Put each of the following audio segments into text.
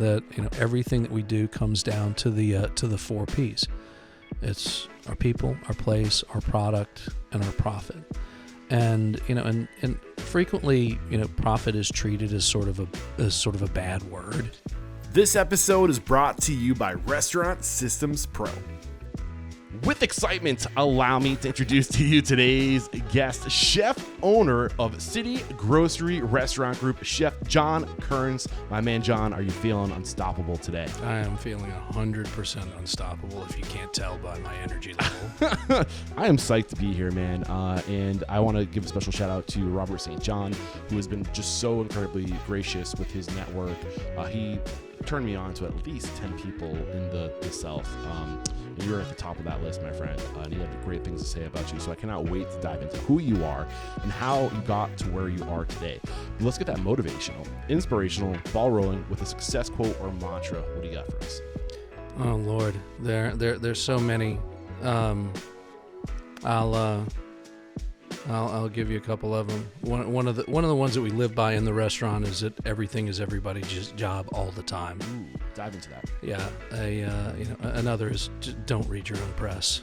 that everything that we do comes down to the 4 P's. It's our people, our place, our product, and our profit. And and frequently profit is treated as sort of a bad word. This episode is brought to you by Restaurant Systems Pro. With excitement, allow me to introduce to you today's guest, chef owner of City Grocery Restaurant Group, Chef John Currence. My man John, are you feeling unstoppable today? I am feeling 100% unstoppable, if you can't tell by my energy level. I am psyched to be here, man. And I want to give a special shout out to Robert St. John, who has been just so incredibly gracious with his network. He turned me on to at least 10 people in the South. And you're at the top of that list, my friend. And you have great things to say about you. So I cannot wait to dive into who you are and how you got to where you are today. But let's get that motivational, inspirational, ball rolling with a success quote or mantra. What do you got for us? Oh Lord, there's so many. I'll give you a couple of them. One of the ones that we live by in the restaurant is that everything is everybody's job all the time. Ooh, dive into that. Yeah. Another is don't read your own press.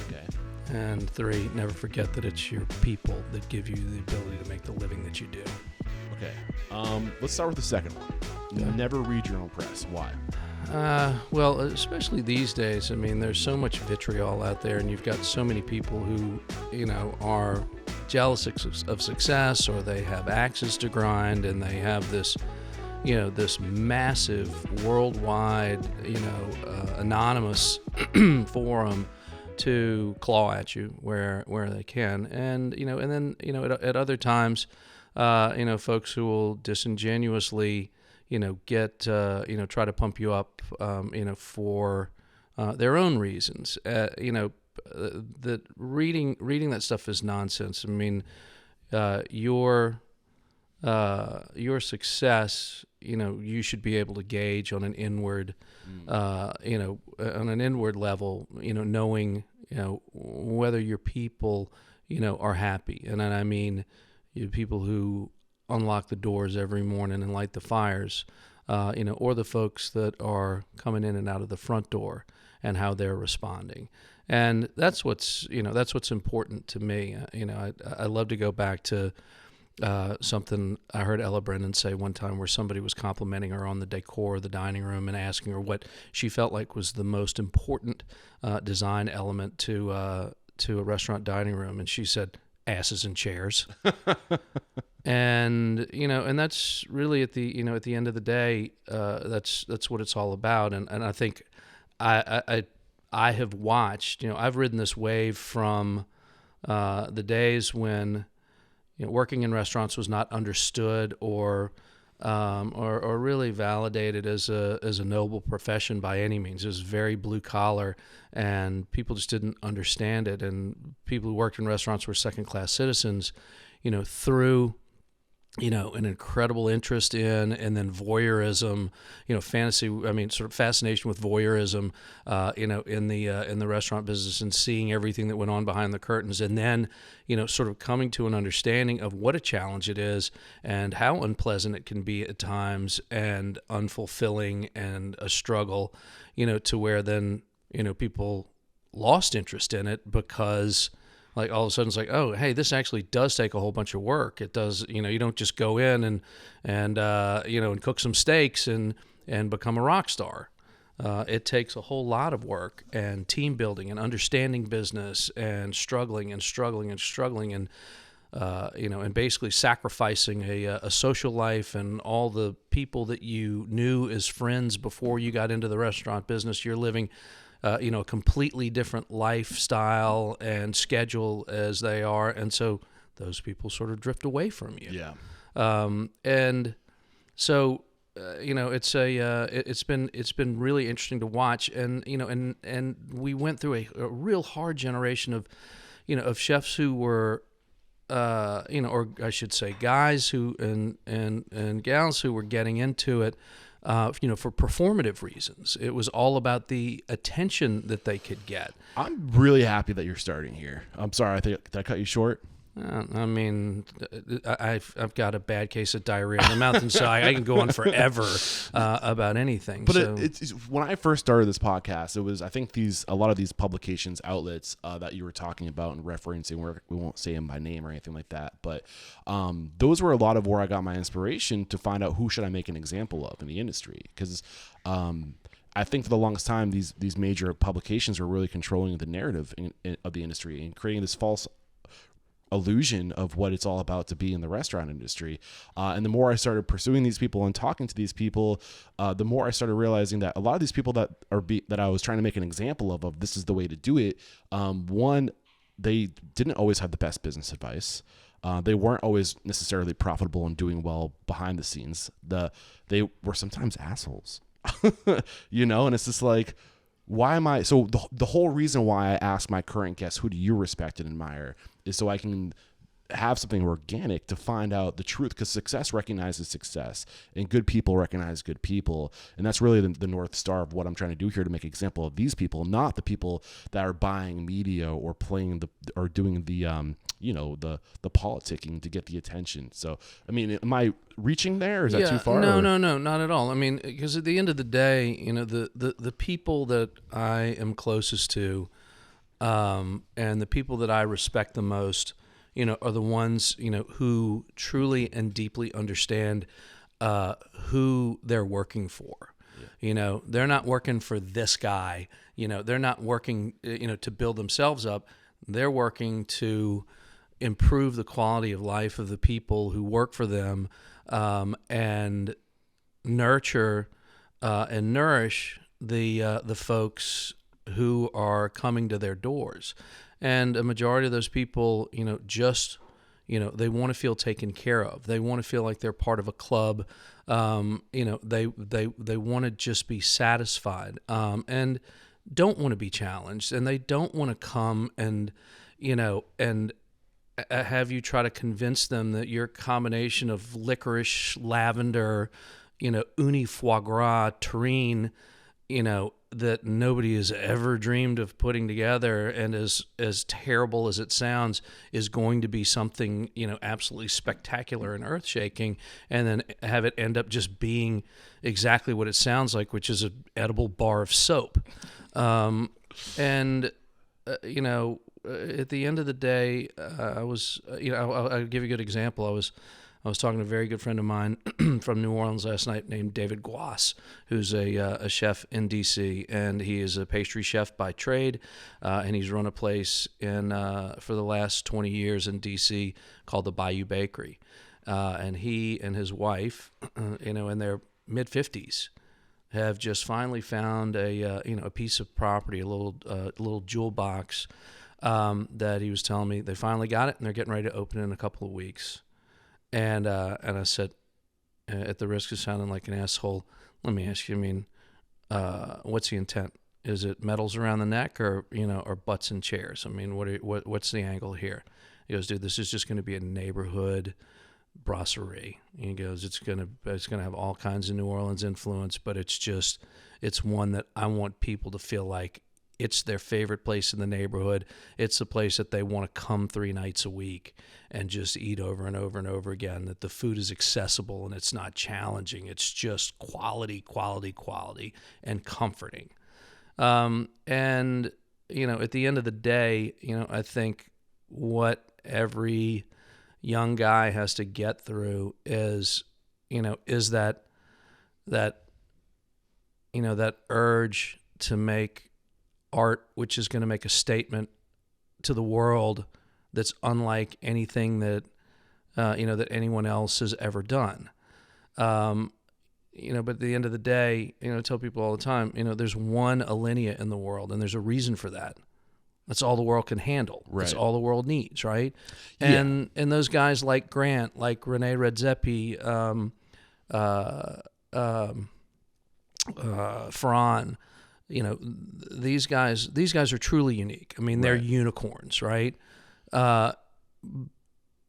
Okay. And 3, never forget that it's your people that give you the ability to make the living that you do. Okay. Let's start with the second one. Okay. Never read your own press. Why? Well, especially these days. I mean, there's so much vitriol out there, and you've got so many people who, are jealous of success, or they have axes to grind, and they have this, this massive worldwide, anonymous forum to claw at you where they can, and then at other times, folks who will disingenuously try to pump you up, for their own reasons. That reading that stuff is nonsense. I mean, your success, you should be able to gauge on an inward, on an inward level, knowing, whether your people, are happy. And then I mean, people who unlock the doors every morning and light the fires, or the folks that are coming in and out of the front door and how they're responding. And that's what's important to me. I love to go back to something I heard Ella Brennan say one time, where somebody was complimenting her on the decor of the dining room and asking her what she felt like was the most important design element to a restaurant dining room. And she said, asses and chairs. And and that's really at the end of the day, that's what it's all about. And I think I have watched, I've ridden this wave from the days when working in restaurants was not understood or really validated as a noble profession by any means. It was very blue collar, and people just didn't understand it. And people who worked in restaurants were second class citizens, through an incredible interest in, and then voyeurism, fantasy. I mean, sort of fascination with voyeurism, in the restaurant business, and seeing everything that went on behind the curtains, and then, sort of coming to an understanding of what a challenge it is, and how unpleasant it can be at times, and unfulfilling, and a struggle, to where then, people lost interest in it because, like, all of a sudden it's like, oh, hey, this actually does take a whole bunch of work. It does, you don't just go in and cook some steaks and become a rock star. It takes a whole lot of work and team building and understanding business and struggling and basically sacrificing a social life and all the people that you knew as friends before you got into the restaurant business. You're living a completely different lifestyle and schedule as they are, and so those people sort of drift away from you. Yeah. And so it's been really interesting to watch, and and we went through a real hard generation of chefs who were or I should say guys who and gals who were getting into it for performative reasons. It was all about the attention that they could get. I'm really happy that you're starting here. I'm sorry, did I cut you short? I mean, I've got a bad case of diarrhea in the mouth, and so I can go on forever about anything. But So. it's when I first started this podcast, it was, I think, a lot of these publications, outlets that you were talking about and referencing, we won't say them by name or anything like that, but those were a lot of where I got my inspiration to find out who should I make an example of in the industry. Because I think for the longest time, these major publications were really controlling the narrative of the industry and creating this false illusion of what it's all about to be in the restaurant industry. And the more I started pursuing these people and talking to these people, the more I started realizing that a lot of these people that I was trying to make an example of this is the way to do it. One, they didn't always have the best business advice. They weren't always necessarily profitable and doing well behind the scenes. They were sometimes assholes, and it's just like, why am I? So the whole reason why I ask my current guests, who do you respect and admire, is so I can have something organic to find out the truth, because success recognizes success and good people recognize good people. And that's really the North Star of what I'm trying to do here, to make an example of these people, not the people that are buying media or playing or doing the politicking to get the attention. So, I mean, am I reaching there? Is that too far? No, not at all. I mean, because at the end of the day, the people that I am closest to, and the people that I respect the most, are the ones, who truly and deeply understand who they're working for. Yeah. They're not working for this guy. They're not working, to build themselves up. They're working to improve the quality of life of the people who work for them, and nurture and nourish the folks who are coming to their doors. And a majority of those people, they want to feel taken care of. They want to feel like they're part of a club. They want to just be satisfied, and don't want to be challenged. And they don't want to come and have you try to convince them that your combination of licorice, lavender, uni foie gras, terrine, that nobody has ever dreamed of putting together, and as terrible as it sounds, is going to be something, absolutely spectacular and earth-shaking, and then have it end up just being exactly what it sounds like, which is an edible bar of soap. At the end of the day, I'll give you a good example. I was talking to a very good friend of mine from New Orleans last night named David Guas, who's a chef in D.C., and he is a pastry chef by trade, and he's run a place for the last 20 years in D.C. called the Bayou Bakery. And he and his wife, in their mid-50s, have just finally found a piece of property, a little jewel box that he was telling me they finally got it, and they're getting ready to open it in a couple of weeks. And I said, at the risk of sounding like an asshole, let me ask you, what's the intent? Is it medals around the neck or butts in chairs? I mean, what's the angle here? He goes, dude, this is just going to be a neighborhood brasserie. He goes, it's going to have all kinds of New Orleans influence, but it's one that I want people to feel like it's their favorite place in the neighborhood. It's the place that they want to come 3 nights a week and just eat over and over and over again, that the food is accessible and it's not challenging. It's just quality, quality, quality, and comforting. At the end of the day, I think what every young guy has to get through is that urge to make art, which is going to make a statement to the world that's unlike anything that that anyone else has ever done. But at the end of the day, I tell people all the time, there's one Alinea in the world, and there's a reason for that. That's all the world can handle. Right. That's all the world needs, right? And those guys like Grant, like Rene Redzepi, Ferran, these guys are truly unique. I mean, they're unicorns, right?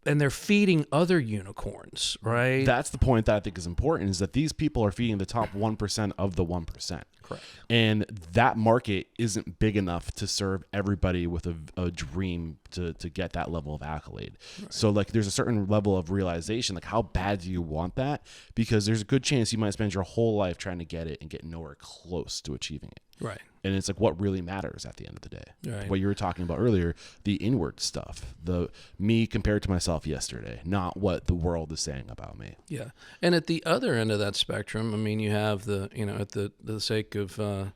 they're feeding other unicorns, right? That's the point that I think is important, is that these people are feeding the top 1% of the 1%. Correct. And that market isn't big enough to serve everybody with a dream to get that level of accolade. Right. So like there's a certain level of realization, like how bad do you want that? Because there's a good chance you might spend your whole life trying to get it and get nowhere close to achieving it. Right. And it's like what really matters at the end of the day. Right. What you were talking about earlier, the inward stuff, the me compared to myself yesterday, not what the world is saying about me. Yeah. And at the other end of that spectrum, I mean, you have the, at the sake of, of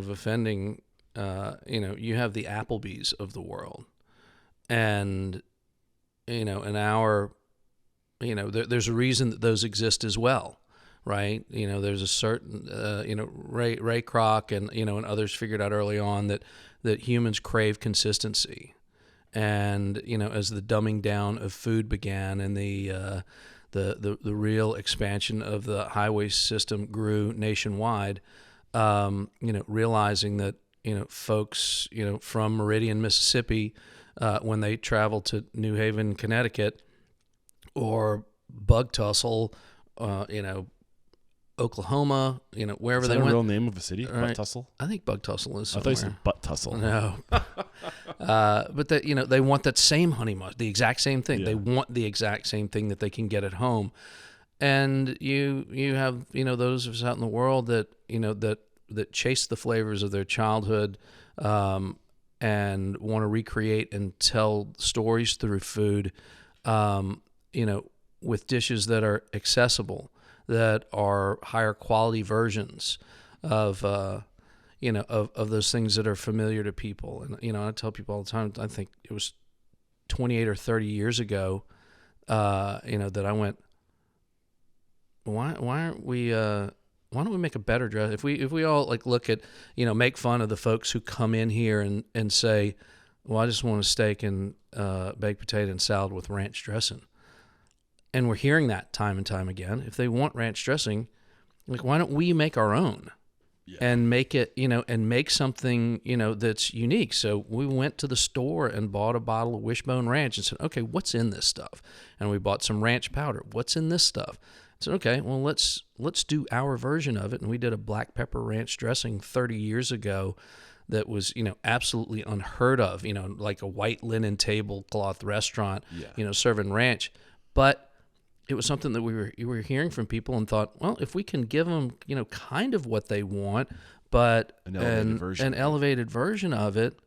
offending, you have the Applebee's of the world. And, in our, there's a reason that those exist as well. Right. There's a certain, Ray Kroc and others figured out early on that humans crave consistency. And, as the dumbing down of food began and the real expansion of the highway system grew nationwide, realizing that, folks, from Meridian, Mississippi, when they travel to New Haven, Connecticut, or Bug Tussle, Oklahoma, wherever they went. Is that a real name of a city? Right. Butt Tussle? I think Bug Tussle is somewhere. I thought you said Butt Tussle. No. But that, they want that same honey mustard, the exact same thing. Yeah. They want the exact same thing that they can get at home. And you have, those of us out in the world that, that chase the flavors of their childhood, and want to recreate and tell stories through food, with dishes that are accessible, that are higher quality versions of those things that are familiar to people. And, I tell people all the time, I think it was 28 or 30 years ago, that I went, why don't we make a better dress? If we all like look at, make fun of the folks who come in here and say, well, I just want a steak and baked potato and salad with ranch dressing. And we're hearing that time and time again. If they want ranch dressing, like, why don't we make our own? Yeah. And make it, and make something, that's unique. So we went to the store and bought a bottle of Wishbone Ranch and said, okay, what's in this stuff? And we bought some ranch powder. What's in this stuff? I said, okay, well, let's do our version of it. And we did a black pepper ranch dressing 30 years ago that was, absolutely unheard of, like a white linen tablecloth restaurant, serving ranch. But it was something that we were hearing from people and thought, well, if we can give them, kind of what they want, but an elevated version of it,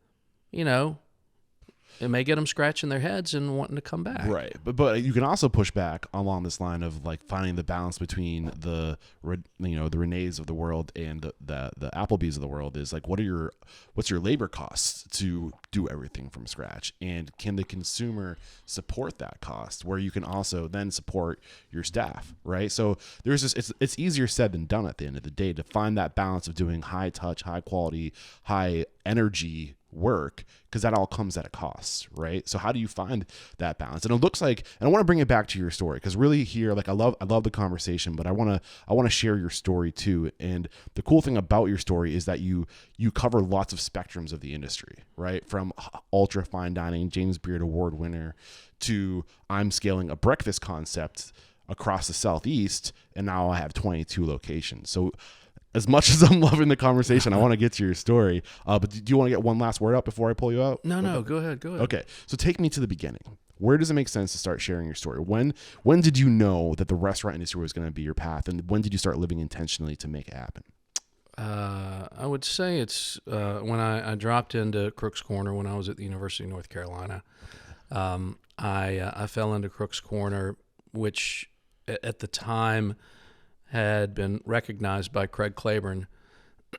it may get them scratching their heads and wanting to come back. Right. But you can also push back along this line of like finding the balance between the Renees of the world and the Applebee's of the world is like, what's your labor costs to do everything from scratch? And can the consumer support that cost where you can also then support your staff, right? So there's this, it's easier said than done at the end of the day to find that balance of doing high touch, high quality, high energy work, because that all comes at a cost, right? So how do you find that balance? And it looks like, and I want to bring it back to your story, because really here, like I love the conversation, but I want to share your story too. And the cool thing about your story is that you cover lots of spectrums of the industry, right? From ultra fine dining, James Beard Award winner, to I'm scaling a breakfast concept across the Southeast, and now I have 22 locations. So as much as I'm loving the conversation, I want to get to your story. But do you want to get one last word out before I pull you out? No, go ahead. Okay, so take me to the beginning. Where does it make sense to start sharing your story? When did you know that the restaurant industry was going to be your path, and when did you start living intentionally to make it happen? I would say it's when I dropped into Crook's Corner when I was at the University of North Carolina. I fell into Crook's Corner, which at the time had been recognized by Craig Claiborne,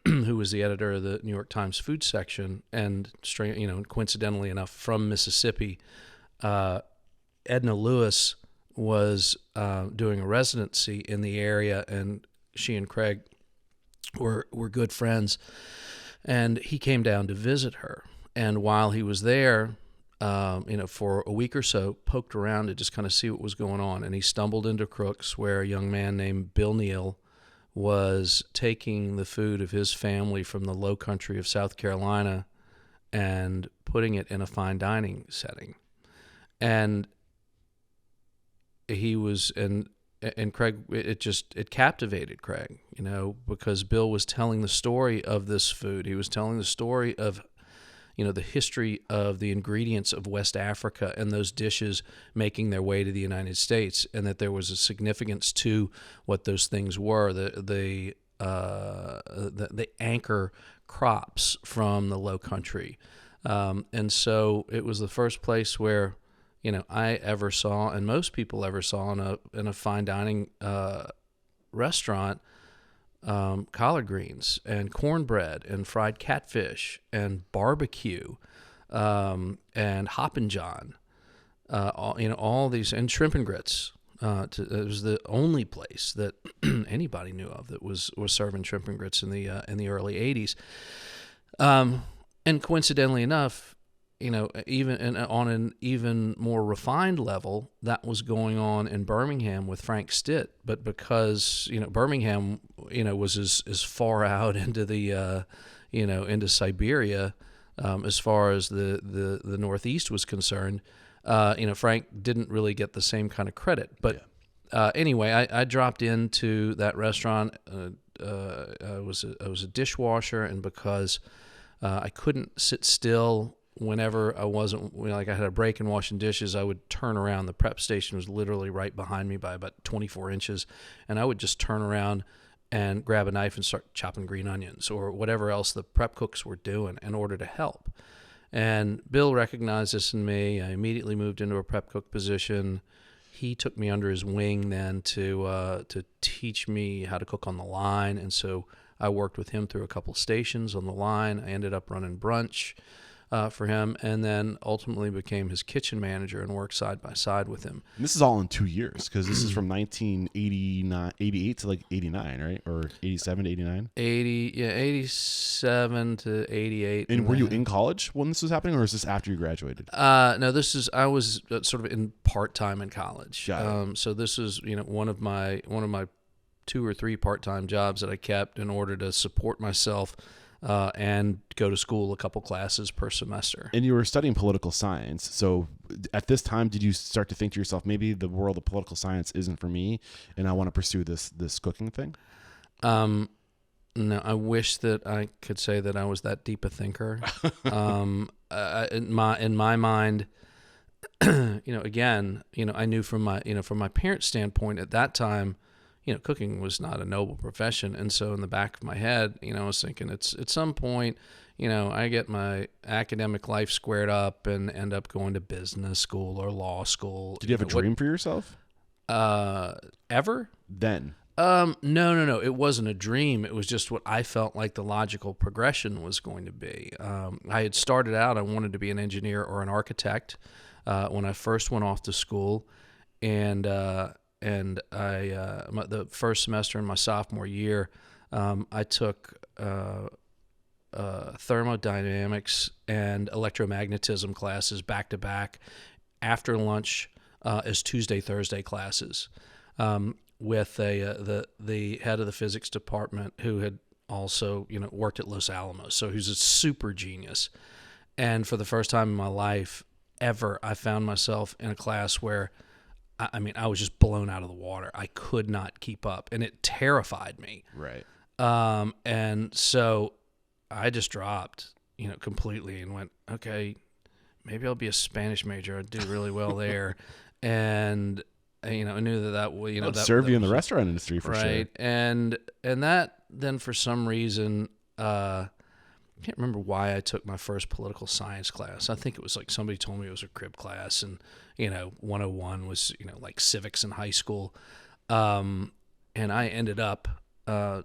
who was the editor of the New York Times food section, and coincidentally enough from Mississippi. Edna Lewis was doing a residency in the area, and she and Craig were good friends, and he came down to visit her. And while he was there, for a week or so, poked around to just kind of see what was going on. And he stumbled into Crook's, where a young man named Bill Neal was taking the food of his family from the low country of South Carolina and putting it in a fine dining setting. And he was, and Craig, it captivated Craig, because Bill was telling the story of this food. He was telling the story of, the history of the ingredients of West Africa and those dishes making their way to the United States, and that there was a significance to what those things were, the anchor crops from the Low Country. And so it was the first place where, I ever saw, and most people ever saw in a fine dining restaurant, collard greens and cornbread and fried catfish and barbecue, and Hoppin' John, all these, and shrimp and grits. It was the only place that anybody knew of that was serving shrimp and grits in the early '80s. And coincidentally enough, even on an even more refined level, that was going on in Birmingham with Frank Stitt. But because Birmingham was as far out into the into Siberia, as far as the Northeast was concerned, Frank didn't really get the same kind of credit. But anyway, I dropped into that restaurant. I was a dishwasher, and because I couldn't sit still whenever I wasn't, I had a break in washing dishes, I would turn around. The prep station was literally right behind me by about 24 inches, and I would just turn around and grab a knife and start chopping green onions or whatever else the prep cooks were doing in order to help. And Bill recognized this in me. I immediately moved into a prep cook position. He took me under his wing then to teach me how to cook on the line, and so I worked with him through a couple stations on the line. I ended up running brunch for him, and then ultimately became his kitchen manager and worked side by side with him. And this is all in 2 years, because this is from 88 to like 89, right? Or 87 to 89? 87 to 88. And were you in college when this was happening, or is this after you graduated? No, I was sort of in part-time in college. Got it. So this is, one of my 2 or 3 part-time jobs that I kept in order to support myself and go to school a couple classes per semester. And you were studying political science. So at this time, did you start to think to yourself, maybe the world of political science isn't for me, and I want to pursue this cooking thing? No, I wish that I could say that I was that deep a thinker. In my mind, again, I knew from my parents' standpoint at that time, cooking was not a noble profession. And so in the back of my head, I was thinking it's at some point, I get my academic life squared up and end up going to business school or law school. Did you have a dream for yourself? Ever? Then? No. It wasn't a dream. It was just what I felt like the logical progression was going to be. I had started out, I wanted to be an engineer or an architect when I first went off to school. And the first semester in my sophomore year, I took thermodynamics and electromagnetism classes back to back after lunch as Tuesday, Thursday classes with the head of the physics department, who had also worked at Los Alamos, so he's a super genius. And for the first time in my life ever, I found myself in a class where I was just blown out of the water. I could not keep up, and it terrified me. Right. And so I just dropped, completely, and went, okay, maybe I'll be a Spanish major. I'd do really well there. And I knew that would, that serve you in the restaurant industry for sure. Right. And that then for some reason, I can't remember why I took my first political science class. I think it was like somebody told me it was a crib class, and 101 was like civics in high school, and I ended up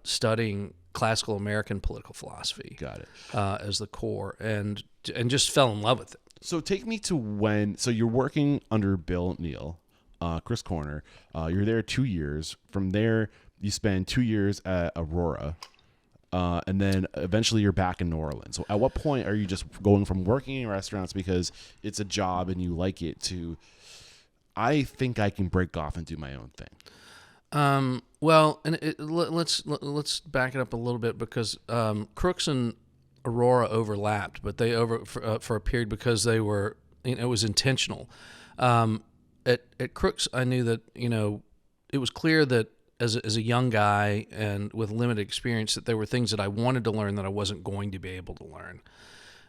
studying classical American political philosophy. Got it. As the core, and just fell in love with it. So take me to so you're working under Bill Neal, Chris Corner. You're there 2 years. From there, you spend 2 years at Aurora. And then eventually you're back in New Orleans. So at what point are you just going from working in restaurants because it's a job and you like it to, I think I can break off and do my own thing? Well, and let's back it up a little bit, because Crooks and Aurora overlapped, but they for a period because they were, it was intentional. at Crooks, I knew that, it was clear that as a young guy and with limited experience, that there were things that I wanted to learn that I wasn't going to be able to learn.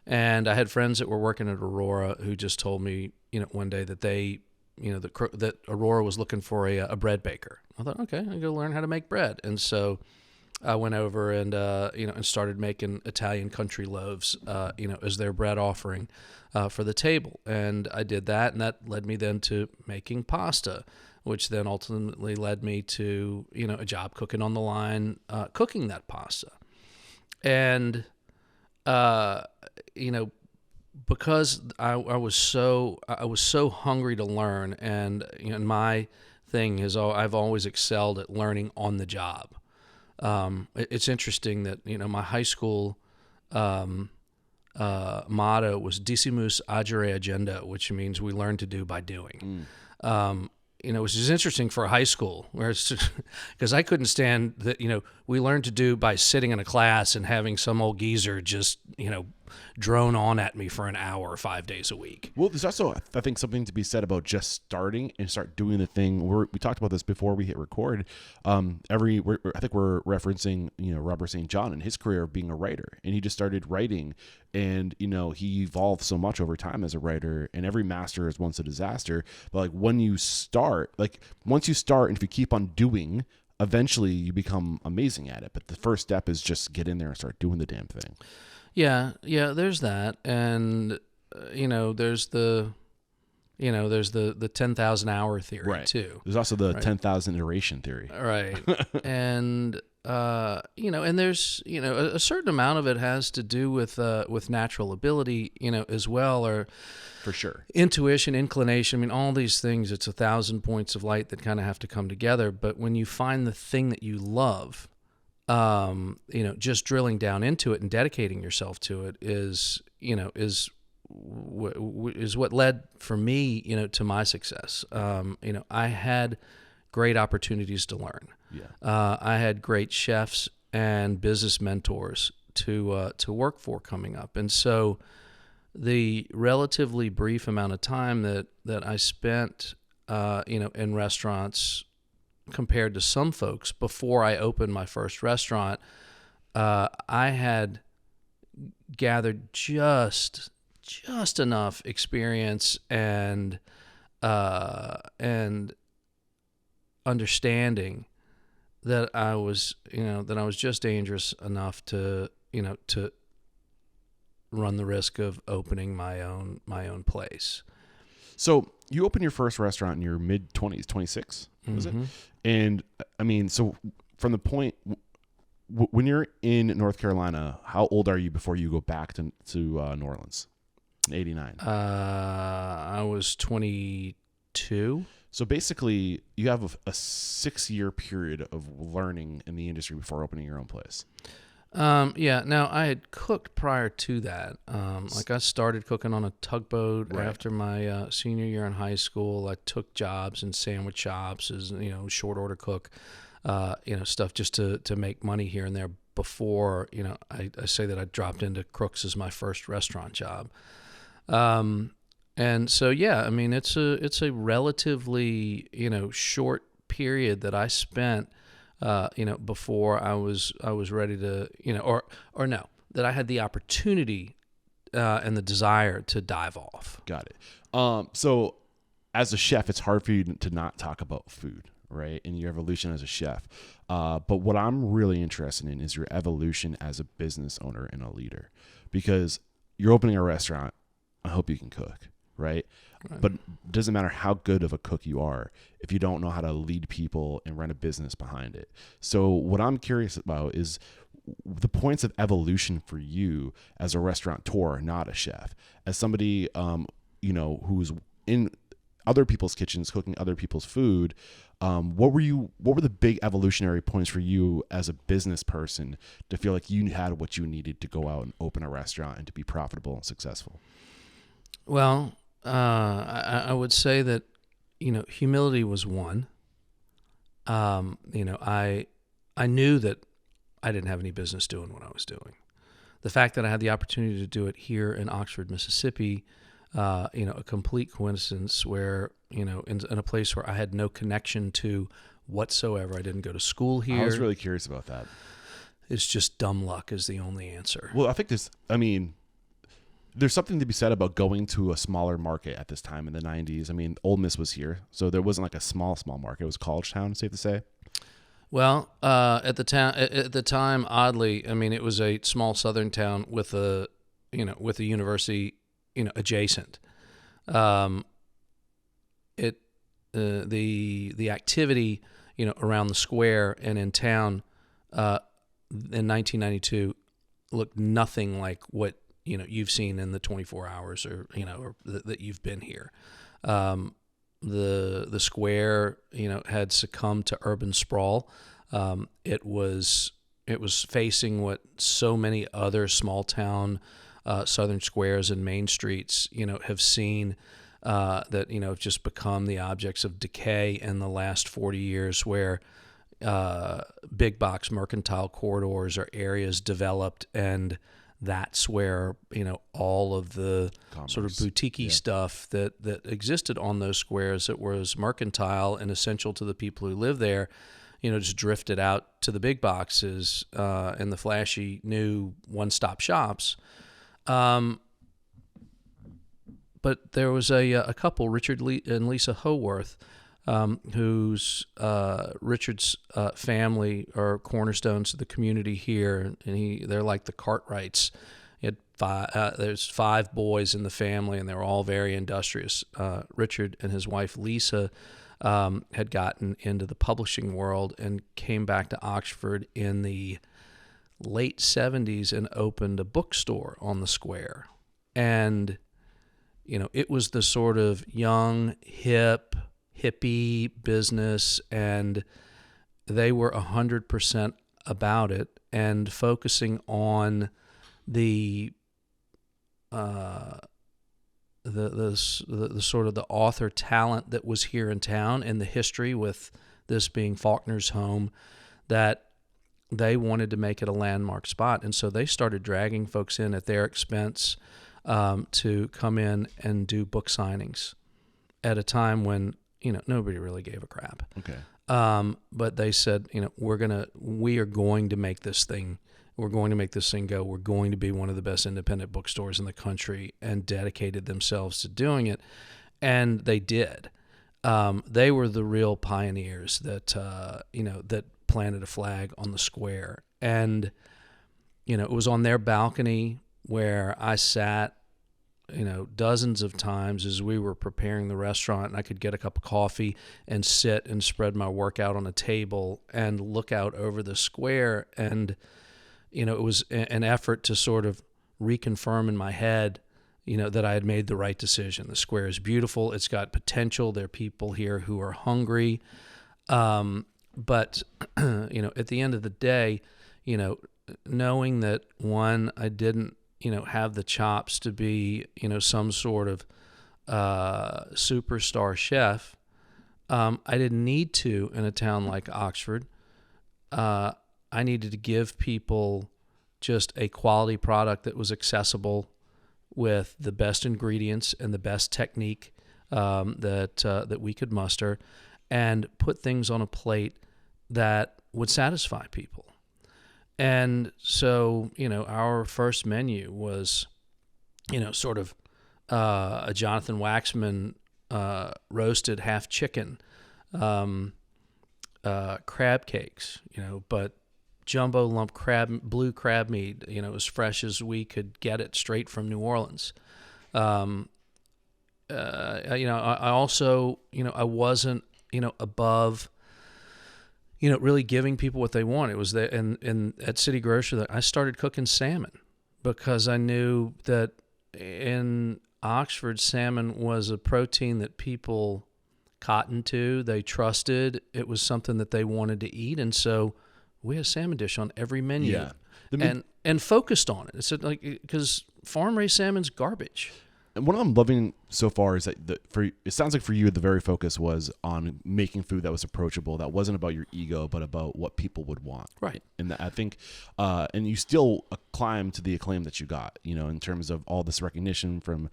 And I had friends that were working at Aurora who just told me, one day that they, that Aurora was looking for a bread baker. I thought, okay, I'm going to learn how to make bread. And so I went over and, and started making Italian country loaves, as their bread offering for the table. And I did that, and that led me then to making pasta, which then ultimately led me to, a job cooking on the line, cooking that pasta. And, because I was so hungry to learn, and my thing is, I've always excelled at learning on the job. It's interesting that my high school motto was "Decimus agere agenda," which means we learn to do by doing. Which is interesting for a high school, where it's because I couldn't stand that. We learned to do by sitting in a class and having some old geezer just drone on at me for an hour 5 days a week. Well, there's also, I think, something to be said about just starting and start doing the thing. We talked about this before we hit record. I think we're referencing Robert St. John and his career of being a writer, and he just started writing, and he evolved so much over time as a writer. And every master is once a disaster, but like once you start, and if you keep on doing, eventually you become amazing at it. But the first step is just get in there and start doing the damn thing. Yeah, there's that, and there's the 10,000 hour theory too. There's also the 10,000 iteration theory, right? And and there's a certain amount of it has to do with natural ability, as well, or for sure, intuition, inclination. I mean, all these things. It's 1,000 points of light that kind of have to come together. But when you find the thing that you love, just drilling down into it and dedicating yourself to it is what led for me, to my success. I had great opportunities to learn. Yeah. I had great chefs and business mentors to work for coming up. And so the relatively brief amount of time that I spent, in restaurants compared to some folks before I opened my first restaurant, I had gathered just enough experience and understanding that I was just dangerous enough to run the risk of opening my own place. So you opened your first restaurant in your mid-20s, 26, was it? And I mean, so from the point when you're in North Carolina, how old are you before you go back to New Orleans? In 89. I was 22. So basically, you have a 6-year period of learning in the industry before opening your own place. Yeah. Now, I had cooked prior to that. I started cooking on a tugboat after my senior year in high school. I took jobs in sandwich shops as short order cook, stuff just to make money here and there. Before I say that I dropped into Crooks as my first restaurant job. And so, yeah, I mean, it's a relatively, short period that I spent, before I was ready to, or no, that I had the opportunity, and the desire to dive off. Got it. So as a chef, it's hard for you to not talk about food, right? And your evolution as a chef. But what I'm really interested in is your evolution as a business owner and a leader, because you're opening a restaurant. I hope you can cook. Right? But it doesn't matter how good of a cook you are if you don't know how to lead people and run a business behind it. So what I'm curious about is the points of evolution for you as a restaurateur, not a chef, as somebody, who's in other people's kitchens, cooking other people's food. What were the big evolutionary points for you as a business person to feel like you had what you needed to go out and open a restaurant and to be profitable and successful? Well, I would say that, humility was one. I knew that I didn't have any business doing what I was doing. The fact that I had the opportunity to do it here in Oxford, Mississippi, a complete coincidence where, in a place where I had no connection to whatsoever. I didn't go to school here. I was really curious about that. It's just dumb luck is the only answer. Well, I think there's something to be said about going to a smaller market at this time in the 90s. I mean, Ole Miss was here, so there wasn't like a small market. It was college town, safe to say. Well, at the time, oddly, I mean, it was a small southern town with a university, adjacent. The activity, around the square and in town, in 1992, looked nothing like what you've seen in the 24 hours or that you've been here. The square had succumbed to urban sprawl. It was facing what so many other small town southern squares and main streets have seen, that have just become the objects of decay in the last 40 years, where big box mercantile corridors or areas developed, and that's where all of the Commerce. Sort of boutique-y stuff that existed on those squares that was mercantile and essential to the people who live there, just drifted out to the big boxes and the flashy new one-stop shops. But there was a couple, Richard and Lisa Howarth, whose Richard's family are cornerstones of the community here, and they're like the Cartwrights. He had there's 5 boys in the family, and they were all very industrious. Richard and his wife Lisa had gotten into the publishing world and came back to Oxford in the late 70s and opened a bookstore on the square. And it was the sort of young, hippie business, and they were 100% about it and focusing on the sort of the author talent that was here in town and the history, with this being Faulkner's home, that they wanted to make it a landmark spot. And so they started dragging folks in at their expense to come in and do book signings at a time when nobody really gave a crap. Okay. But they said, we are going to make this thing. We're going to make this thing go. We're going to be one of the best independent bookstores in the country, and dedicated themselves to doing it. And they did. They were the real pioneers that that planted a flag on the square. And it was on their balcony where I sat, dozens of times as we were preparing the restaurant, and I could get a cup of coffee and sit and spread my work out on a table and look out over the square. And, it was an effort to sort of reconfirm in my head, that I had made the right decision. The square is beautiful. It's got potential. There are people here who are hungry. But, at the end of the day, knowing that, one, I didn't, have the chops to be, some sort of superstar chef. I didn't need to in a town like Oxford. I needed to give people just a quality product that was accessible, with the best ingredients and the best technique that we could muster, and put things on a plate that would satisfy people. And so, our first menu was, sort of a Jonathan Waxman roasted half chicken, crab cakes, but jumbo lump blue crab meat, as fresh as we could get it straight from New Orleans. I also, I wasn't, above, really giving people what they want. It was that, and at City Grocery, that I started cooking salmon, because I knew that in Oxford, salmon was a protein that people cottoned to, they trusted. It was something that they wanted to eat, and so we had a salmon dish on every menu. Yeah. And focused on it. It's like, because farm raised salmon's garbage. And one of them loving so far is that it sounds like for you, the very focus was on making food that was approachable, that wasn't about your ego, but about what people would want. Right. And I think, and you still climb to the acclaim that you got, in terms of all this recognition from,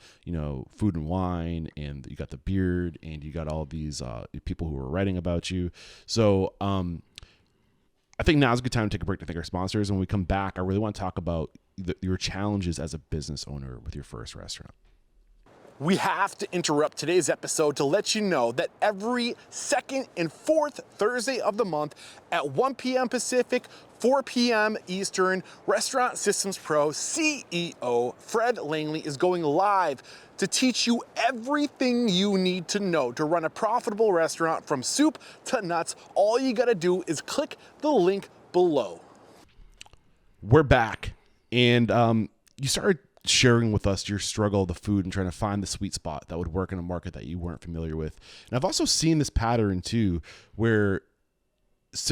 Food and Wine, and you got the Beard, and you got all these people who were writing about you. So I think now's a good time to take a break to thank our sponsors. And when we come back, I really want to talk about your challenges as a business owner with your first restaurant. We have to interrupt today's episode to let you know that every second and fourth Thursday of the month at 1 p.m. Pacific, 4 p.m. Eastern, Restaurant Systems Pro CEO Fred Langley is going live to teach you everything you need to know to run a profitable restaurant from soup to nuts. All you gotta do is click the link below. We're back, and you started sharing with us your struggle, the food, and trying to find the sweet spot that would work in a market that you weren't familiar with. And I've also seen this pattern too, where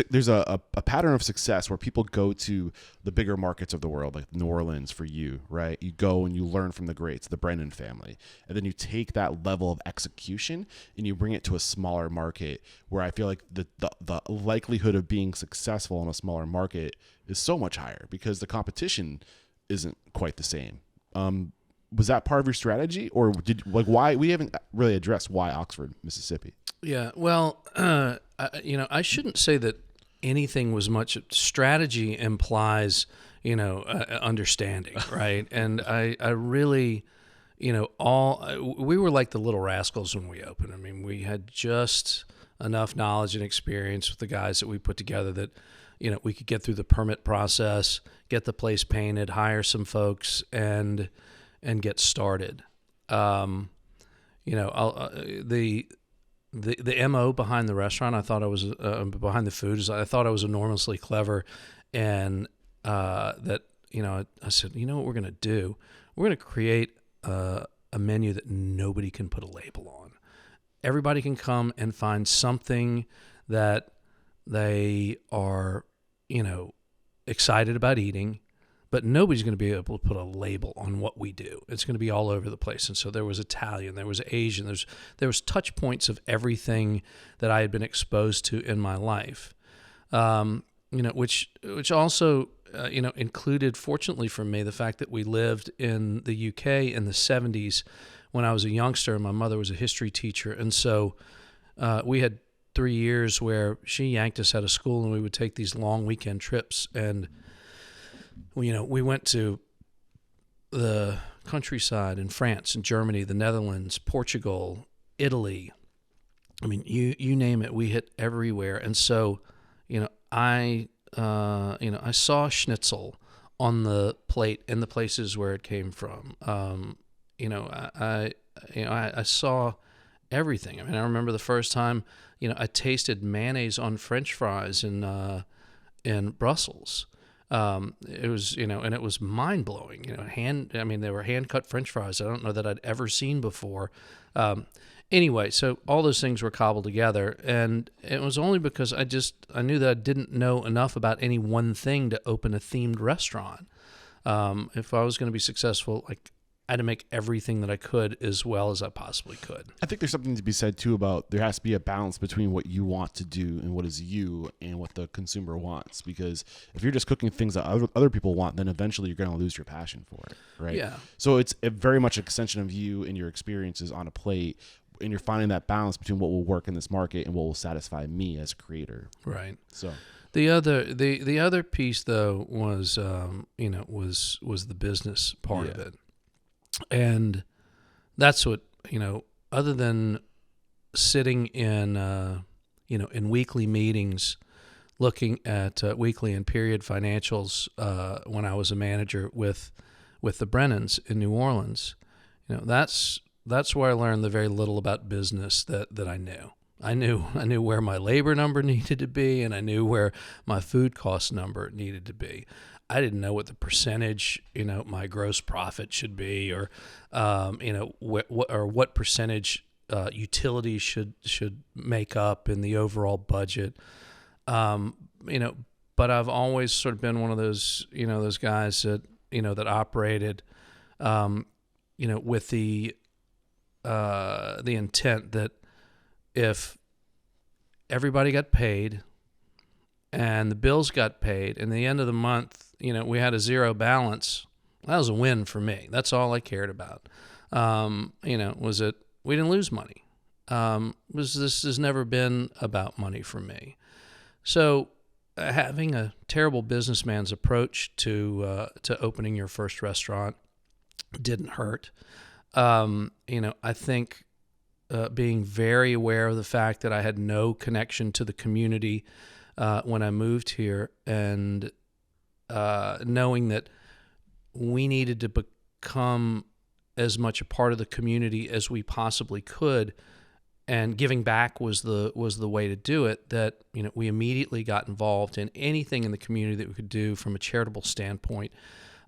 there's a pattern of success where people go to the bigger markets of the world, like New Orleans for you, right? You go and you learn from the greats, the Brennan family, and then you take that level of execution and you bring it to a smaller market, where I feel like the likelihood of being successful in a smaller market is so much higher because the competition isn't quite the same. Was that part of your strategy, or why? We haven't really addressed why Oxford, Mississippi. Yeah, well, I shouldn't say that anything was much. Strategy implies, understanding, right? And I really, we were like the little rascals when we opened. I mean, we had just enough knowledge and experience with the guys that we put together that, we could get through the permit process, get the place painted, hire some folks, and get started. The MO behind the restaurant, I thought I was behind the food, is I thought I was enormously clever, and that I said, what we're gonna do? We're gonna create a menu that nobody can put a label on. Everybody can come and find something that they are, excited about eating, but nobody's going to be able to put a label on what we do. It's going to be all over the place. And so there was Italian, there was Asian, there was touch points of everything that I had been exposed to in my life, which also, included, fortunately for me, the fact that we lived in the UK in the 70s when I was a youngster, and my mother was a history teacher. And so we had 3 years where she yanked us out of school, and we would take these long weekend trips. And, we went to the countryside in France and Germany, the Netherlands, Portugal, Italy. I mean, you name it, we hit everywhere. And so, I saw schnitzel on the plate in the places where it came from. I saw everything. I mean, I remember the first time, I tasted mayonnaise on French fries in Brussels. It was, and it was mind blowing. They were hand cut French fries. I don't know that I'd ever seen before. Anyway, so all those things were cobbled together, and it was only because I knew that I didn't know enough about any one thing to open a themed restaurant. If I was going to be successful, I had to make everything that I could as well as I possibly could. I think there's something to be said too about there has to be a balance between what you want to do and what is you and what the consumer wants. Because if you're just cooking things that other people want, then eventually you're going to lose your passion for it, right? Yeah. So it's very much an extension of you and your experiences on a plate, and you're finding that balance between what will work in this market and what will satisfy me as a creator. Right. So the other piece though was was the business part of it. And that's what, other than sitting in, in weekly meetings, looking at weekly and period financials when I was a manager with the Brennans in New Orleans, that's where I learned the very little about business that I knew. I knew where my labor number needed to be, and I knew where my food cost number needed to be. I didn't know what the percentage, my gross profit should be, or, what percentage utilities should make up in the overall budget. But I've always sort of been one of those, those guys that, that operated, with the intent that if everybody got paid and the bills got paid, and at the end of the month, we had a zero balance, that was a win for me. That's all I cared about. Was that we didn't lose money. This has never been about money for me. So having a terrible businessman's approach to opening your first restaurant didn't hurt. I think being very aware of the fact that I had no connection to the community when I moved here, and knowing that we needed to become as much a part of the community as we possibly could, and giving back was the way to do it, that we immediately got involved in anything in the community that we could do from a charitable standpoint,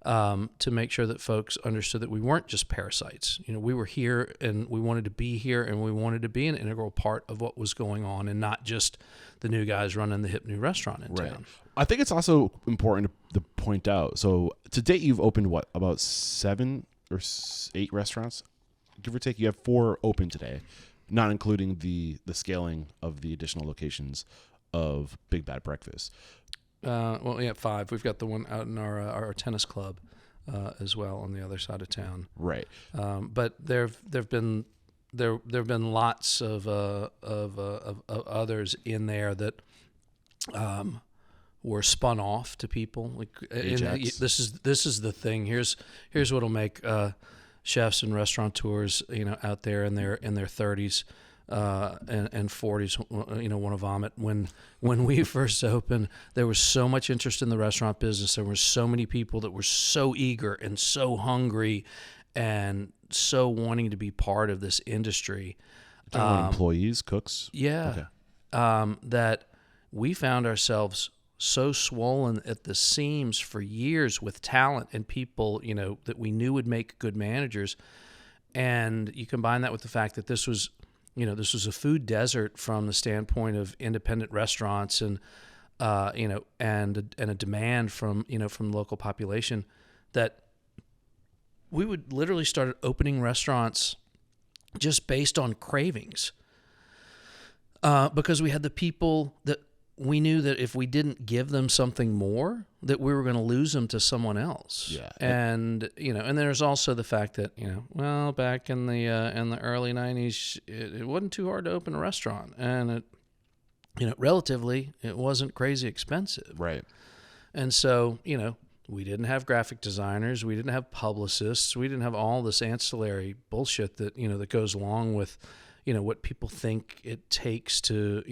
to make sure that folks understood that we weren't just parasites. We were here, and we wanted to be here, and we wanted to be an integral part of what was going on, and not just the new guys running the hip new restaurant in town. I think it's also important to point out, so to date you've opened what, about 7 or 8 restaurants, give or take. You have 4 open today, not including the scaling of the additional locations of Big Bad Breakfast. 5. We've got the one out in our tennis club as well on the other side of town. Right. But there've been lots of others in there that were spun off to people. Like this is the thing. Here's what'll make chefs and restaurateurs out there in their 30s. And 40s, want to vomit. When we first opened, there was so much interest in the restaurant business. There were so many people that were so eager and so hungry and so wanting to be part of this industry. Employees, cooks? Yeah. Okay. That we found ourselves so swollen at the seams for years with talent and people, that we knew would make good managers. And you combine that with the fact that this was a food desert from the standpoint of independent restaurants, and and a demand from the local population, that we would literally start opening restaurants just based on cravings, because we had the people that we knew that if we didn't give them something more, that we were going to lose them to someone else. Yeah. And and there's also the fact that back in the early 90s, it wasn't too hard to open a restaurant, and it relatively it wasn't crazy expensive. Right. And so we didn't have graphic designers, we didn't have publicists, we didn't have all this ancillary bullshit that that goes along with what people think it takes to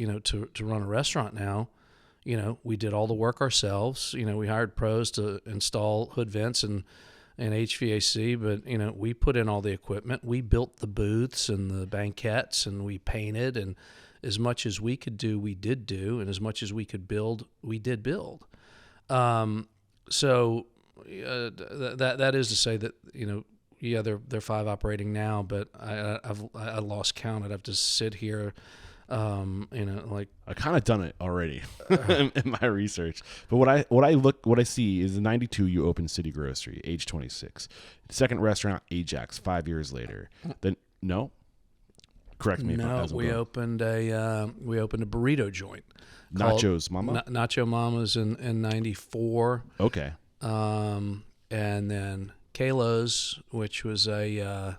run a restaurant now. We did all the work ourselves. We hired pros to install hood vents and HVAC, but we put in all the equipment. We built the booths and the banquettes, and we painted, and as much as we could do, we did do, and as much as we could build, we did build. So that is to say that they're 5 operating now, but I lost count. I'd have to sit here, I kind of done it already in my research. But what I see is in '92 you opened City Grocery, age 26. Second restaurant, Ajax, 5 years later. Then no, correct me if I was wrong. We opened a burrito joint. Nacho's Mama. Nacho Mama's in '94. Okay. And then Kalo's, which was a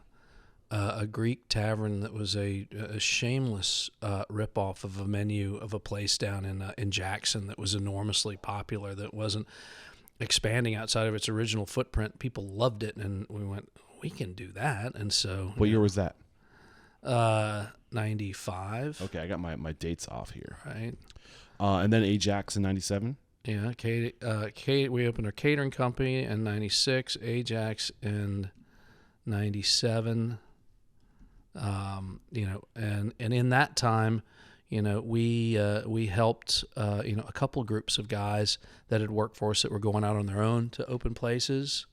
Greek tavern that was a shameless ripoff of a menu of a place down in Jackson that was enormously popular, that wasn't expanding outside of its original footprint. People loved it, and we went, we can do that. And so, what year was that? 95. Okay, I got my dates off here. Right. And then Ajax in 97. Yeah, we opened our catering company in 96, Ajax in 97. And in that time, we helped a couple of groups of guys that had worked for us that were going out on their own to open places,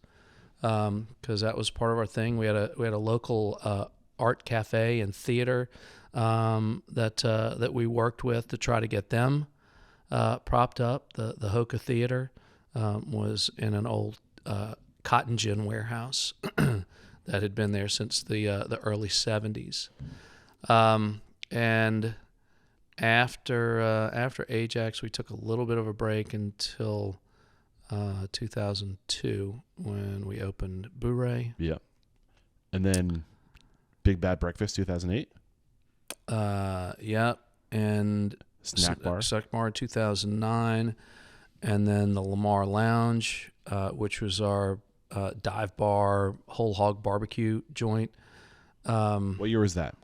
because that was part of our thing. We had a local art cafe and theater that we worked with to try to get them propped up. The Hoka Theater was in an old cotton gin warehouse that had been there since the early 70s. And after Ajax, we took a little bit of a break until 2002 when we opened Bure. Yeah. And then Big Bad Breakfast 2008. Yeah, and Snack Bar. Snack Bar 2009, and then the Lamar Lounge, which was our dive bar, whole hog barbecue joint. What year was that?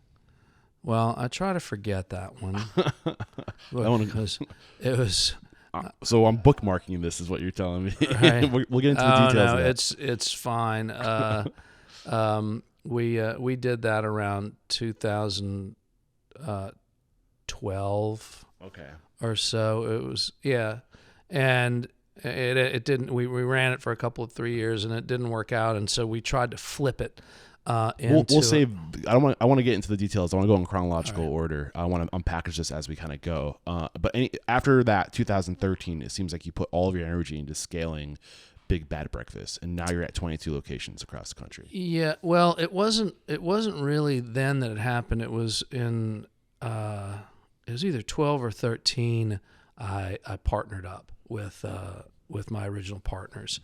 Well, I try to forget that one because it was. So I'm bookmarking this, is what you're telling me. Right. We'll get into the details. No, of that. it's fine. We did that around 2012. Okay. Or so. It was, yeah, and it didn't. We ran it for a couple of 3 years, and it didn't work out, and so we tried to flip it. We'll save. I want to get into the details. I want to go in chronological order. I want to unpackage this as we kind of go. But after that, 2013, it seems like you put all of your energy into scaling Big Bad Breakfast, and now you're at 22 locations across the country. Yeah. Well, it wasn't really then that it happened. It was in. It was either 12 or 13. I partnered up with my original partners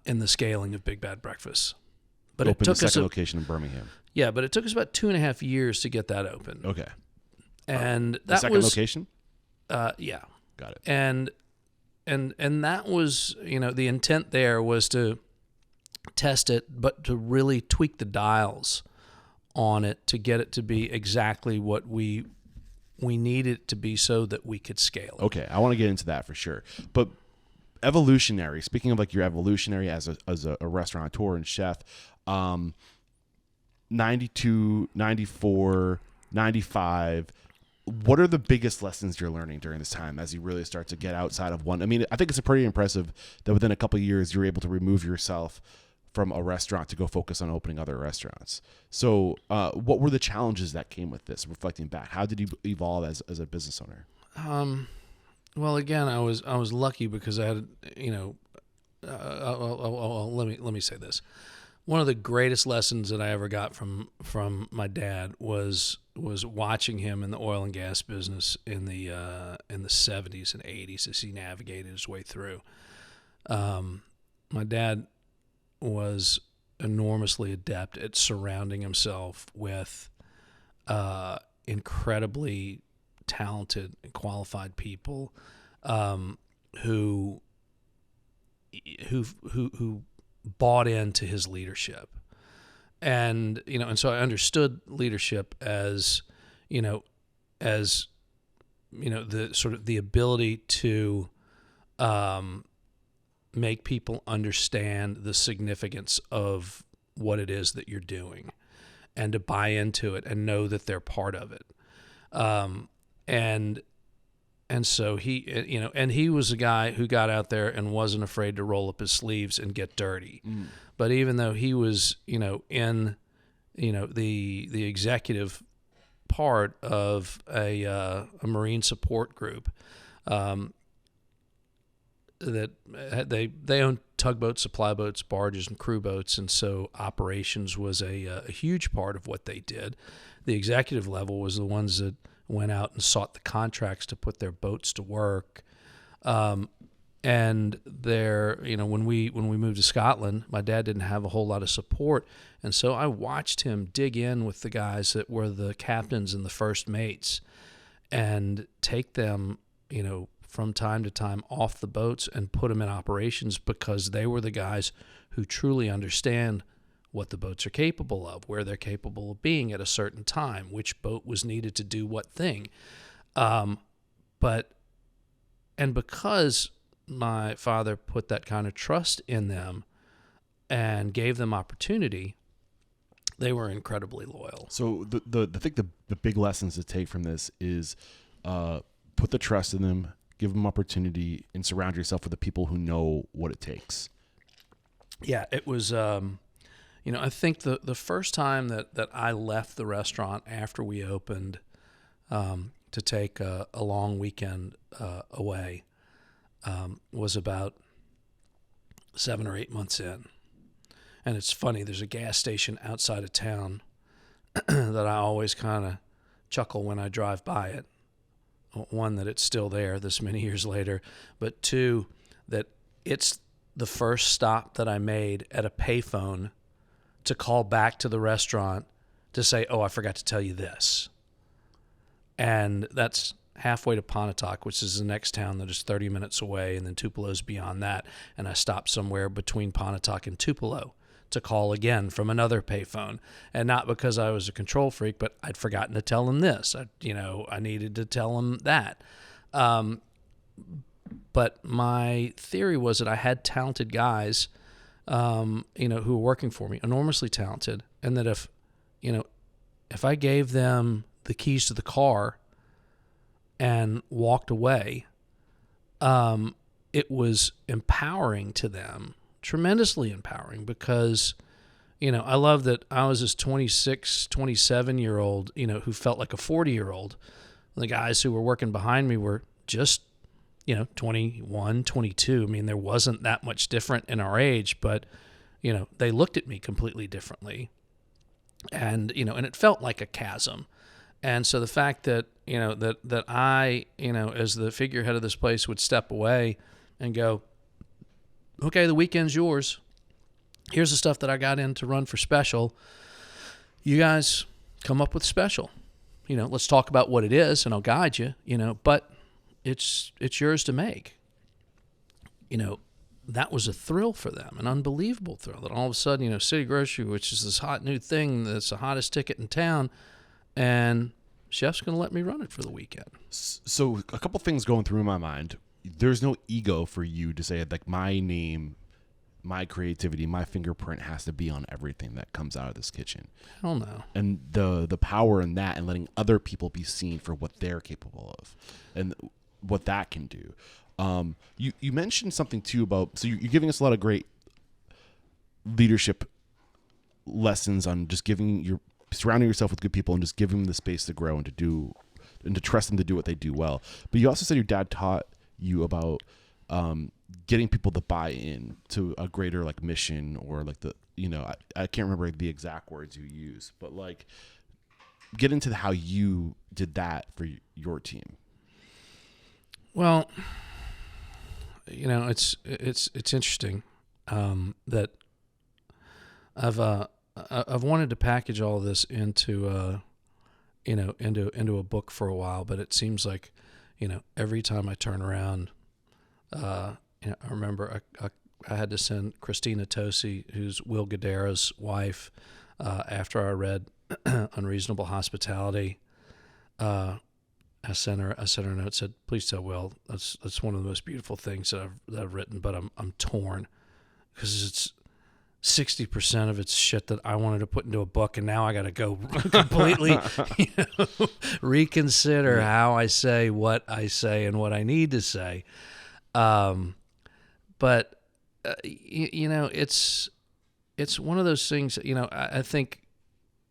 in the scaling of Big Bad Breakfast. But Opened it took the second us location in Birmingham. Yeah, but it took us about 2.5 years to get that open. Okay. And The that second was location? yeah. Got it. And that was, the intent there was to test it, but to really tweak the dials on it to get it to be exactly what we needed it to be so that we could scale it. Okay, I want to get into that for sure. But evolutionary, speaking of like your evolutionary as a restaurateur and chef, 92, 94, 95, what are the biggest lessons you're learning during this time as you really start to get outside of one? I mean, I think it's pretty impressive that within a couple of years you're able to remove yourself from a restaurant to go focus on opening other restaurants. So what were the challenges that came with this, reflecting back? How did you evolve as a business owner? Well, again, I was lucky because I had, let me say this. One of the greatest lessons that I ever got from my dad was watching him in the oil and gas business in the 70s and 80s as he navigated his way through. My dad was enormously adept at surrounding himself with incredibly talented and qualified people who bought into his leadership. And so I understood leadership as the sort of the ability to make people understand the significance of what it is that you're doing and to buy into it and know that they're part of it. And so he was a guy who got out there and wasn't afraid to roll up his sleeves and get dirty. But even though he was, in, the executive part of a Marine support group, that they owned tugboats, supply boats, barges, and crew boats, and so operations was a huge part of what they did. The executive level was the ones that went out and sought the contracts to put their boats to work. And there, when we moved to Scotland, my dad didn't have a whole lot of support, and so I watched him dig in with the guys that were the captains and the first mates, and take them, from time to time off the boats and put them in operations because they were the guys who truly understand what the boats are capable of, where they're capable of being at a certain time, which boat was needed to do what thing. Because my father put that kind of trust in them and gave them opportunity, they were incredibly loyal. So I think the big lessons to take from this is put the trust in them, give them opportunity, and surround yourself with the people who know what it takes. Yeah, it was, I think the first time that I left the restaurant after we opened to take a long weekend away was about 7 or 8 months in. And it's funny, there's a gas station outside of town that I always kind of chuckle when I drive by it. One, that it's still there this many years later, but two, that it's the first stop that I made at a payphone to call back to the restaurant to say, oh, I forgot to tell you this. And that's halfway to Pontotoc, which is the next town that is 30 minutes away, and then Tupelo's beyond that. And I stopped somewhere between Pontotoc and Tupelo to call again from another payphone. And not because I was a control freak, but I'd forgotten to tell them this. I needed to tell them that. But my theory was that I had talented guys, who were working for me, enormously talented, and that if I gave them the keys to the car and walked away, it was empowering to them, tremendously empowering, because, I love that I was this 26, 27-year-old, who felt like a 40-year-old. The guys who were working behind me were just, 21, 22. I mean, there wasn't that much different in our age, but, they looked at me completely differently. And, and it felt like a chasm. And so the fact that, that I, as the figurehead of this place, would step away and go, okay, the weekend's yours. Here's the stuff that I got in to run for special. You guys come up with special. Let's talk about what it is, and I'll guide you, but it's yours to make. That was a thrill for them, an unbelievable thrill, that all of a sudden, City Grocery, which is this hot new thing that's the hottest ticket in town, and Chef's going to let me run it for the weekend. So a couple things going through my mind. There's no ego for you to say, like, my name, my creativity, my fingerprint has to be on everything that comes out of this kitchen. Hell no. And the power in that, and letting other people be seen for what they're capable of and what that can do. You mentioned something too about, so you're giving us a lot of great leadership lessons on just surrounding yourself with good people and just giving them the space to grow and to trust them to do what they do well. But you also said your dad taught you about getting people to buy in to a greater like mission, or like I can't remember the exact words you use, but like get into how you did that for your team. Well, it's interesting that I've wanted to package all of this into a book for a while, but it seems like every time I turn around, I remember I had to send Christina Tosi, who's Will Guidera's wife, after I read Unreasonable Hospitality. I sent her a note, said, please tell Will that's one of the most beautiful things that I've written, but I'm torn because it's 60% of it's shit that I wanted to put into a book, and now I got to go completely reconsider how I say what I say and what I need to say. But it's one of those things. I think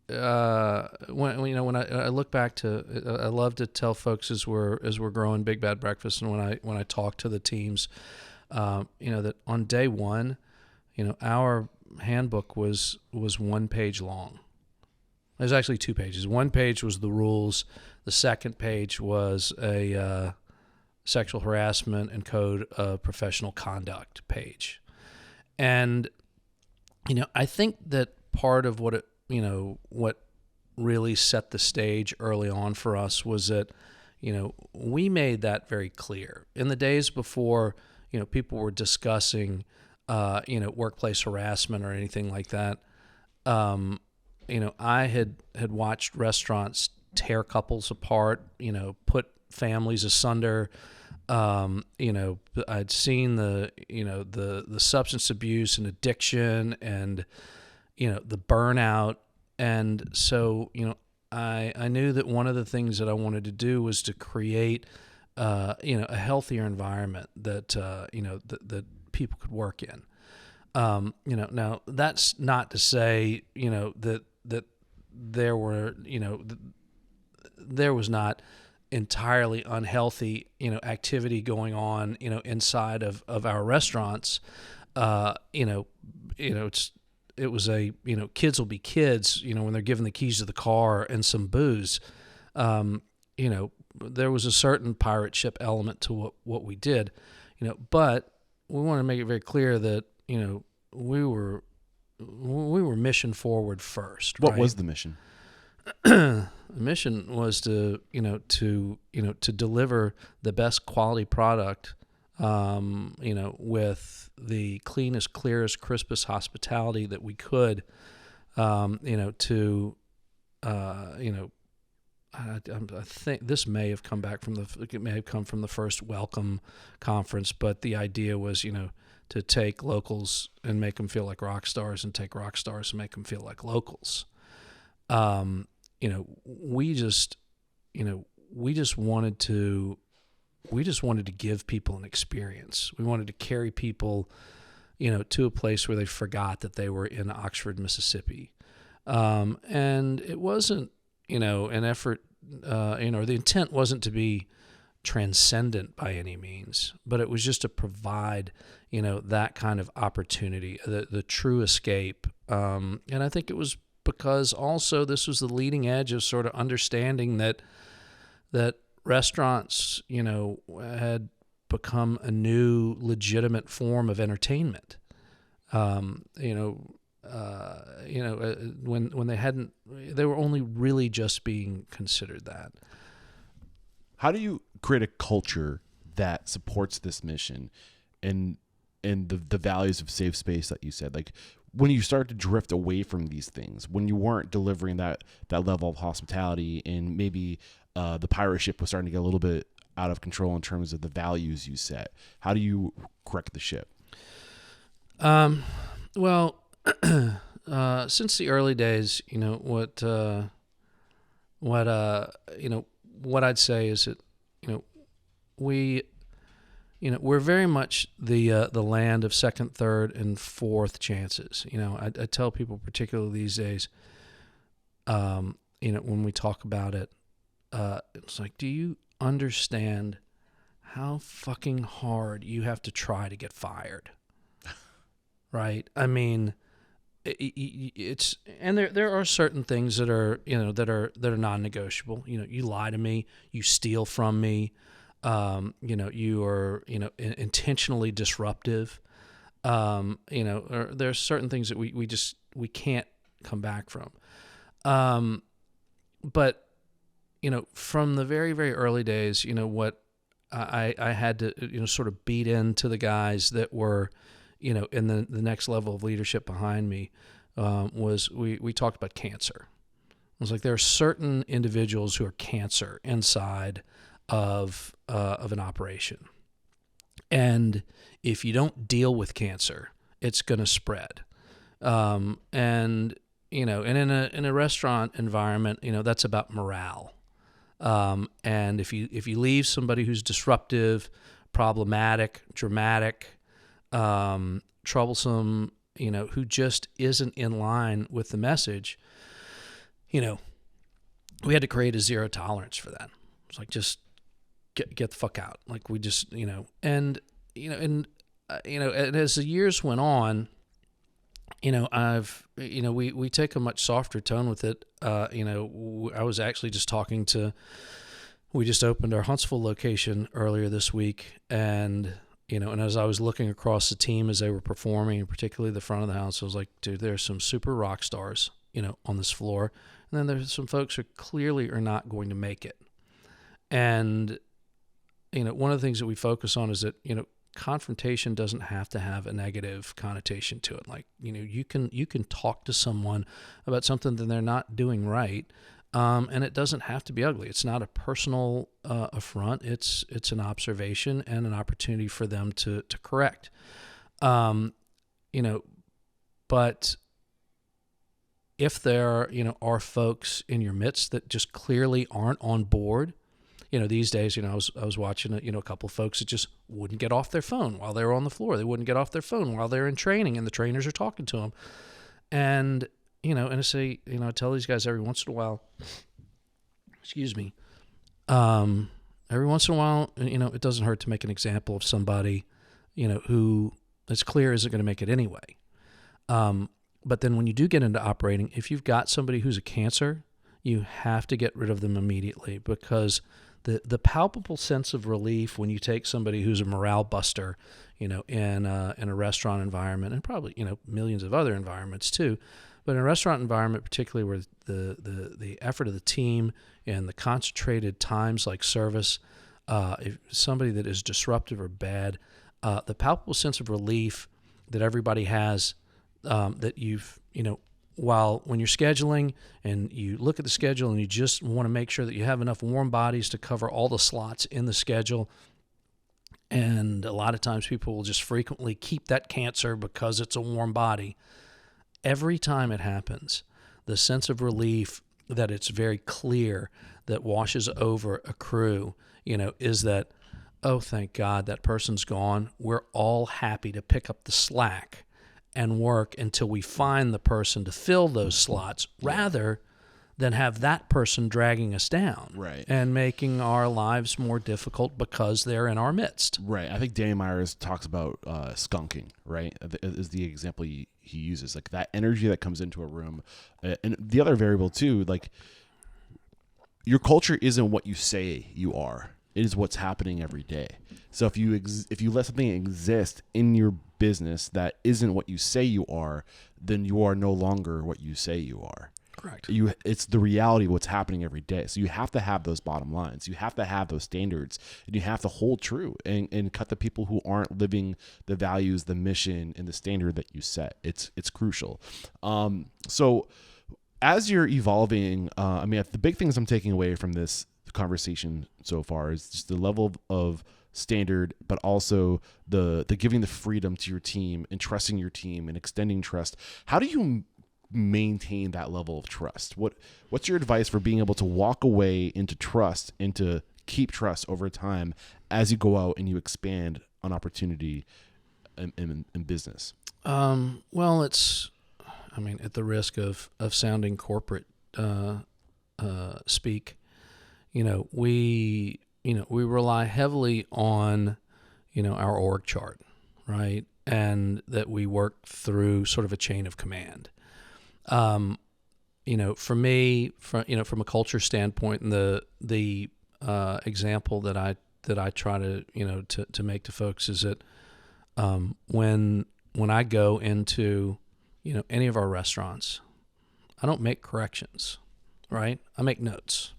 when I look back to, I love to tell folks as we're growing Big Bad Breakfast, and when I talk to the teams, that on day one, our handbook was 1 page long. It was actually 2 pages. 1 page was the rules. The second page was a sexual harassment and code of professional conduct page. And, I think that part of what really set the stage early on for us was that, we made that very clear. In the days before, people were discussing, workplace harassment or anything like that, I had watched restaurants tear couples apart, put families asunder. I'd seen the substance abuse and addiction and, the burnout. And so, I knew that one of the things that I wanted to do was to create, a healthier environment that, that people could work in. Now that's not to say, that there were, there was not entirely unhealthy, activity going on, inside of our restaurants. It's kids will be kids, when they're given the keys to the car and some booze. There was a certain pirate ship element to what we did, but we want to make it very clear that, we were mission forward first. What right? was the mission? The mission was to deliver the best quality product, with the cleanest, clearest, crispest hospitality that we could, I think this may have come from the first Welcome conference, but the idea was, to take locals and make them feel like rock stars, and take rock stars and make them feel like locals. We just wanted to give people an experience. We wanted to carry people, to a place where they forgot that they were in Oxford, Mississippi. And it wasn't, an effort, the intent wasn't to be transcendent by any means, but it was just to provide, that kind of opportunity, the true escape. And I think it was because also this was the leading edge of sort of understanding that restaurants, had become a new legitimate form of entertainment. When they were only really just being considered that. How do you create a culture that supports this mission and the values of safe space that you said? Like, when you start to drift away from these things, when you weren't delivering that level of hospitality, and maybe the pirate ship was starting to get a little bit out of control in terms of the values you set, how do you correct the ship? Well, since the early days, what I'd say is that, we're very much the land of second, third, and fourth chances. I tell people, particularly these days, when we talk about it, it's like, do you understand how fucking hard you have to try to get fired? Right? I mean, it's, and there are certain things that are non-negotiable. You lie to me, you steal from me, you are intentionally disruptive. Or there are certain things that we can't come back from. But from the very, very early days, what I had to sort of beat into the guys that were in the next level of leadership behind me, was we talked about cancer. It was like, there are certain individuals who are cancer inside of an operation, and if you don't deal with cancer, it's going to spread. And in a restaurant environment, that's about morale. And if you leave somebody who's disruptive, problematic, dramatic, troublesome, who just isn't in line with the message, we had to create a zero tolerance for that. It's like, just get the fuck out. Like, we just, and as the years went on, we take a much softer tone with it. I was actually just we just opened our Huntsville location earlier this week, and and as I was looking across the team as they were performing, and particularly the front of the house, I was like, dude, there's some super rock stars, on this floor. And then there's some folks who clearly are not going to make it. And, one of the things that we focus on is that, confrontation doesn't have to have a negative connotation to it. Like, you can talk to someone about something that they're not doing right. And it doesn't have to be ugly. It's not a personal affront. It's an observation and an opportunity for them to correct. But if there are folks in your midst that just clearly aren't on board, these days, I was watching a couple of folks that just wouldn't get off their phone while they were on the floor. They wouldn't get off their phone while they're in training, and the trainers are talking to them. And and I say, I tell these guys every once in a while, excuse me, every once in a while, it doesn't hurt to make an example of somebody, who it's clear isn't going to make it anyway. But then when you do get into operating, if you've got somebody who's a cancer, you have to get rid of them immediately, because the palpable sense of relief when you take somebody who's a morale buster, in a restaurant environment, and probably, millions of other environments too, but in a restaurant environment, particularly where the effort of the team and the concentrated times like service, if somebody that is disruptive or bad, the palpable sense of relief that everybody has, that when you're scheduling and you look at the schedule and you just want to make sure that you have enough warm bodies to cover all the slots in the schedule. And a lot of times people will just frequently keep that cancer because it's a warm body. Every time it happens, the sense of relief that it's very clear that washes over a crew, is that, oh, thank God that person's gone. We're all happy to pick up the slack and work until we find the person to fill those slots, rather than have that person dragging us down, right, and making our lives more difficult because they're in our midst. Right. I think Danny Myers talks about skunking, right, is the example he uses, like that energy that comes into a room. And the other variable too, like your culture isn't what you say you are. It is what's happening every day. So if you let something exist in your business that isn't what you say you are, then you are no longer what you say you are. Correct. It's the reality of what's happening every day. So you have to have those bottom lines. You have to have those standards, and you have to hold true and cut the people who aren't living the values, the mission, and the standard that you set. It's crucial. So as you're evolving, the big things I'm taking away from this conversation so far is just the level of standard, but also the giving the freedom to your team and trusting your team and extending trust. How do you maintain that level of trust? What's your advice for being able to walk away into trust and to keep trust over time as you go out and you expand on opportunity in business? Well, it's, at the risk of sounding corporate speak, we rely heavily on, our org chart, right? And that we work through sort of a chain of command. For me, from a culture standpoint, and the example that I try to make to folks is that when I go into any of our restaurants, I don't make corrections, right? I make notes,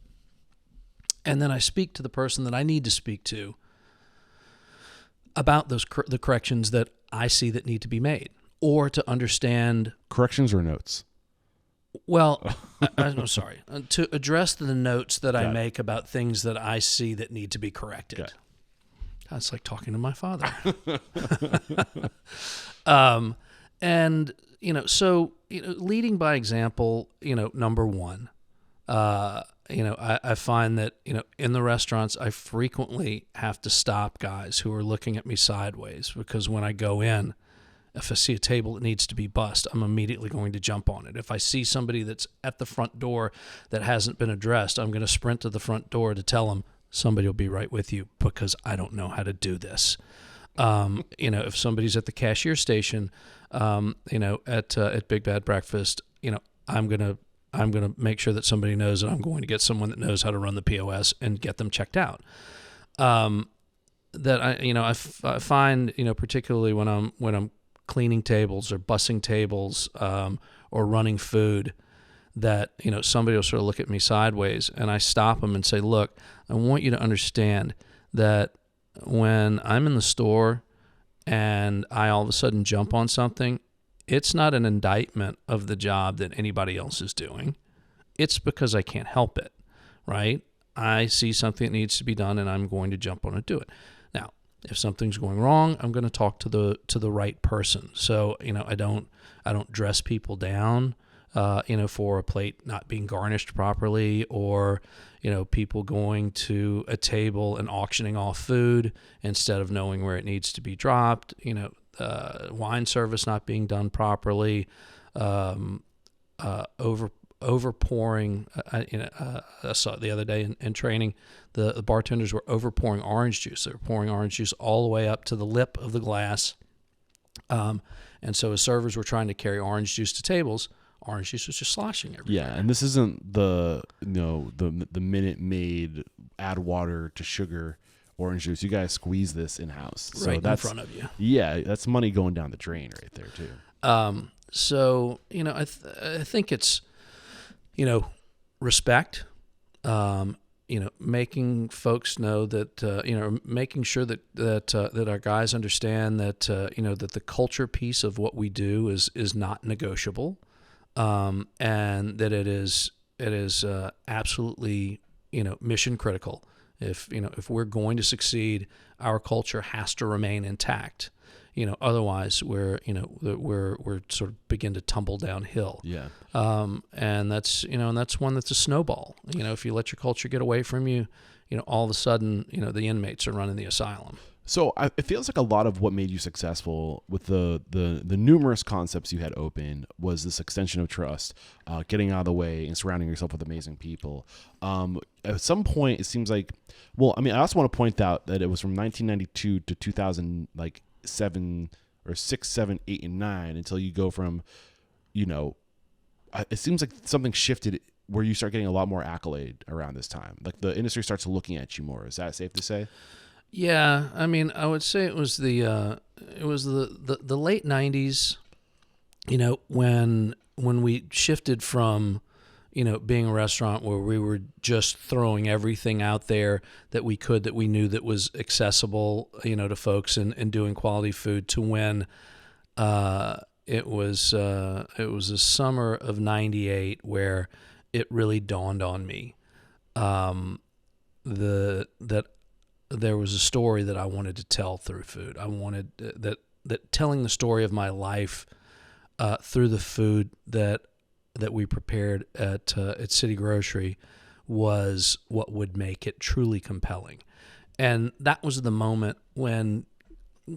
and then I speak to the person that I need to speak to about the corrections that I see that need to be made, or to understand corrections or notes. Well, I'm sorry. To address the notes that I make about things that I see that need to be corrected. Okay. God, it's like talking to my father. So leading by example, number one, I find that, in the restaurants, I frequently have to stop guys who are looking at me sideways, because when I go in, if I see a table that needs to be bussed, I'm immediately going to jump on it. If I see somebody that's at the front door that hasn't been addressed, I'm going to sprint to the front door to tell them somebody will be right with you, because I don't know how to do this. If somebody's at the cashier station, at Big Bad Breakfast, I'm going to make sure that somebody knows that I'm going to get someone that knows how to run the POS and get them checked out. That I find, particularly when I'm cleaning tables or bussing tables, or running food, that, somebody will sort of look at me sideways, and I stop them and say, look, I want you to understand that when I'm in the store and I all of a sudden jump on something, it's not an indictment of the job that anybody else is doing. It's because I can't help it, right? I see something that needs to be done, and I'm going to jump on and do it. Now, if something's going wrong, I'm going to talk to the right person. So, I don't dress people down, for a plate not being garnished properly, or, people going to a table and auctioning off food instead of knowing where it needs to be dropped, wine service not being done properly, overpouring. I saw it the other day in training. The bartenders were overpouring orange juice. They were pouring orange juice all the way up to the lip of the glass, And so as servers were trying to carry orange juice to tables, orange juice was just sloshing everywhere. Yeah, and this isn't the the Minute Maid add water to sugar orange juice. You guys squeeze this in house, so Right that's in front of you. Yeah, that's money going down the drain right there too. So I think it's respect. Making folks know that making sure that our guys understand that that the culture piece of what we do is not negotiable, and that it is absolutely mission critical. If we're going to succeed, our culture has to remain intact. Otherwise we're sort of begin to tumble downhill. Yeah. And that's one that's a snowball. If you let your culture get away from you, all of a sudden, the inmates are running the asylum. So it feels like a lot of what made you successful with the numerous concepts you had open was this extension of trust, getting out of the way and surrounding yourself with amazing people. At some point, it seems like, I also want to point out that it was from 1992 to 2007 or 6, 7, 8, and 9 until you go from, it seems like something shifted where you start getting a lot more accolade around this time. Like the industry starts looking at you more. Is that safe to say? Yeah, I would say it was the late 90s, when we shifted from, being a restaurant where we were just throwing everything out there that we knew that was accessible, to folks and doing quality food, to when it was the summer of 98 where it really dawned on me that there was a story that I wanted to tell through food. I wanted that telling the story of my life through the food that we prepared at City Grocery was what would make it truly compelling. And that was the moment when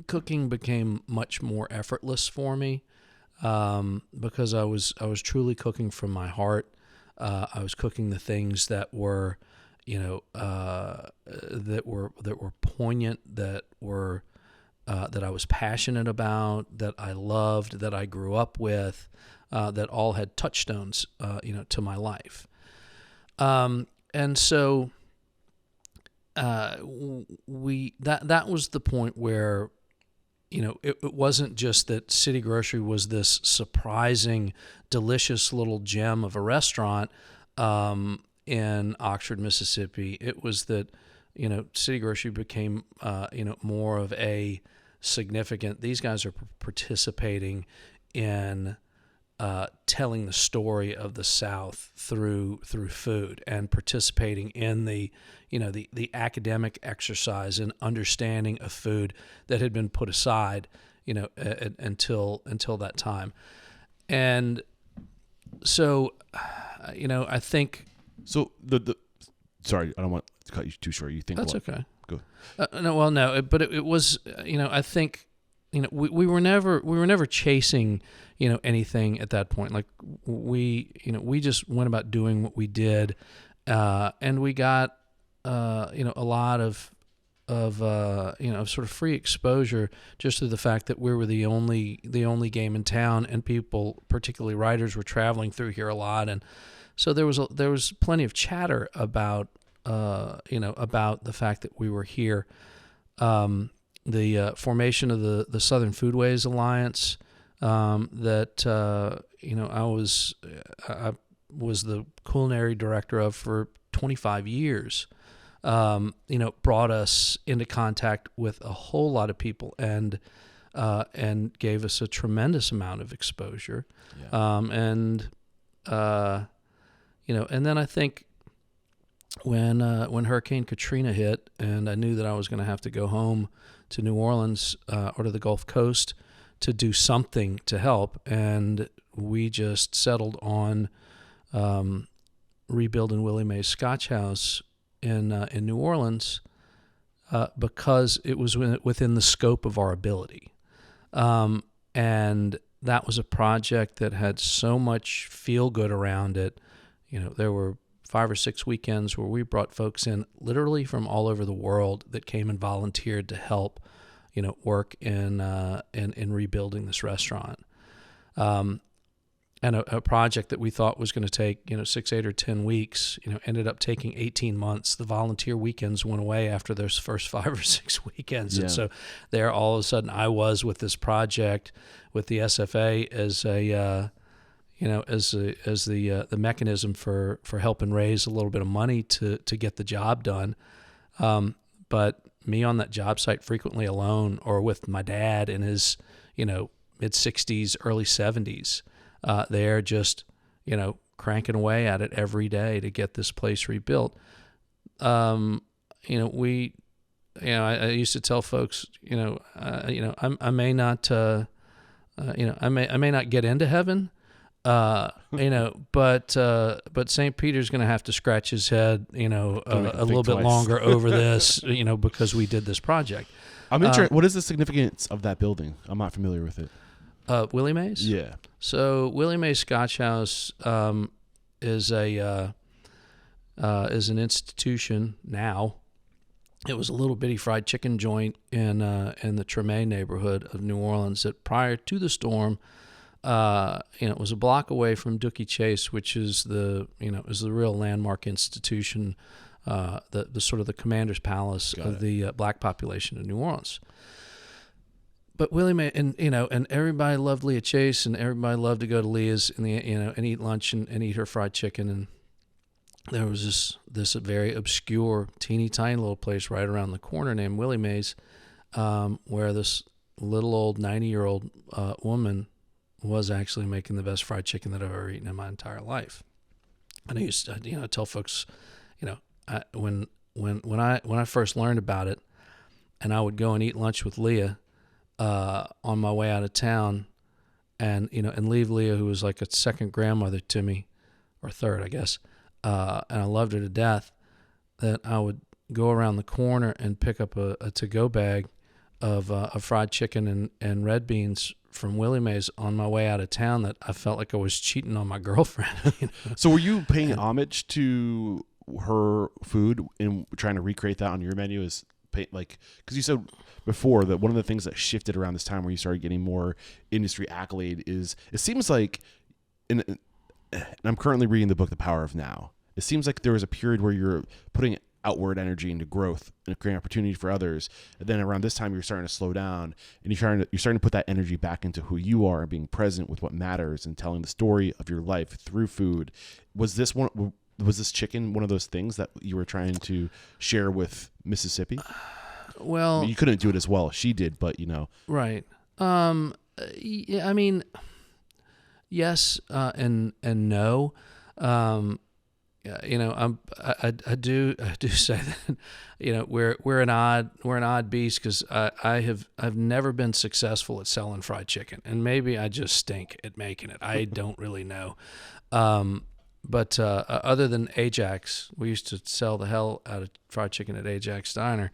cooking became much more effortless for me, because I was truly cooking from my heart. I was cooking the things that were that were poignant, that I was passionate about, that I loved, that I grew up with, that all had touchstones, to my life. And so that was the point where, it wasn't just that City Grocery was this surprising, delicious little gem of a restaurant in Oxford, Mississippi. It was that, City Grocery became, more of a significant. These guys are participating in telling the story of the South through food, and participating in the academic exercise and understanding of food that had been put aside, until that time. And so, I think. So sorry, I don't want to cut you too short. You think that's okay. Go. No, but it was, I think, we were never chasing, anything at that point. Like we just went about doing what we did, and we got, a lot of sort of free exposure just through the fact that we were the only game in town, and people, particularly writers, were traveling through here a lot, and so there was plenty of chatter about about the fact that we were here. The formation of the Southern Foodways Alliance, that I was the culinary director of for 25 years. Brought us into contact with a whole lot of people, and gave us a tremendous amount of exposure. Yeah. And then I think when Hurricane Katrina hit, and I knew that I was going to have to go home to New Orleans or to the Gulf Coast to do something to help, and we just settled on rebuilding Willie Mae's Scotch House in New Orleans, because it was within the scope of our ability. And that was a project that had so much feel good around it. There were 5 or 6 weekends where we brought folks in literally from all over the world that came and volunteered to help, work in rebuilding this restaurant. And a project that we thought was going to take 6, 8, or 10 weeks, ended up taking 18 months. The volunteer weekends went away after those first 5 or 6 weekends, and so there all of a sudden I was with this project with the SFA as a as the mechanism for helping raise a little bit of money to get the job done. But me on that job site frequently alone, or with my dad in his mid 60s, early 70s. They're just, cranking away at it every day to get this place rebuilt. I used to tell folks, I may not, I may not get into heaven, but St. Peter's going to have to scratch his head, a little bit longer over this, because we did this project. I'm interested. What is the significance of that building? I'm not familiar with it. Willie Mae's? Yeah. So Willie Mae's Scotch House is an institution now. It was a little bitty fried chicken joint in the Treme neighborhood of New Orleans that prior to the storm, it was a block away from Dookie Chase, which is the real landmark institution, the sort of the commander's palace of the black population of New Orleans. But Willie Mae, and everybody loved Leah Chase, and everybody loved to go to Leah's and eat lunch and eat her fried chicken. And there was this very obscure, teeny tiny little place right around the corner named Willie Mae's, where this little old 90-year-old woman was actually making the best fried chicken that I've ever eaten in my entire life. And I used to, tell folks, when I first learned about it, and I would go and eat lunch with Leah on my way out of town, and leave Leah, who was like a second grandmother to me, or third, I guess, and I loved her to death, that I would go around the corner and pick up a to-go bag of fried chicken and red beans from Willie Mae's on my way out of town, that I felt like I was cheating on my girlfriend. So were you paying homage to her food and trying to recreate that on your menu? Because you said before that one of the things that shifted around this time where you started getting more industry accolade is, it seems like, and I'm currently reading the book The Power of Now. It seems like there was a period where you're putting outward energy into growth and creating opportunity for others, and then around this time you're starting to slow down, and you're starting to put that energy back into who you are and being present with what matters and telling the story of your life through food. Was this chicken one of those things that you were trying to share with Mississippi? Well, you couldn't do it as well as she did, but right. Yeah, I mean, yes, and no. I do say that we're an odd beast, because I've never been successful at selling fried chicken, and maybe I just stink at making it. I don't really know. But other than Ajax, we used to sell the hell out of fried chicken at Ajax Diner.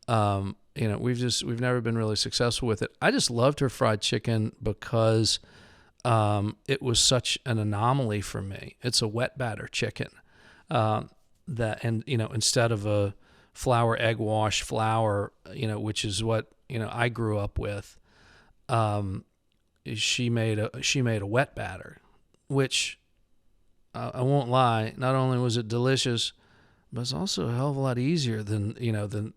We've never been really successful with it. I just loved her fried chicken because it was such an anomaly for me. It's a wet batter chicken, instead of a flour, egg wash flour, which is what I grew up with. She made a wet batter, which I won't lie, not only was it delicious, but it's also a hell of a lot easier than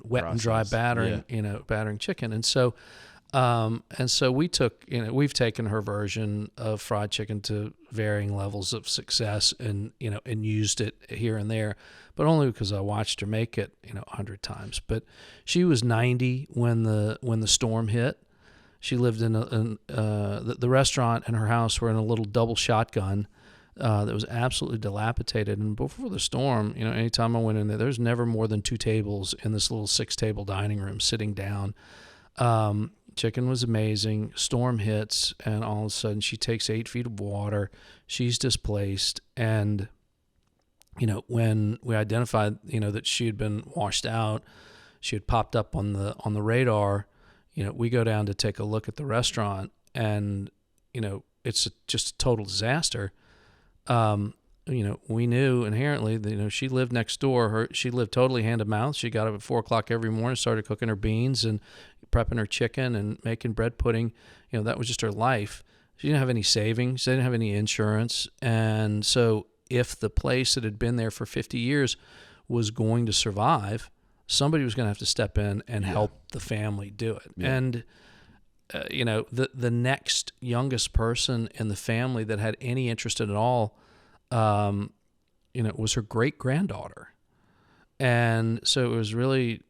wet and dry battering, battering chicken. And so we've taken her version of fried chicken to varying levels of success, and used it here and there, but only because I watched her make it, 100 times. But she was 90 when the storm hit. She lived in the restaurant and her house were in a little double shotgun that was absolutely dilapidated. And before the storm, anytime I went in there was never more than 2 tables in this little 6-table dining room sitting down. Chicken was amazing. Storm hits, and all of a sudden she takes 8 feet of water. She's displaced, and when we identified that she had been washed out, she had popped up on the radar. We go down to take a look at the restaurant, and it's just a total disaster. We knew inherently that, she lived next door. She lived totally hand to mouth. She got up at 4:00 every morning, started cooking her beans and prepping her chicken and making bread pudding. That was just her life. She didn't have any savings. She didn't have any insurance. And so if the place that had been there for 50 years was going to survive, somebody was going to have to step in and help the family do it. Yeah. And, the next youngest person in the family that had any interest in it at all, was her great-granddaughter. And so it was really,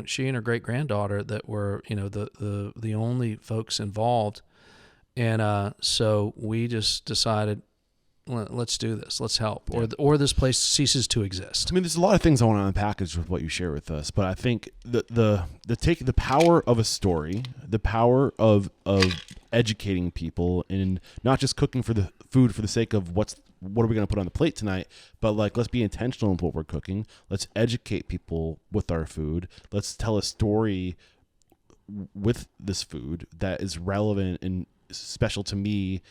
she and her great-granddaughter that were, the only folks involved. And so we just decided, let's do this. Let's help, or this place ceases to exist. I mean, there's a lot of things I want to unpackage with what you share with us, but I think the power of a story, the power of educating people, and not just cooking for the food for the sake of what are we going to put on the plate tonight, but like, let's be intentional in what we're cooking. Let's educate people with our food. Let's tell a story with this food that is relevant and special to me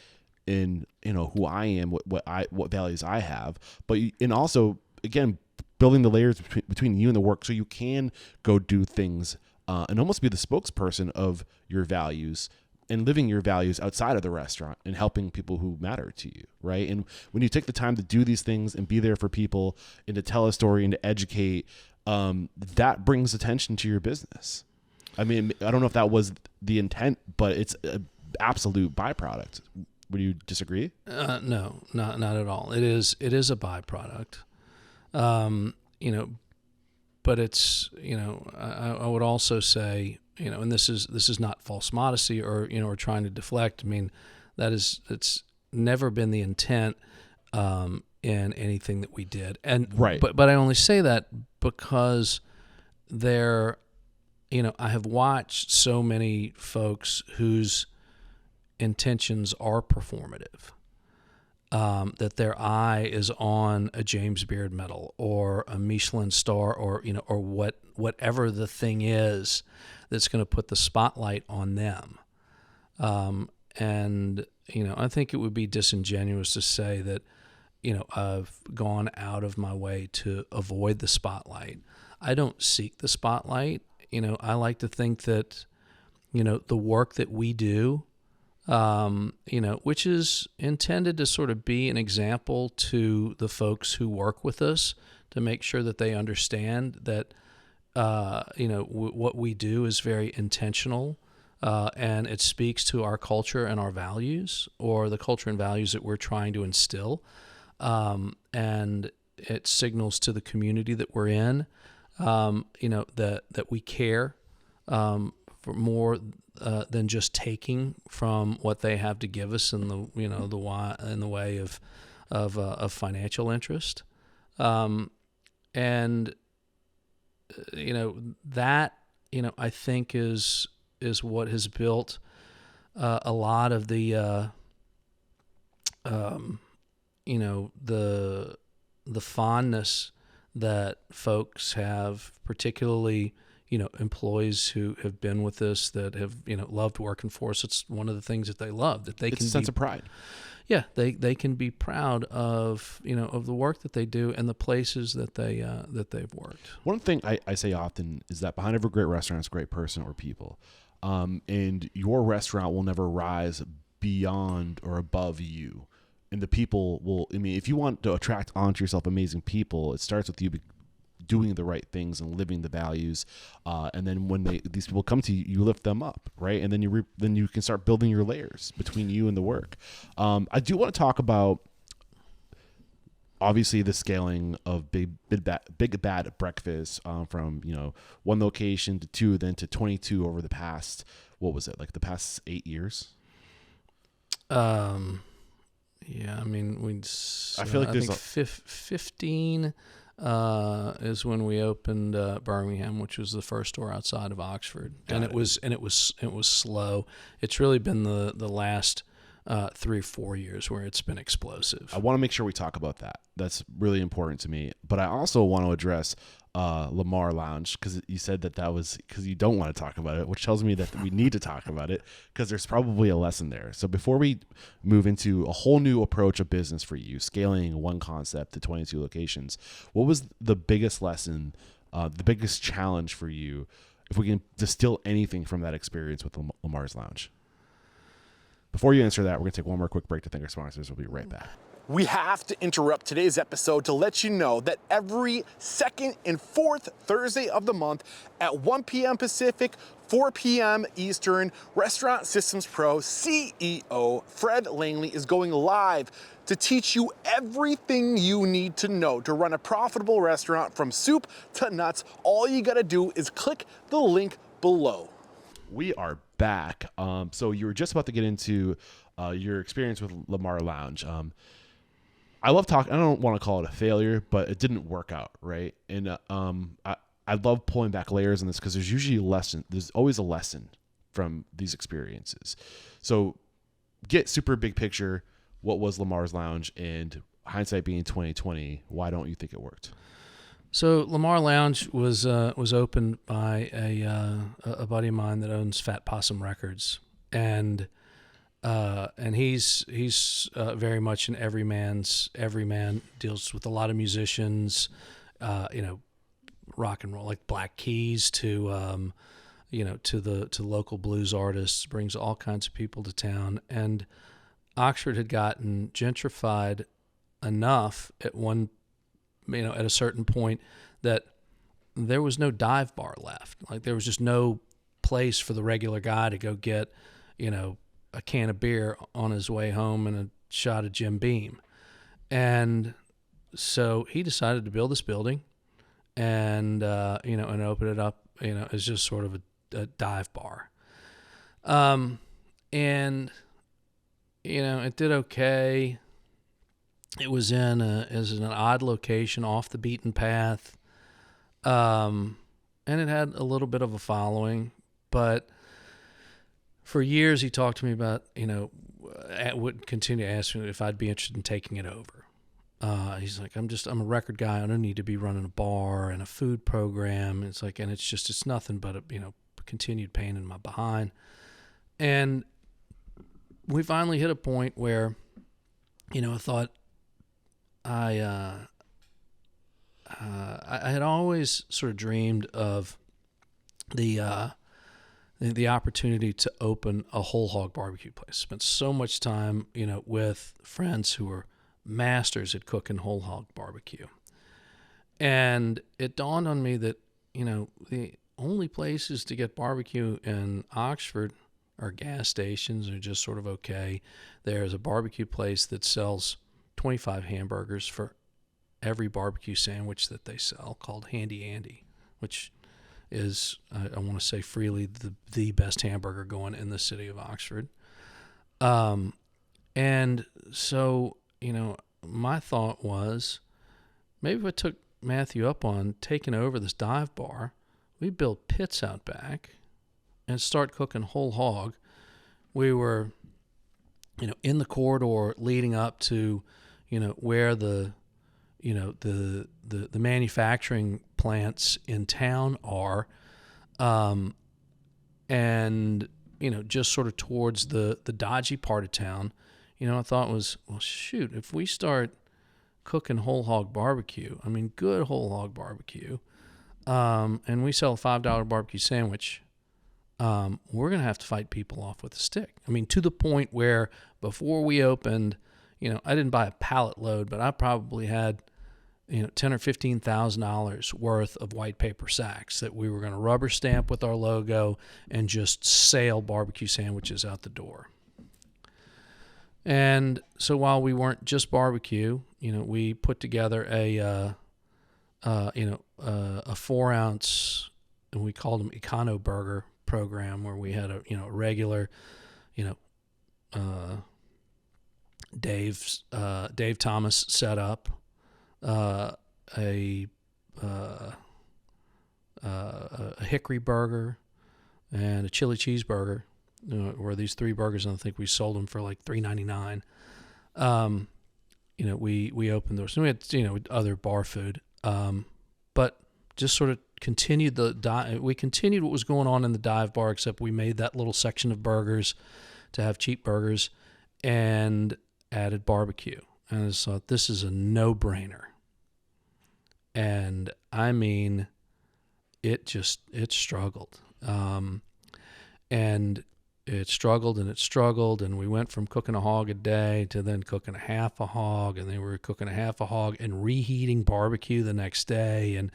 in who I am, what values I have, and also again building the layers between you and the work, so you can go do things and almost be the spokesperson of your values and living your values outside of the restaurant and helping people who matter to you, right? And when you take the time to do these things and be there for people and to tell a story and to educate, that brings attention to your business. I mean, I don't know if that was the intent, but it's an absolute byproduct. Would you disagree? No, not at all. It is a byproduct. But it's, I would also say, and this is not false modesty or trying to deflect. I mean, it's never been the intent in anything that we did. And right. But I only say that because I have watched so many folks whose intentions are performative, that their eye is on a James Beard medal or a Michelin star or whatever the thing is that's going to put the spotlight on them. And I think it would be disingenuous to say that I've gone out of my way to avoid the spotlight. I don't seek the spotlight. I like to think that the work that we do, which is intended to sort of be an example to the folks who work with us, to make sure that they understand that, what we do is very intentional, and it speaks to our culture and our values, or the culture and values that we're trying to instill. And it signals to the community that we're in, that we care, for more than just taking from what they have to give us in the in the way of financial interest, and that I think is what has built a lot of the the fondness that folks have, particularly employees who have been with us that have loved working for us. It's one of the things that they love, that they can a sense of pride. Yeah, they can be proud of of the work that they do and the places that they've worked. One thing I say often is that behind every great restaurant is a great person or people, and your restaurant will never rise beyond or above you. And the people will. I mean, if you want to attract onto yourself amazing people, it starts with you doing the right things and living the values, and then when these people come to you, you lift them up, right? And then you can start building your layers between you and the work. I do want to talk about obviously the scaling of Big Bad Breakfast, from one location to 2, then to 22 over the past, what was it, like the past 8 years? Yeah, I mean, I feel like there's 15 is when we opened Birmingham, which was the first store outside of Oxford, and it was slow. It's really been the last 3 or 4 years where it's been explosive. I want to make sure we talk about that. That's really important to me. But I also want to address Lamar Lounge, because you said that was because you don't want to talk about it, which tells me that we need to talk about it because there's probably a lesson there. So before we move into a whole new approach of business for you, scaling one concept to 22 locations, what was the biggest lesson, the biggest challenge for you if we can distill anything from that experience with Lamar's Lounge. Before you answer that, we're going to take one more quick break to thank our sponsors. We'll be right back. We have to interrupt today's episode to let you know that every second and fourth Thursday of the month at 1 p.m. Pacific, 4 p.m. Eastern, Restaurant Systems Pro CEO Fred Langley is going live to teach you everything you need to know to run a profitable restaurant from soup to nuts. All you got to do is click the link below. We are back. So you were just about to get into your experience with Lamar Lounge. I love talking. I don't want to call it a failure, but it didn't work out, right? And I love pulling back layers in this because there's usually a lesson. There's always a lesson from these experiences. So get super big picture. What was Lamar's Lounge, and hindsight being 2020, why don't you think it worked? So Lamar Lounge was opened by a buddy of mine that owns Fat Possum Records, and he's very much an everyman, deals with a lot of musicians, rock and roll, like Black Keys to the local blues artists, brings all kinds of people to town. And Oxford had gotten gentrified enough at a certain point that there was no dive bar left. Like there was just no place for the regular guy to go get, a can of beer on his way home and a shot of Jim Beam. And so he decided to build this building and open it up, as just sort of a dive bar. And it did okay. It was in an odd location off the beaten path. And it had a little bit of a following, but for years he talked to me about, would continue to ask me if I'd be interested in taking it over. He's like, I'm a record guy. I don't need to be running a bar and a food program. It's like, and it's nothing but a, continued pain in my behind. And we finally hit a point where, I thought I had always sort of dreamed of the opportunity to open a whole hog barbecue place. Spent so much time, with friends who were masters at cooking whole hog barbecue. And it dawned on me that, the only places to get barbecue in Oxford are gas stations, are just sort of okay. There's a barbecue place that sells 25 hamburgers for every barbecue sandwich that they sell, called Handy Andy, which is, I want to say freely, the best hamburger going in the city of Oxford. And so, my thought was, maybe if I took Matthew up on taking over this dive bar, we build pits out back and start cooking whole hog. We were, in the corridor leading up to, where the manufacturing plants in town are, and just sort of towards the dodgy part of town. I thought was, well, shoot, if we start cooking whole hog barbecue, good whole hog barbecue, and we sell a $5 barbecue sandwich, we're going to have to fight people off with a stick. To the point where before we opened, I didn't buy a pallet load, but I probably had, $10,000 or $15,000 worth of white paper sacks that we were going to rubber stamp with our logo and just sail barbecue sandwiches out the door. And so while we weren't just barbecue, we put together a 4-ounce, and we called them Econo Burger program, where we had a regular, Dave Thomas set up, a hickory burger and a chili cheeseburger, were these 3 burgers, and I think we sold them for like $3.99. We opened those, and we had other bar food, but just sort of continued we continued what was going on in the dive bar, except we made that little section of burgers to have cheap burgers and added barbecue. And I just thought, this is a no-brainer. And it struggled. And it struggled and it struggled, and we went from cooking a hog a day to then cooking a half a hog, and then we were cooking a half a hog and reheating barbecue the next day. And,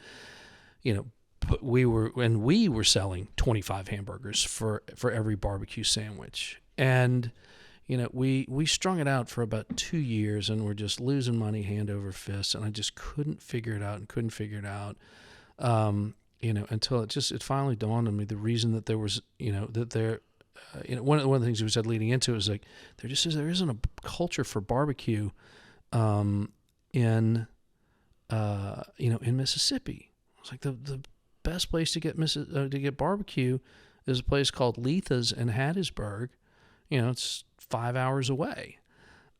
we were selling 25 hamburgers for every barbecue sandwich. And, we strung it out for about 2 years, and we're just losing money hand over fist. And I just couldn't figure it out until it finally dawned on me the reason that there was, one of the things we said leading into it was like, there isn't a culture for barbecue, in Mississippi. It's like the best place to get barbecue is a place called Letha's in Hattiesburg. It's 5 hours away.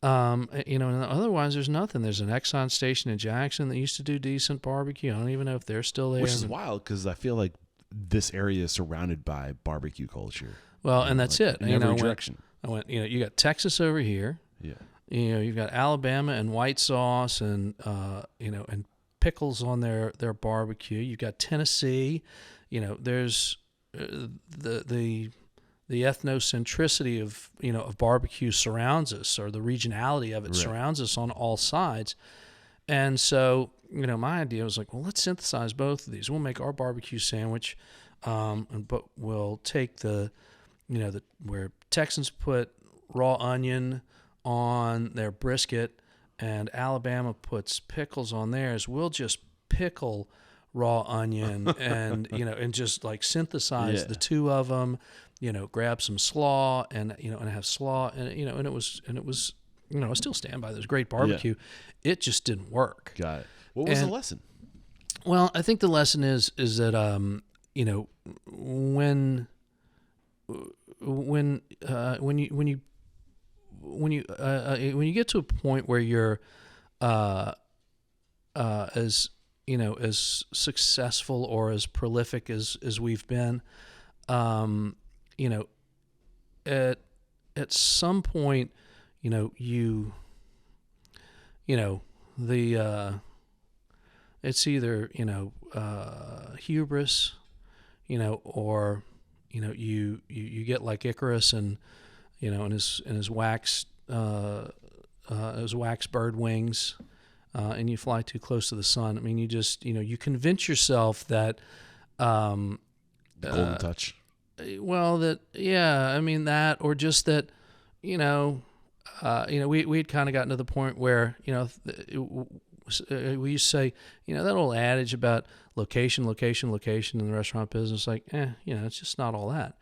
And otherwise there's nothing. There's an Exxon station in Jackson that used to do decent barbecue. I don't even know if they're still there. Which is wild, because I feel like this area is surrounded by barbecue culture. Well, and that's it. In every direction. I went, you got Texas over here. Yeah. You've got Alabama and white sauce and, and pickles on their barbecue. You've got Tennessee. There's the ethnocentricity of barbecue surrounds us, or the regionality of it surrounds us on all sides. And so, my idea was like, well, let's synthesize both of these. We'll make our barbecue sandwich, but we'll take where Texans put raw onion on their brisket and Alabama puts pickles on theirs. We'll just pickle raw onion and just like synthesize the two of them. Grab some slaw and have slaw and it was I still stand by this great barbecue. Yeah. It just didn't work. Got it. What was the lesson? Well, I think the lesson is that when you get to a point where you're as successful or as prolific as we've been, at some point, it's either hubris, or you get like Icarus and in his wax bird wings, and you fly too close to the sun. I mean, you just you convince yourself that golden touch. Well, that or just that we had kind of gotten to the point where we used to say that old adage about location in the restaurant business, like it's just not all that.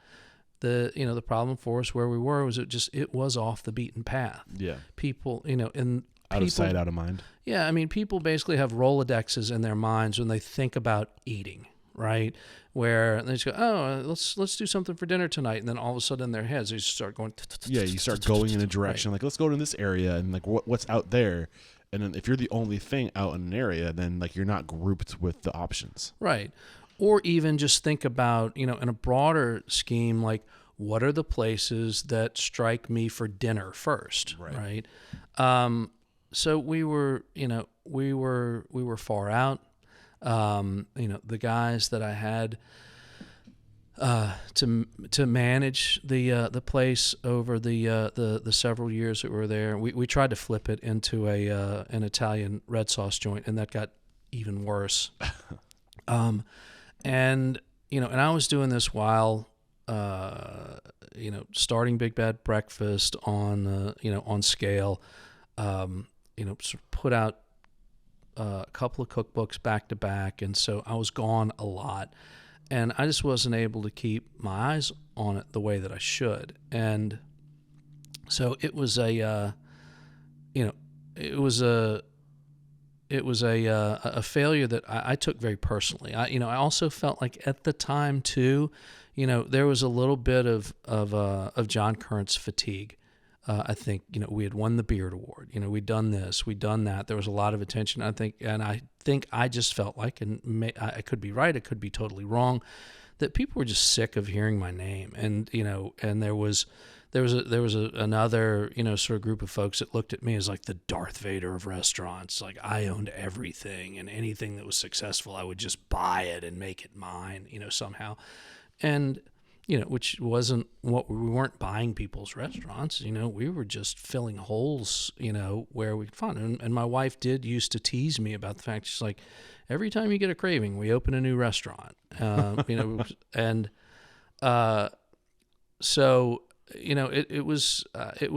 The problem for us where we were was it was off the beaten path. Yeah, people out of sight, out of mind. Yeah, I mean, people basically have Rolodexes in their minds when they think about eating, right? Where they just go, oh, let's do something for dinner tonight, and then all of a sudden in their heads they just start going. Yeah, you start going in a direction like, let's go to this area, and like what's out there, and then if you're the only thing out in an area, then like you're not grouped with the options, right? Or even just think about in a broader scheme, like what are the places that strike me for dinner first, right? So we were far out. The guys that I had to manage the place over the several years that we were there, we tried to flip it into an Italian red sauce joint, and that got even worse. And I was doing this while starting Big Bad Breakfast on scale. Sort of put out a couple of cookbooks back to back, and so I was gone a lot, and I just wasn't able to keep my eyes on it the way that I should. And so it was a failure that I took very personally. I also felt like at the time too, there was a little bit of John Currence fatigue. I think we had won the Beard Award. We'd done this, we'd done that. There was a lot of attention. I think I just felt like, and I could be right, I could be totally wrong, that people were just sick of hearing my name. And and there was another, sort of group of folks that looked at me as like the Darth Vader of restaurants. Like I owned everything, and anything that was successful, I would just buy it and make it mine, somehow. And, which wasn't what we weren't buying people's restaurants, we were just filling holes, where we could find. And my wife did used to tease me about the fact, she's like, every time you get a craving, we open a new restaurant, and, so, it was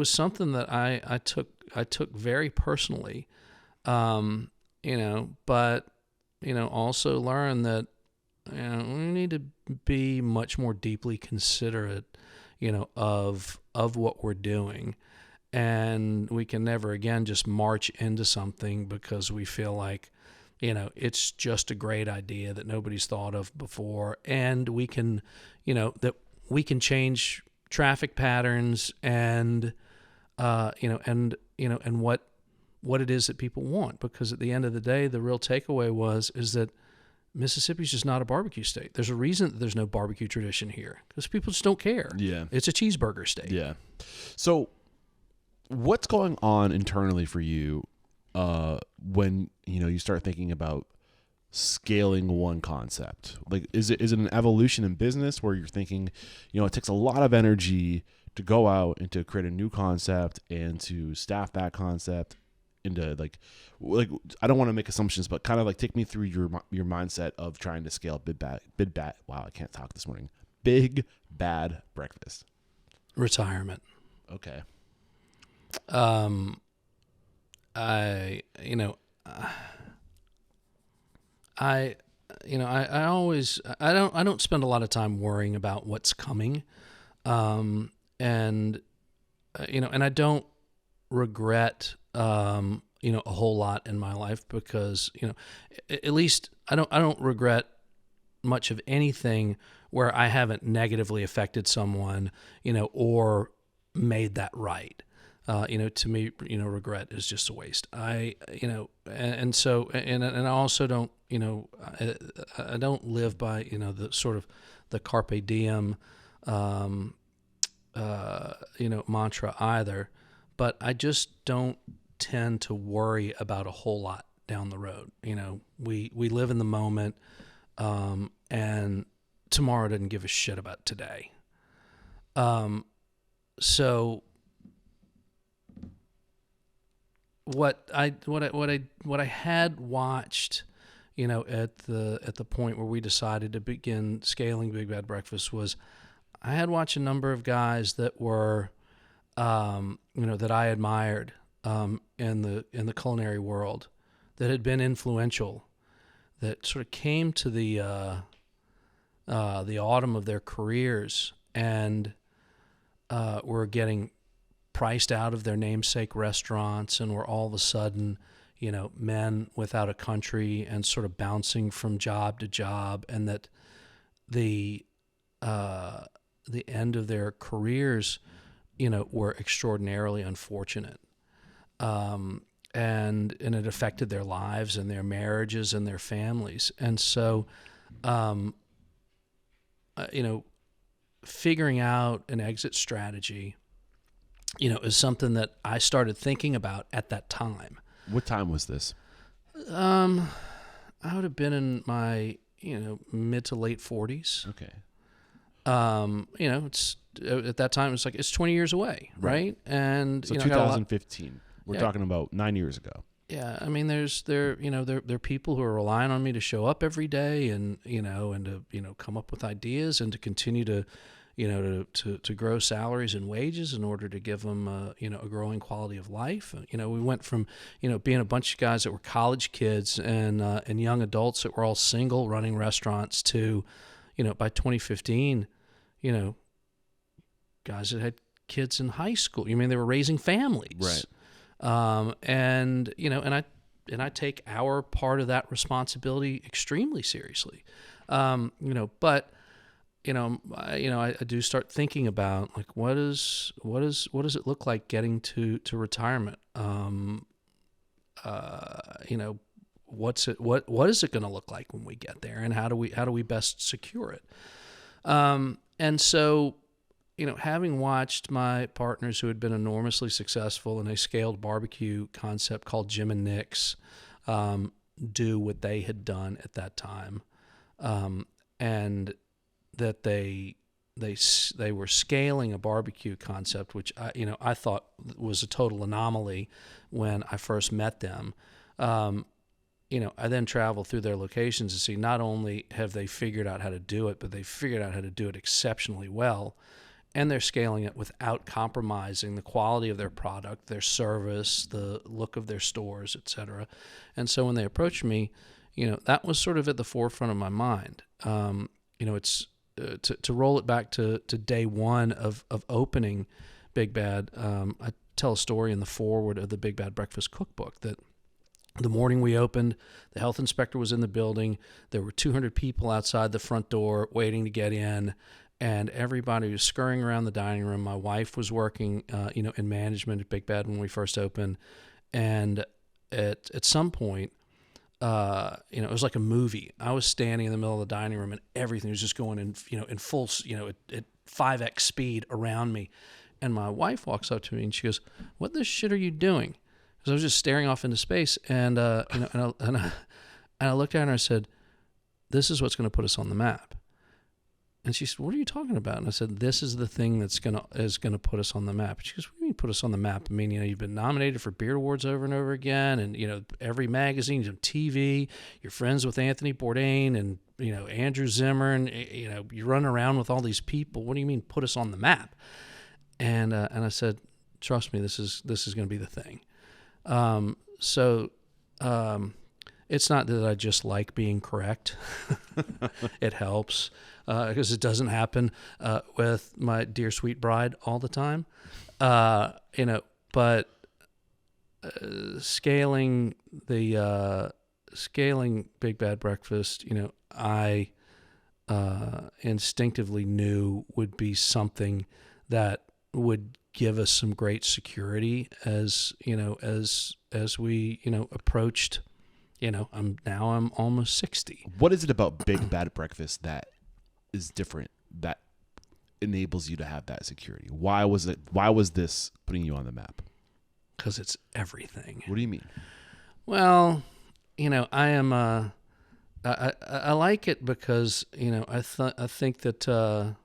something that I took very personally, but, also learned that, we need to be much more deeply considerate, of what we're doing. And we can never again just march into something because we feel like, it's just a great idea that nobody's thought of before. And we can, that we can change traffic patterns and, and what it is that people want. Because at the end of the day, the real takeaway is that Mississippi's just not a barbecue state. There's a reason that there's no barbecue tradition here, because people just don't care. Yeah. It's a cheeseburger state. Yeah. So what's going on internally for you when, you start thinking about scaling one concept? Like, is it an evolution in business where you're thinking, it takes a lot of energy to go out and to create a new concept and to staff that concept into like I don't want to make assumptions, but kind of like take me through your mindset of trying to scale Big Bad. Wow, I can't talk this morning. Big Bad Breakfast. Retirement. Okay. I always, I don't spend a lot of time worrying about what's coming. And I don't regret, a whole lot in my life because, at least I don't regret much of anything where I haven't negatively affected someone, or made that right. To me, regret is just a waste. And so I also don't, I don't live by, the sort of the carpe diem, mantra either, but I just don't tend to worry about a whole lot down the road. We live in the moment, and tomorrow doesn't give a shit about today. So what I had watched, at the point where we decided to begin scaling Big Bad Breakfast was I had watched a number of guys that were, that I admired, in the culinary world, that had been influential, that sort of came to the autumn of their careers and were getting priced out of their namesake restaurants and were all of a sudden, men without a country and sort of bouncing from job to job, and that the end of their careers, were extraordinarily unfortunate. And it affected their lives and their marriages and their families. And so, figuring out an exit strategy, is something that I started thinking about at that time. What time was this? I would have been in my, mid to late 40s. Okay. It's at that time, it's like, it's 20 years away. Right. And, so 2015, we're talking about 9 years ago. Yeah. I mean, there are people who are relying on me to show up every day and to, come up with ideas and to continue to, to grow salaries and wages in order to give them, a growing quality of life. We went from, being a bunch of guys that were college kids and young adults that were all single running restaurants to, by 2015, guys that had kids in high school. They were raising families. Right. And I take our part of that responsibility extremely seriously. But I do start thinking about like, what does it look like getting to retirement? What is it going to look like when we get there, and how do we best secure it? And so, having watched my partners who had been enormously successful in a scaled barbecue concept called Jim and Nick's do what they had done at that time, and that they were scaling a barbecue concept, which I thought was a total anomaly when I first met them. I then traveled through their locations to see not only have they figured out how to do it, but they figured out how to do it exceptionally well. And they're scaling it without compromising the quality of their product, their service, the look of their stores, etc. And so when they approached me, that was sort of at the forefront of my mind. It's to roll it back to day one of opening Big Bad. I tell a story in the foreword of the Big Bad Breakfast Cookbook that the morning we opened, the health inspector was in the building. There were 200 people outside the front door waiting to get in, and everybody was scurrying around the dining room. My wife was working, in management at Big Bad when we first opened, and at some point, it was like a movie. I was standing in the middle of the dining room, and everything was just going in full, at 5x speed around me. And my wife walks up to me and she goes, "What the shit are you doing?" Because I was just staring off into space, and I looked at her and I said, "This is what's going to put us on the map." And she said, "What are you talking about?" And I said, "This is the thing is going to put us on the map." And she goes, "What do you mean put us on the map? I mean, you've been nominated for Beard Awards over and over again, and every magazine, TV. You're friends with Anthony Bourdain and Andrew Zimmer, and you run around with all these people. What do you mean put us on the map?" And I said, "Trust me, this is going to be the thing." It's not that I just like being correct. It helps because it doesn't happen with my dear sweet bride all the time. But scaling Big Bad Breakfast, I instinctively knew would be something that would give us some great security as we approached. I'm almost 60. What is it about Big Bad Breakfast that is different, that enables you to have that security? Why was this putting you on the map? Because it's everything. What do you mean? Well, I am. I like it because I think that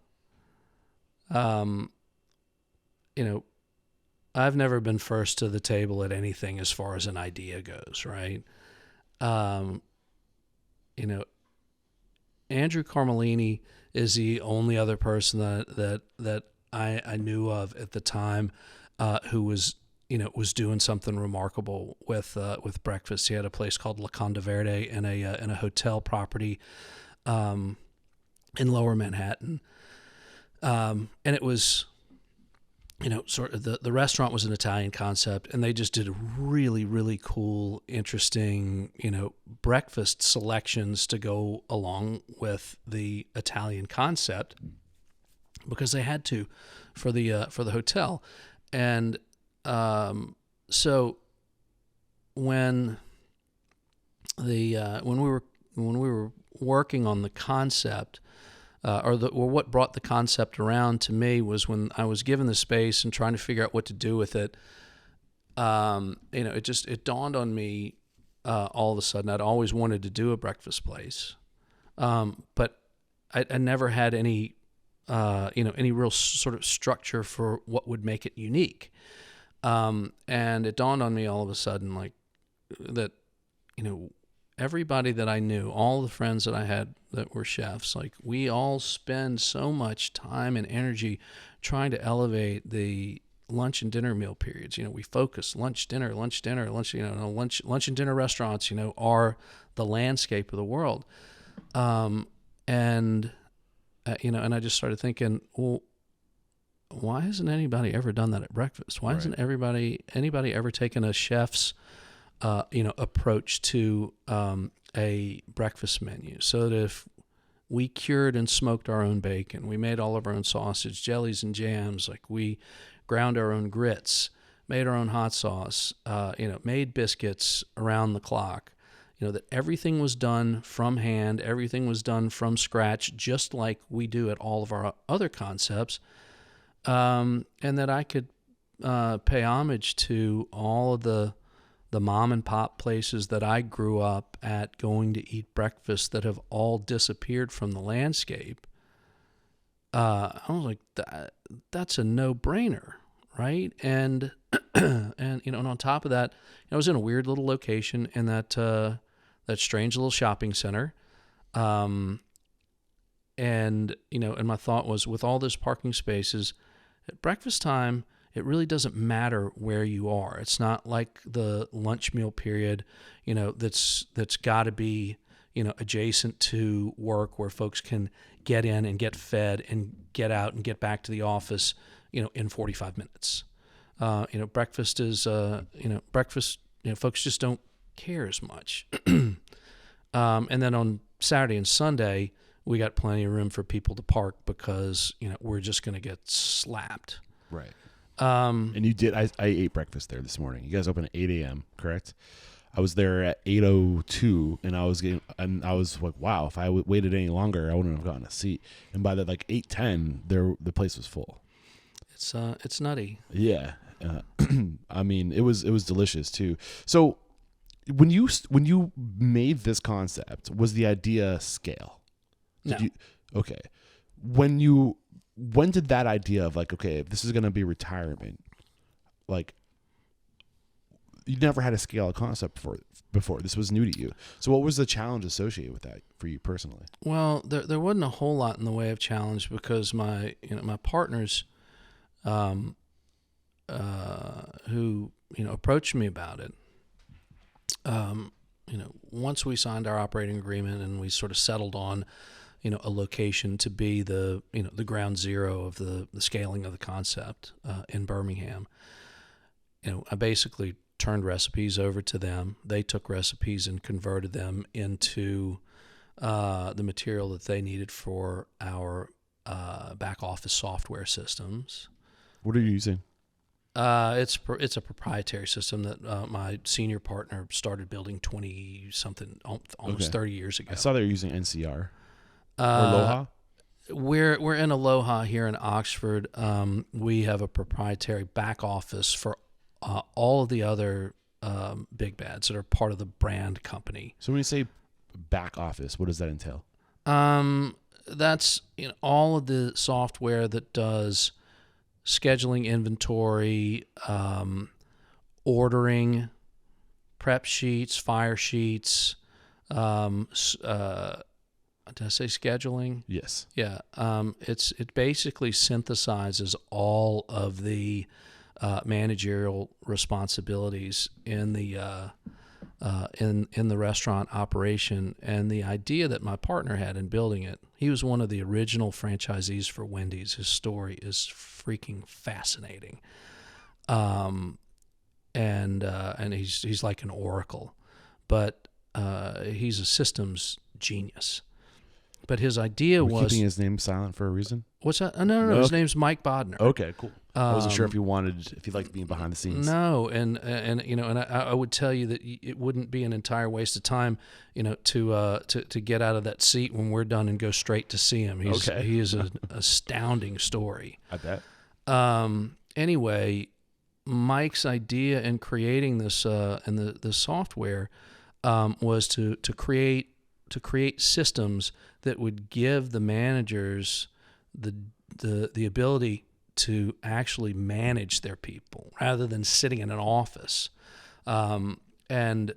I've never been first to the table at anything as far as an idea goes, right? Andrew Carmelini is the only other person that I knew of at the time who was doing something remarkable with breakfast. He had a place called La Conda Verde in a hotel property in Lower Manhattan, and it was. Sort of the restaurant was an Italian concept, and they just did really, really cool, interesting, breakfast selections to go along with the Italian concept because they had to for the hotel. And so when we were working on the concept, or what brought the concept around to me was when I was given the space and trying to figure out what to do with it. It dawned on me all of a sudden I'd always wanted to do a breakfast place, but I never had any real sort of structure for what would make it unique. And it dawned on me all of a sudden like that, everybody that I knew, all the friends that I had that were chefs, like we all spend so much time and energy trying to elevate the lunch and dinner meal periods. We focus lunch, dinner, lunch, lunch and dinner restaurants, are the landscape of the world. And I just started thinking, well, why hasn't anybody ever done that at breakfast? Why hasn't anybody ever taken a chef's approach to a breakfast menu, so that if we cured and smoked our own bacon, we made all of our own sausage, jellies, and jams, like we ground our own grits, made our own hot sauce, made biscuits around the clock, that everything was done from hand, everything was done from scratch, just like we do at all of our other concepts. and that I could pay homage to all of the mom and pop places that I grew up at going to eat breakfast that have all disappeared from the landscape. I was like, that's a no-brainer, right? And and and on top of that, I was in a weird little location in that strange little shopping center. And and my thought was, with all those parking spaces at breakfast time, it really doesn't matter where you are. It's not like the lunch meal period, that's got to be, adjacent to work, where folks can get in and get fed and get out and get back to the office, in 45 minutes. Breakfast is, breakfast, folks just don't care as much. And then on Saturday and Sunday, we got plenty of room for people to park because, we're just going to get slapped. Right. And you did. I ate breakfast there this morning. You guys open at 8 a.m., correct? I was there at 8:02, and I was like, wow, if I waited any longer, I wouldn't have gotten a seat. And by 8:10, the place was full. It's nutty. Yeah. I mean, it was delicious too. So when you made this concept, was the idea scale? No. Okay. When did that idea of okay, if this is going to be retirement, you never had a scale concept before. This was new to you. So what was the challenge associated with that for you personally? Well, there wasn't a whole lot in the way of challenge because my partners, who approached me about it, once we signed our operating agreement and we sort of settled on a location to be the ground zero of the scaling of the concept in Birmingham. I basically turned recipes over to them. They took recipes and converted them into the material that they needed for our back office software systems. What are you using? It's a proprietary system that my senior partner started building 20-something, almost 30 years ago. I saw they were using NCR. Or Aloha? We're in Aloha here in Oxford. We have a proprietary back office for all of the other big bads that are part of the brand company. So when you say back office, what does that entail? That's all of the software that does scheduling, inventory, ordering, prep sheets, fire sheets. Did I say scheduling? Yes. Yeah. It basically synthesizes all of the managerial responsibilities in the in the restaurant operation. And the idea that my partner had in building it, he was one of the original franchisees for Wendy's. His story is freaking fascinating. And he's like an oracle, but he's a systems genius. But his idea was keeping his name silent for a reason. What's that? No. Okay. His name's Mike Bodner. Okay, cool. I wasn't sure if you liked being behind the scenes. No, and I would tell you that it wouldn't be an entire waste of time, to get out of that seat when we're done and go straight to see him. He is an astounding story. I bet. Anyway, Mike's idea in creating this and the software was to create systems that would give the managers the ability to actually manage their people rather than sitting in an office. And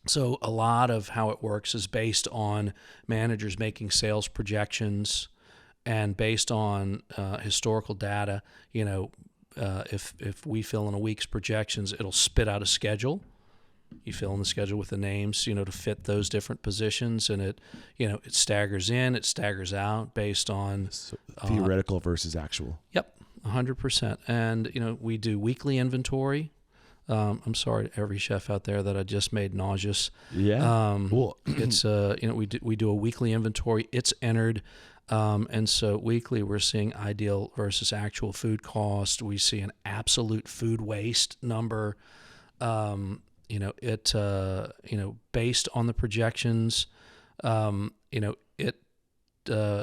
so a lot of how it works is based on managers making sales projections and based on historical data. If we fill in a week's projections, it'll spit out a schedule. You fill in the schedule with the names, to fit those different positions, and it staggers in, it staggers out based on theoretical versus actual. Yep, 100%. And we do weekly inventory. I'm sorry to every chef out there that I just made nauseous. Yeah. Cool. It's we do a weekly inventory. It's entered. And so weekly we're seeing ideal versus actual food cost. We see an absolute food waste number. Based on the projections, it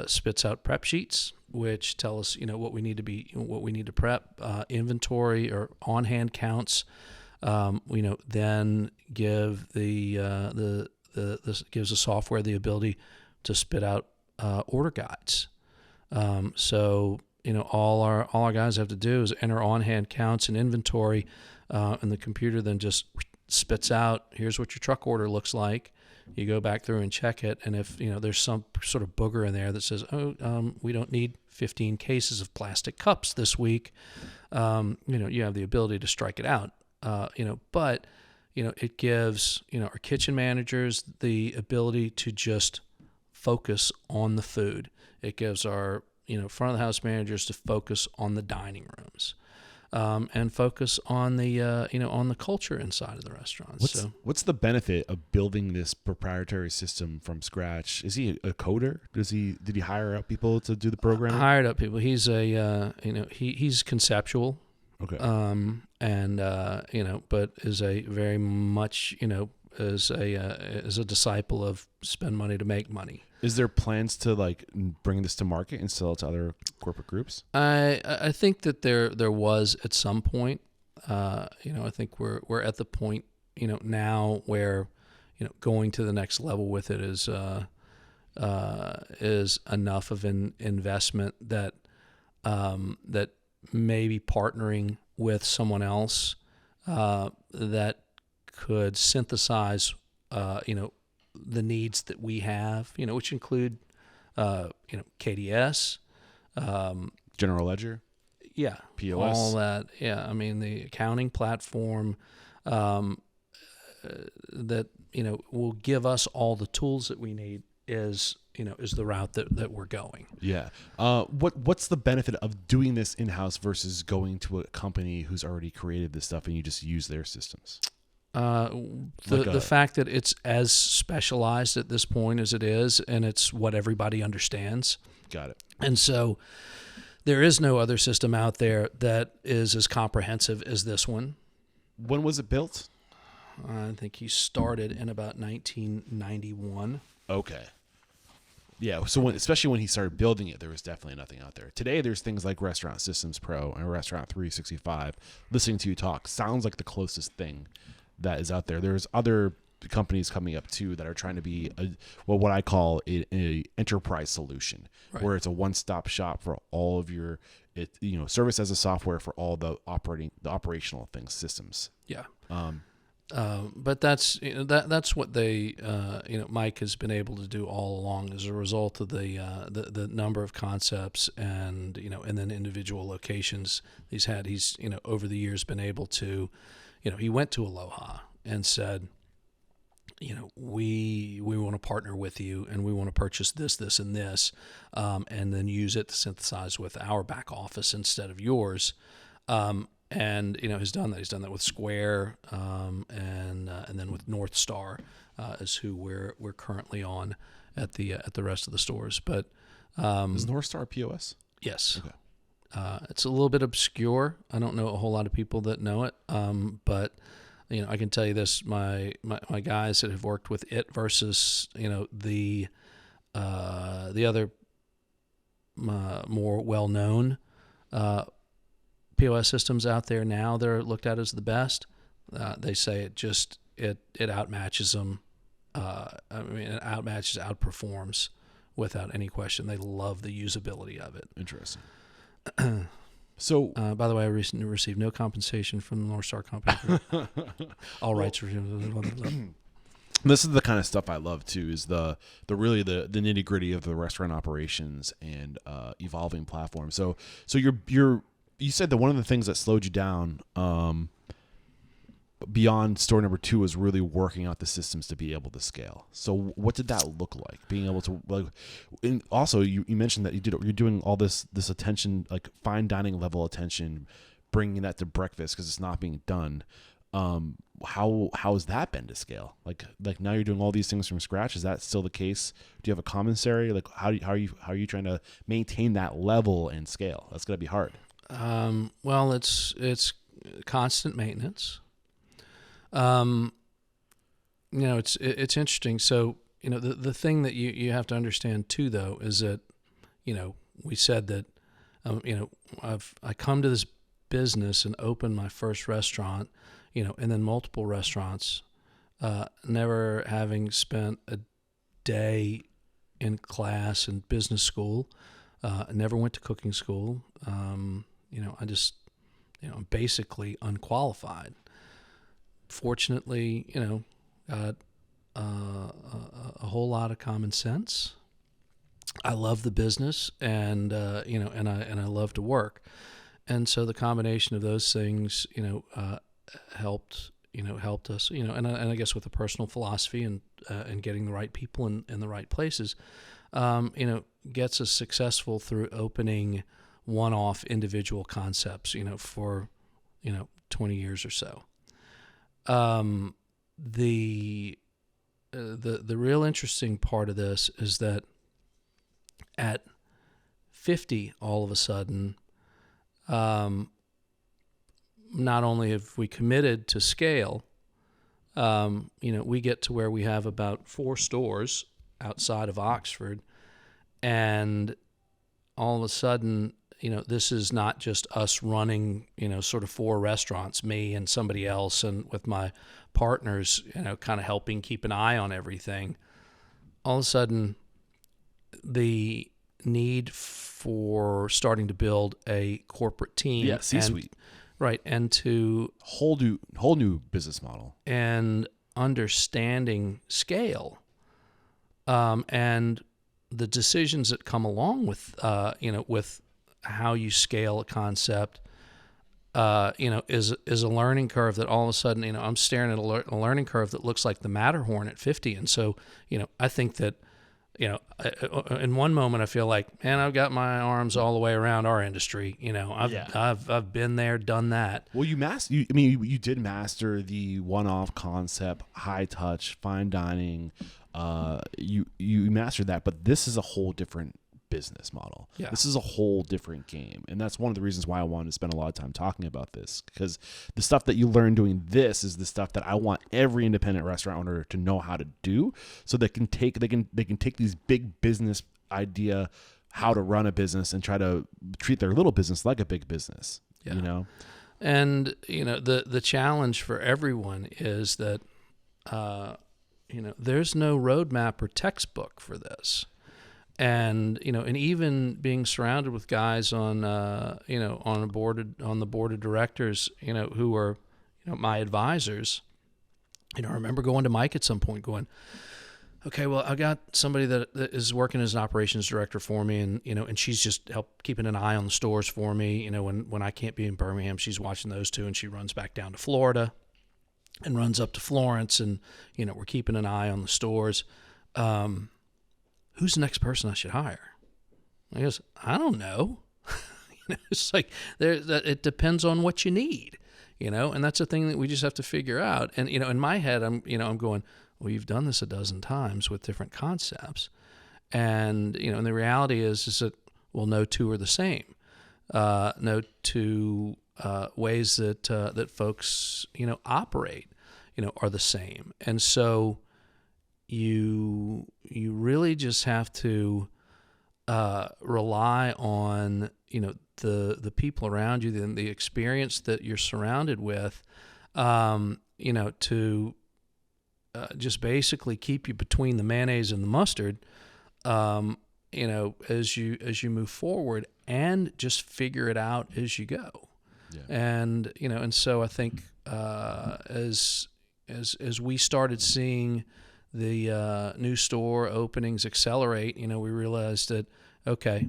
spits out prep sheets, which tell us, what we need to prep, inventory or on-hand counts. Then give this gives the software the ability to spit out order guides. So all our guys have to do is enter on-hand counts and inventory, and the computer then just spits out, here's what your truck order looks like. You go back through and check it, and if there's some sort of booger in there that says, we don't need 15 cases of plastic cups this week, you have the ability to strike it out. But it gives our kitchen managers the ability to just focus on the food. It gives our front of the house managers to focus on the dining rooms. And focus on the on the culture inside of the restaurants. What's the benefit of building this proprietary system from scratch? Is he a coder? Did he hire out people to do the programming? Hired up people. He's he's conceptual. Okay. But is a very much is a disciple of spend money to make money. Is there plans to bring this to market and sell it to other corporate groups? I think that there was at some point. I think we're at the point now where going to the next level with it is enough of an investment that that maybe partnering with someone else that could synthesize the needs that we have, which include, KDS, General Ledger, POS, all that. Yeah, I mean the accounting platform that will give us all the tools that we need is the route that we're going. Yeah. What's the benefit of doing this in-house versus going to a company who's already created this stuff and you just use their systems? The fact that it's as specialized at this point as it is, and it's what everybody understands. Got it. And so there is no other system out there that is as comprehensive as this one. When was it built? I think he started in about 1991. Okay. Yeah, so especially when he started building it, there was definitely nothing out there. Today, there's things like Restaurant Systems Pro and Restaurant 365. Listening to you talk sounds like the closest thing that is out there. There's other companies coming up too that are trying to be what I call a enterprise solution, right, where it's a one-stop shop for all of your service as a software for all the operational things, systems. Yeah. But that's what they Mike has been able to do all along as a result of the number of concepts and then individual locations he's had. He's over the years been able to he went to Aloha and said, we want to partner with you and we want to purchase this and this, and then use it to synthesize with our back office instead of yours. And has done that. He's done that with Square, and then with North Star, is who we're currently on at the rest of the stores. But is North Star POS? Yes. Okay. It's a little bit obscure. I don't know a whole lot of people that know it. But I can tell you this: my guys that have worked with it versus the other more well known POS systems out there now, they're looked at as the best. They say it outmatches them. It outperforms without any question. They love the usability of it. Interesting. So, by the way, I recently received no compensation from the North Star Company. All rights reserved. This is the kind of stuff I love too. Is the nitty gritty of the restaurant operations and evolving platform. So you said that one of the things that slowed you down beyond store number 2 was really working out the systems to be able to scale. So what did that look like? Being able to and also you mentioned that you're doing all this attention, like fine dining level attention, bringing that to breakfast because it's not being done. How has that been to scale? Like now you're doing all these things from scratch. Is that still the case? Do you have a commissary? Like how are you trying to maintain that level and scale? That's gotta be hard. Well, it's constant maintenance. It's interesting. So the thing that you have to understand too, though, is that, we said that, I come to this business and open my first restaurant, and then multiple restaurants, never having spent a day in class in business school, never went to cooking school. I just, I'm basically unqualified. Fortunately, got a whole lot of common sense. I love the business, and and I love to work, and so the combination of those things, helped us, and I guess with a personal philosophy and getting the right people in the right places, gets us successful through opening one-off individual concepts, for 20 years or so. The real interesting part of this is that at 50, all of a sudden, not only have we committed to scale, we get to where we have about 4 stores outside of Oxford, and all of a sudden, this is not just us running, sort of 4 restaurants, me and somebody else, and with my partners, kind of helping keep an eye on everything. All of a sudden, the need for starting to build a corporate team. Yeah, C-suite. Right, and to whole new business model and understanding scale, and the decisions that come along with with how you scale a concept, is a learning curve that all of a sudden, I'm staring at a learning curve that looks like the Matterhorn at 50, and so I think that. In one moment I feel like, man, I've got my arms all the way around our industry. I've been there, done that. Well, you did master the one-off concept, high touch, fine dining. You mastered that, but this is a whole different business model. Yeah. This is a whole different game. And that's one of the reasons why I wanted to spend a lot of time talking about this, because the stuff that you learn doing this is the stuff that I want every independent restaurant owner to know how to do, so they can take these big business idea, how to run a business, and try to treat their little business like a big business. Yeah. And the challenge for everyone is that there's no roadmap or textbook for this. And and even being surrounded with guys on on the board of directors, who are my advisors, I remember going to Mike at some point going, okay, well, I got somebody that is working as an operations director for me, and and she's just keeping an eye on the stores for me. When I can't be in Birmingham, she's watching those two, and she runs back down to Florida and runs up to Florence, and we're keeping an eye on the stores. Who's the next person I should hire? I guess, I don't know. It's like it depends on what you need, and that's a thing that we just have to figure out. And in my head, I'm going, well, you've done this a dozen times with different concepts, and and the reality is that, well, no two are the same. No two ways that folks operate are the same, and so. You really just have to rely on the people around you, the experience that you're surrounded with, to just basically keep you between the mayonnaise and the mustard, as you move forward, and just figure it out as you go. Yeah. And and so I think as we started seeing the new store openings accelerate, we realized that, okay,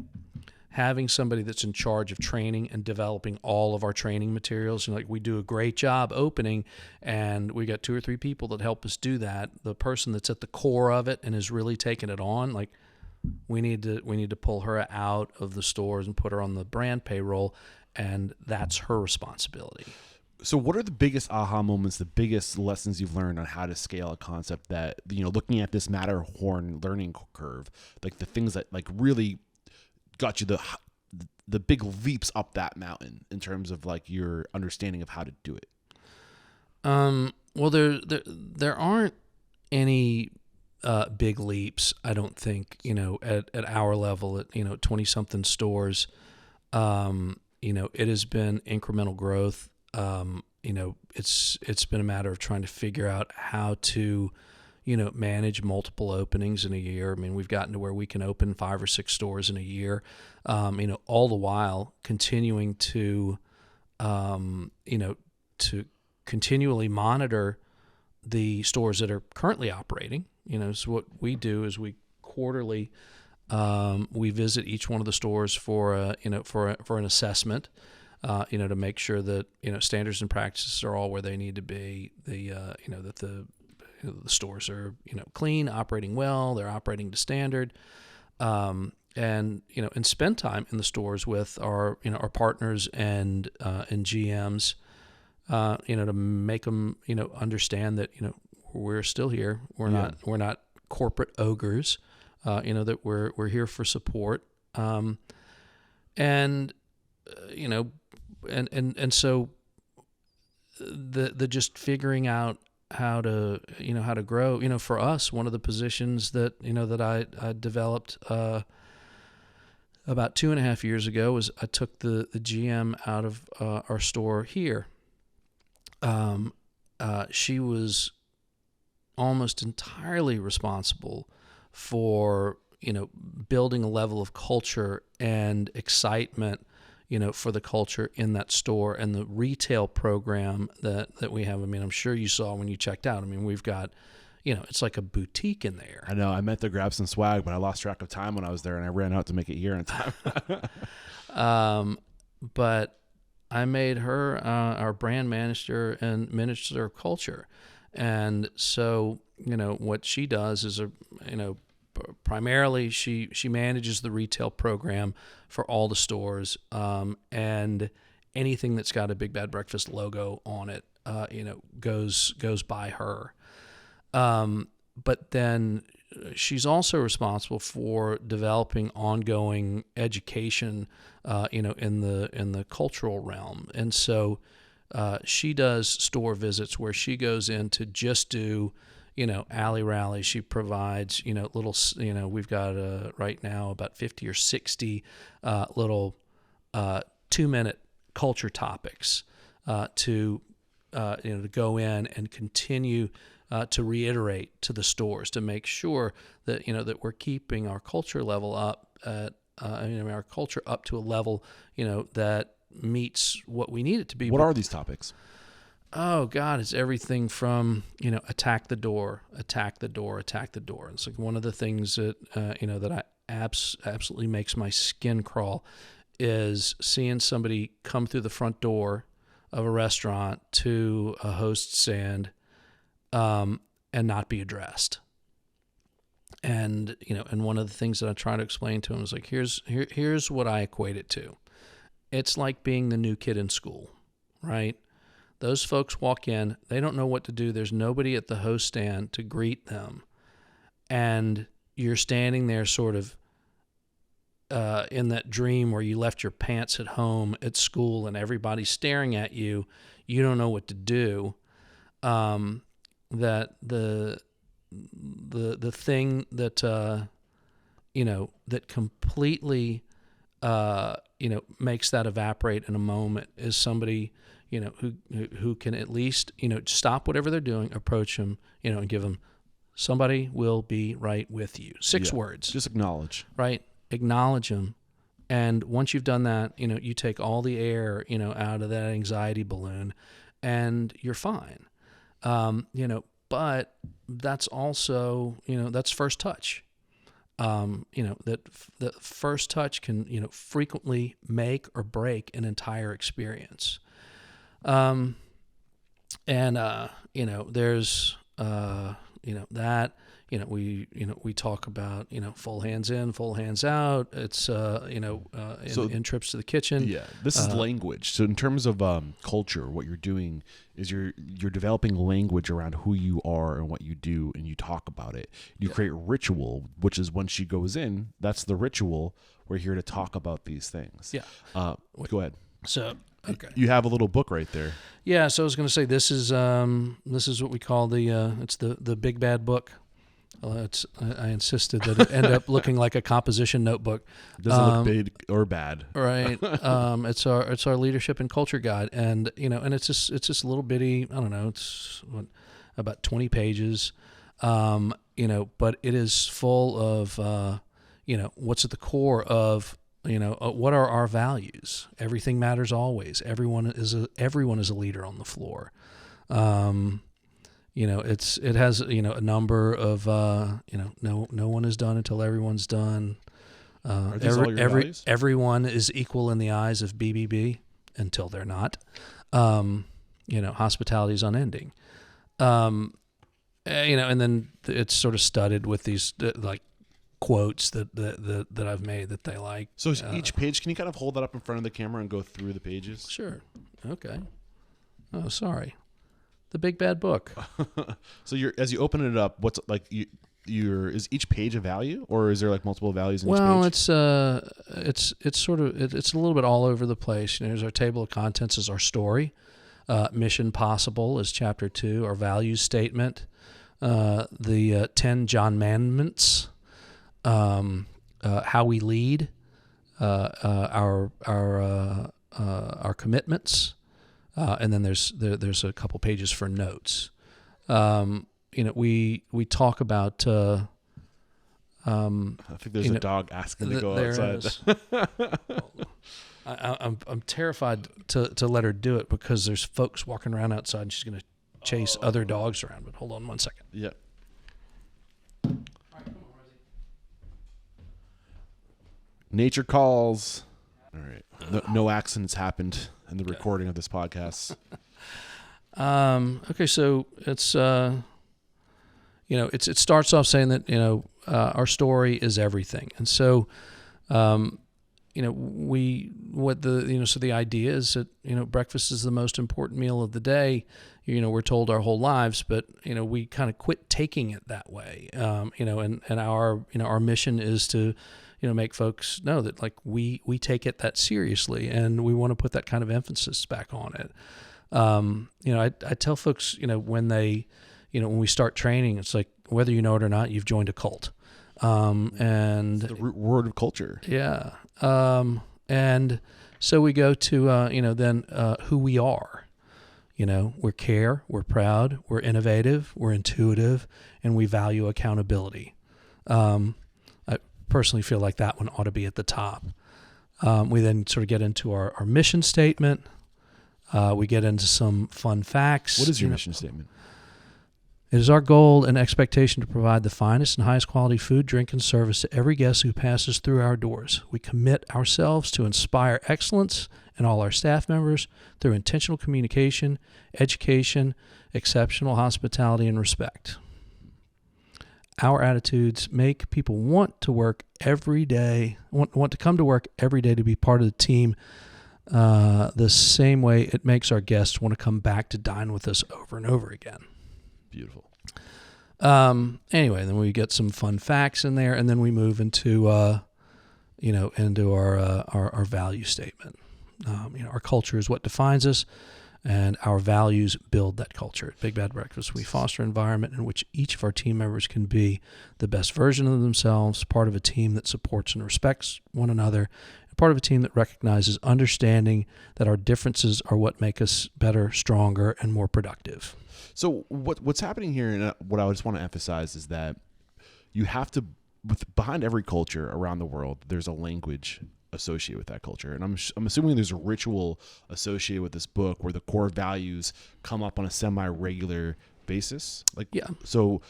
having somebody that's in charge of training and developing all of our training materials, we do a great job opening, and we got 2 or 3 people that help us do that. The person that's at the core of it and is really taking it on, we need to pull her out of the stores and put her on the brand payroll, and that's her responsibility. So what are the biggest aha moments, the biggest lessons you've learned on how to scale a concept that, looking at this Matterhorn learning curve, the things that really got you the big leaps up that mountain in terms of your understanding of how to do it? Well, there aren't any big leaps. I don't think, at our level, at 20 something stores, it has been incremental growth. It's been a matter of trying to figure out how to, manage multiple openings in a year. I mean, we've gotten to where we can open 5 or 6 stores in a year, all the while continuing to, to continually monitor the stores that are currently operating. So what we do is we quarterly, we visit each one of the stores for an assessment, to make sure that standards and practices are all where they need to be. That the stores are clean, operating well, they're operating to standard, and spend time in the stores with our partners and GMs, to make them understand that we're still here. We're not corporate ogres. That we're here for support, and so the just figuring out how to grow. For us, one of the positions that that I developed about 2.5 years ago was I took the GM out of our store here. She was almost entirely responsible for building a level of culture and excitement for the culture in that store and the retail program that we have. I mean, I'm sure you saw when you checked out. I mean, we've got it's like a boutique in there. I know. I meant to grab some swag, but I lost track of time when I was there, and I ran out to make it here in time. But I made her our brand manager and minister of culture. And so, what she does is, primarily she manages the retail program for all the stores, and anything that's got a Big Bad Breakfast logo on it, goes by her. But then she's also responsible for developing ongoing education, in the cultural realm. And so, she does store visits where she goes in to just do, alley rally. She provides, little, we've got right now about 50 or 60 little 2-minute culture topics to go in and continue to reiterate to the stores to make sure that that we're keeping our culture level up at our culture up to a level that meets what we need it to be. What are these topics? Oh God, it's everything from attack the door. It's like one of the things that that I absolutely makes my skin crawl is seeing somebody come through the front door of a restaurant to a host's stand, and not be addressed. And and one of the things that I try to explain to them is like, here's what I equate it to. It's like being the new kid in school, right? Those folks walk in, they don't know what to do. There's nobody at the host stand to greet them. And you're standing there sort of in that dream where you left your pants at home at school and everybody's staring at you. You don't know what to do. That the thing that that completely makes that evaporate in a moment is somebody who can at least stop whatever they're doing, approach them, and give them, somebody will be right with you. 6 words. Just acknowledge. Right? Acknowledge them. And once you've done that, you take all the air, out of that anxiety balloon, and you're fine. But that's also, that's first touch. That first touch can, frequently make or break an entire experience. There's, that, we talk about, full hands in, full hands out. It's, in trips to the kitchen. Yeah. This is language. So in terms of, culture, what you're doing is you're developing language around who you are and what you do, and you talk about it. You create ritual, which is when she goes in, that's the ritual. We're here to talk about these things. Yeah. Go ahead. So, okay. You have a little book right there. Yeah. So I was going to say, this is what we call it's the Big Bad Book. Well, I insisted that it end up looking like a composition notebook. Doesn't look big or bad. Right. It's our leadership and culture guide, and and it's just a little bitty. I don't know. It's about 20 pages. But it is full of what's at the core of what are our values. Everything matters always. Everyone is a leader on the floor. It has a number of no one is done until everyone's done. Are these all your values? Everyone is equal in the eyes of BBB until they're not. Hospitality is unending. And then it's sort of studded with these like quotes that I've made that they like. So each page, can you kind of hold that up in front of the camera and go through the pages? Sure. Okay. Oh, sorry. The Big Bad Book. So as you open it up, what's like is each page a value, or is there like multiple values in each page? Well, it's sort of it's a little bit all over the place. There's our table of contents is our story. Mission Possible is chapter 2. Our values statement. The 10 John Mandments. How we lead. Our commitments. And then there's a couple pages for notes. We talk about. I think there's a dog asking to go outside. I'm terrified to let her do it because there's folks walking around outside and she's going to chase other dogs around. But hold on 1 second. Yeah. All right, come on, Rosie. Nature calls. All right. No accidents happened in the recording of this podcast. Okay, so it's it starts off saying that our story is everything, and so so the idea is that breakfast is the most important meal of the day. We're told our whole lives, but we kind of quit taking it that way. And our mission is to make folks know that like we take it that seriously, and we want to put that kind of emphasis back on it. I tell folks, when they, when we start training, it's like, whether you know it or not, you've joined a cult. And it's the root word of culture. Yeah. And so we go to, who we are. We're care, we're proud, we're innovative, we're intuitive, and we value accountability. I personally feel like that one ought to be at the top. We then sort of get into our mission statement. We get into some fun facts. What is your mission statement? It is our goal and expectation to provide the finest and highest quality food, drink, and service to every guest who passes through our doors. We commit ourselves to inspire excellence in all our staff members through intentional communication, education, exceptional hospitality, and respect. Our attitudes make people want to work every day, want to come to work every day to be part of the team, the same way it makes our guests want to come back to dine with us over and over again. Beautiful. Anyway, then we get some fun facts in there, and then we move into into our value statement. Our culture is what defines us, and our values build that culture. At Big Bad Breakfast, we foster an environment in which each of our team members can be the best version of themselves, part of a team that supports and respects one another, and part of a team that recognizes understanding that our differences are what make us better, stronger, and more productive. So what's happening here, and what I just want to emphasize, is that you have to, behind every culture around the world, there's a language associated with that culture. And I'm assuming there's a ritual associated with this book where the core values come up on a semi-regular basis. So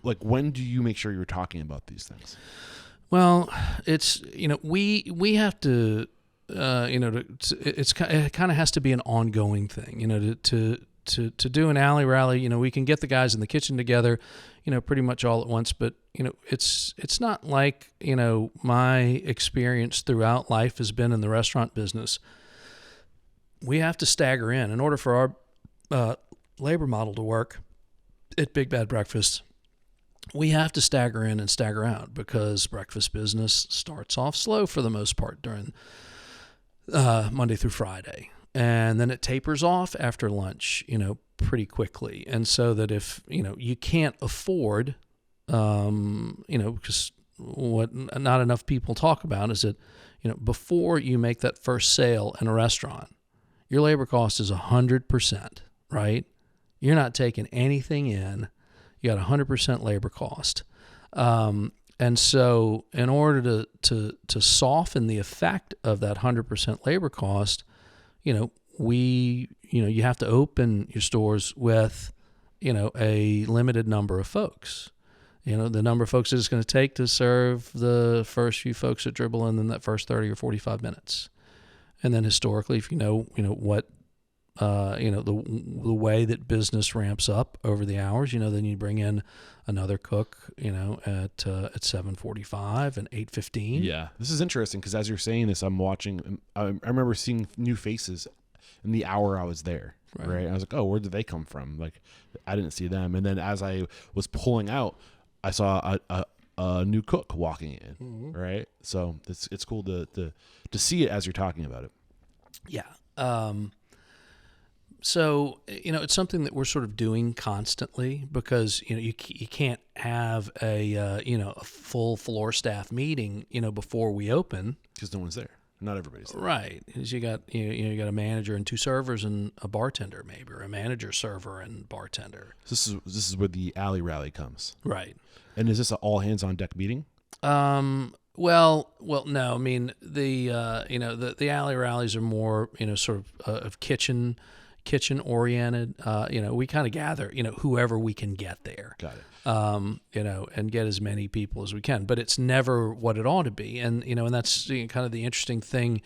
when do you make sure you're talking about these things? Well, it's, we have to, it kind of has to be an ongoing thing, to do an alley rally. We can get the guys in the kitchen together, pretty much all at once, but it's not like, my experience throughout life has been in the restaurant business. We have to stagger in order for our labor model to work at Big Bad Breakfast. We have to stagger in and stagger out because breakfast business starts off slow for the most part during Monday through Friday. And then it tapers off after lunch, pretty quickly. And so that if, you can't afford because what not enough people talk about is that, before you make that first sale in a restaurant, your labor cost is 100%, right? You're not taking anything in. You got 100% labor cost. And so in order to soften the effect of that 100% labor cost, you have to open your stores with, a limited number of folks. The number of folks that it's going to take to serve the first few folks that dribble in that first 30 or 45 minutes. And then historically, if what, the way that business ramps up over the hours, then you bring in another cook, at 7:45 and 8:15. Yeah, this is interesting because as you're saying this, I'm watching. I remember seeing new faces in the hour I was there. Right. I was like, oh, where did they come from? Like, I didn't see them. And then as I was pulling out, I saw a new cook walking in. Mm-hmm. Right. So it's cool to see it as you're talking about it. Yeah. So, it's something that we're sort of doing constantly because, you can't have a full floor staff meeting, before we open. Because no one's there. Not everybody's there. Right. Because you got a manager and two servers and a bartender maybe, or a manager, server, and bartender. This is where the alley rally comes. Right. And is this an all hands on deck meeting? Well, no. I mean, the alley rallies are more, sort of kitchen oriented. We kind of gather, whoever we can get there. Got it. And get as many people as we can, but it's never what it ought to be. And, and that's kind of the interesting thing,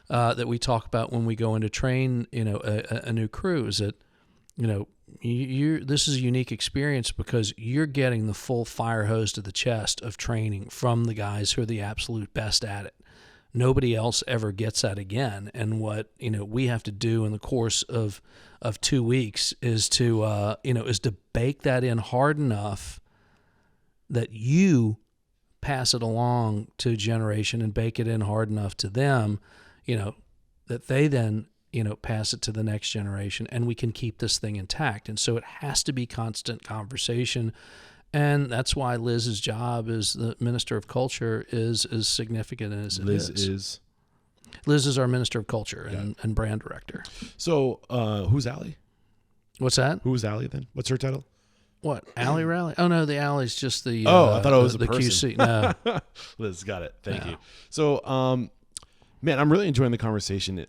that we talk about when we go in to train, a new crew is that, this is a unique experience because you're getting the full fire hose to the chest of training from the guys who are the absolute best at it. Nobody else ever gets that again. And what, we have to do in the course of 2 weeks is to bake that in hard enough that you pass it along to a generation and bake it in hard enough to them, that they then, pass it to the next generation and we can keep this thing intact. And so it has to be constant conversation. And that's why Liz's job as the Minister of Culture is as significant as it is. Liz is our Minister of Culture and Brand Director. So who's Allie? What's that? Who's Allie then? What's her title? What? Alley Rally? Oh, no, the Alley's just the I thought it was the person. QC. No. Liz, got it. Thank you. So, man, I'm really enjoying the conversation.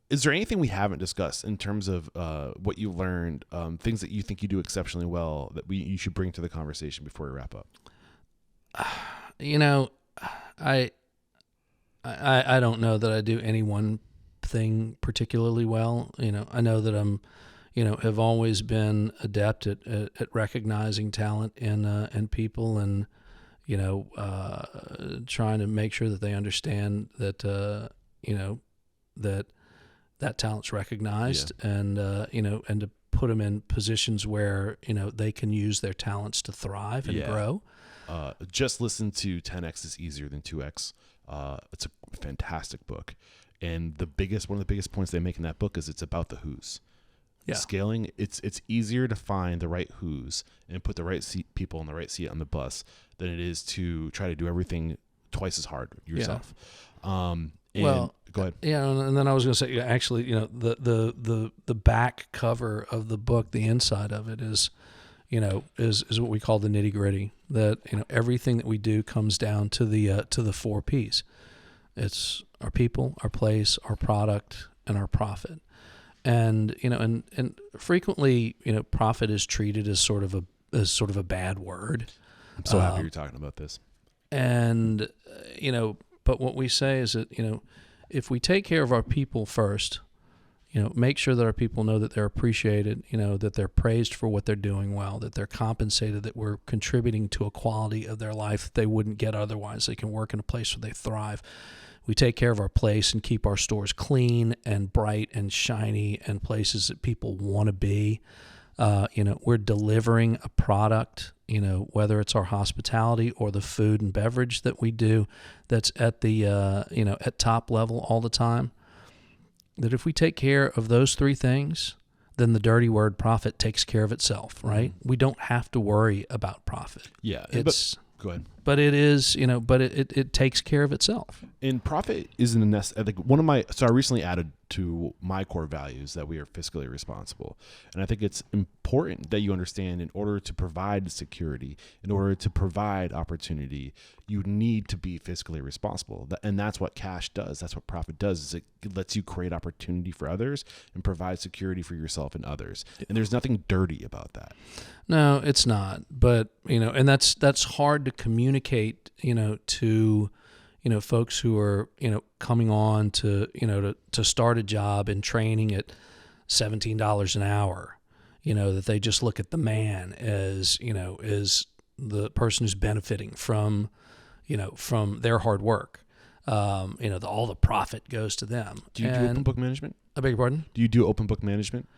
Is there anything we haven't discussed in terms of what you learned, things that you think you do exceptionally well that you should bring to the conversation before we wrap up? I don't know that I do any one thing particularly well. I know that I'm, have always been adept at recognizing talent in people and, trying to make sure that they understand that, that talent's recognized and to put them in positions where, they can use their talents to thrive and grow. Just listen to 10X is easier than 2X. It's a fantastic book. And one of the biggest points they make in that book is it's about the who's. Yeah. Scaling, it's easier to find the right who's and put the right people in the right seat on the bus than it is to try to do everything twice as hard yourself. Go ahead. Yeah, and then I was going to say, actually, the back cover of the book, the inside of it is what we call the nitty gritty. That everything that we do comes down to the 4 P's. It's our people, our place, our product, and our profit. And and frequently, profit is treated as sort of a bad word. I'm so happy you're talking about this. And but what we say is that if we take care of our people first, make sure that our people know that they're appreciated, that they're praised for what they're doing well, that they're compensated, that we're contributing to a quality of their life that they wouldn't get otherwise. They can work in a place where they thrive. We take care of our place and keep our stores clean and bright and shiny and places that people want to be. We're delivering a product, whether it's our hospitality or the food and beverage that we do, that's at the, at top level all the time. That if we take care of those 3 things, then the dirty word profit takes care of itself, right? We don't have to worry about profit. Yeah. Go ahead. But it is, but it takes care of itself. And profit isn't a like one of my, so I recently added to my core values that we are fiscally responsible. And I think it's important that you understand, in order to provide security, in order to provide opportunity, you need to be fiscally responsible. And that's what cash does. That's what profit does, is it lets you create opportunity for others and provide security for yourself and others. And there's nothing dirty about that. No, it's not. But, and that's hard to communicate, to, folks who are, coming on to, to start a job and training at $17 an hour, that they just look at the man as, as the person who's benefiting from, from their hard work. All the profit goes to them. Do you do open book management? I beg your pardon? Do you do open book management?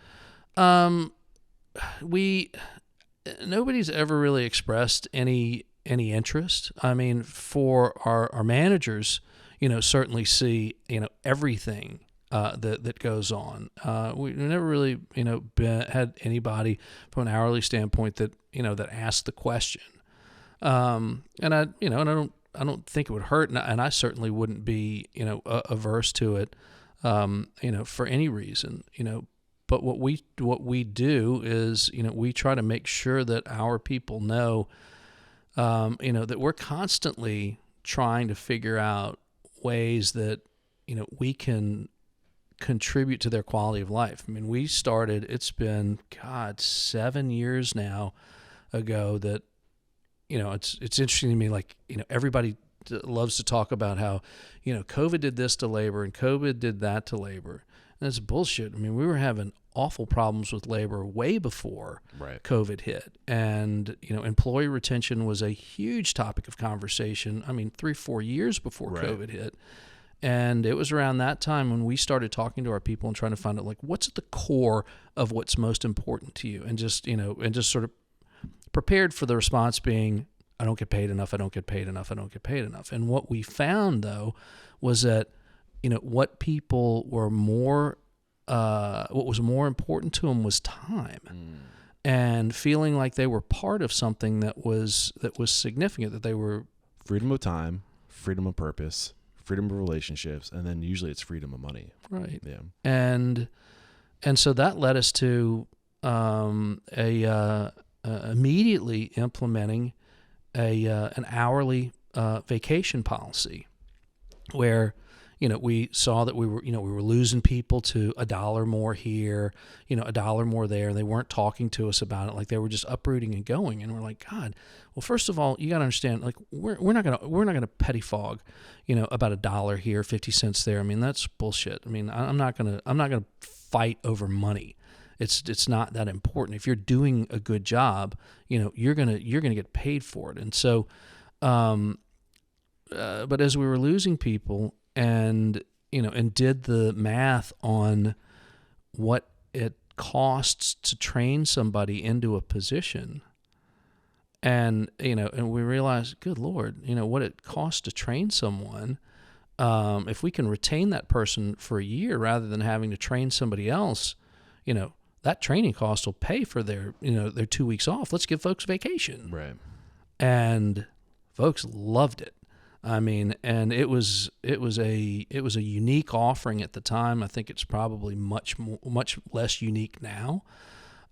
Nobody's ever really expressed any interest. I mean, for our managers, certainly see, everything that goes on. We never really, had anybody from an hourly standpoint that, that asked the question. And I don't think it would hurt, and I certainly wouldn't be, averse to it, for any reason, But what we do is, we try to make sure that our people know, that we're constantly trying to figure out ways that, we can contribute to their quality of life. I mean, it's been, 7 years now ago that, it's interesting to me, like, everybody loves to talk about how, COVID did this to labor and COVID did that to labor. That's bullshit. I mean, we were having awful problems with labor way before COVID hit. And, employee retention was a huge topic of conversation. I mean, 3-4 years before COVID hit. And it was around that time when we started talking to our people and trying to find out, like, what's at the core of what's most important to you? And just, and just sort of prepared for the response being, I don't get paid enough, I don't get paid enough, I don't get paid enough. And what we found, though, was that, what people were what was more important to them was time, and feeling like they were part of something that was significant, that they were freedom of time, freedom of purpose, freedom of relationships, and then usually it's freedom of money. Right. Yeah. And so that led us to immediately implementing an hourly vacation policy, where we saw that we were losing people to $1 more here, $1 more there. And they weren't talking to us about it. Like, they were just uprooting and going. And we're like, God, well, first of all, you got to understand, like, we're not gonna pettifog, about $1 here, 50 cents there. I mean, that's bullshit. I mean, I'm not gonna fight over money. It's not that important. If you're doing a good job, you're gonna get paid for it. And so, but as we were losing people, and did the math on what it costs to train somebody into a position, and and we realized, good Lord, what it costs to train someone. If we can retain that person for a year rather than having to train somebody else, that training cost will pay for their 2 weeks off. Let's give folks vacation. Right. And folks loved it. I mean, and it was a unique offering at the time. I think it's probably much less unique now.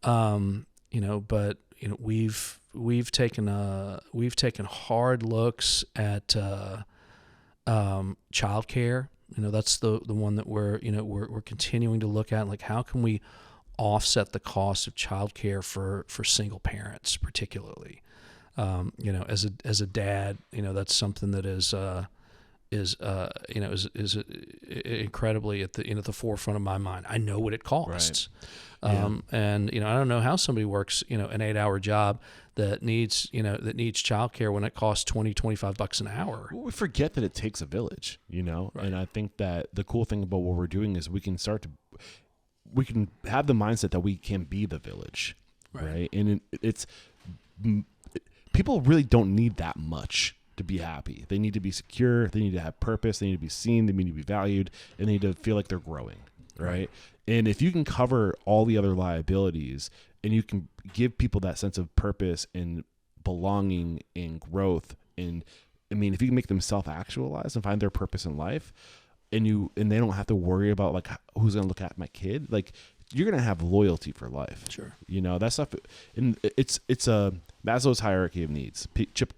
But we've taken hard looks at childcare. That's the one that we're continuing to look at. Like, how can we offset the cost of childcare for single parents, particularly? As a dad, that's something that is incredibly at the forefront of my mind. I know what it costs. Right. And I don't know how somebody works, an 8-hour job that needs childcare when it costs $20-25 an hour. Well, we forget that it takes a village, Right. And I think that the cool thing about what we're doing is we can have the mindset that we can be the village. Right. And people really don't need that much to be happy. They need to be secure. They need to have purpose. They need to be seen. They need to be valued. And they need to feel like they're growing. right? And if you can cover all the other liabilities and you can give people that sense of purpose and belonging and growth, and I mean, if you can make them self-actualize and find their purpose in life, and they don't have to worry about like who's going to look at my kid, like you're going to have loyalty for life. Sure. You know, that stuff, and it's a Maslow's hierarchy of needs. Chip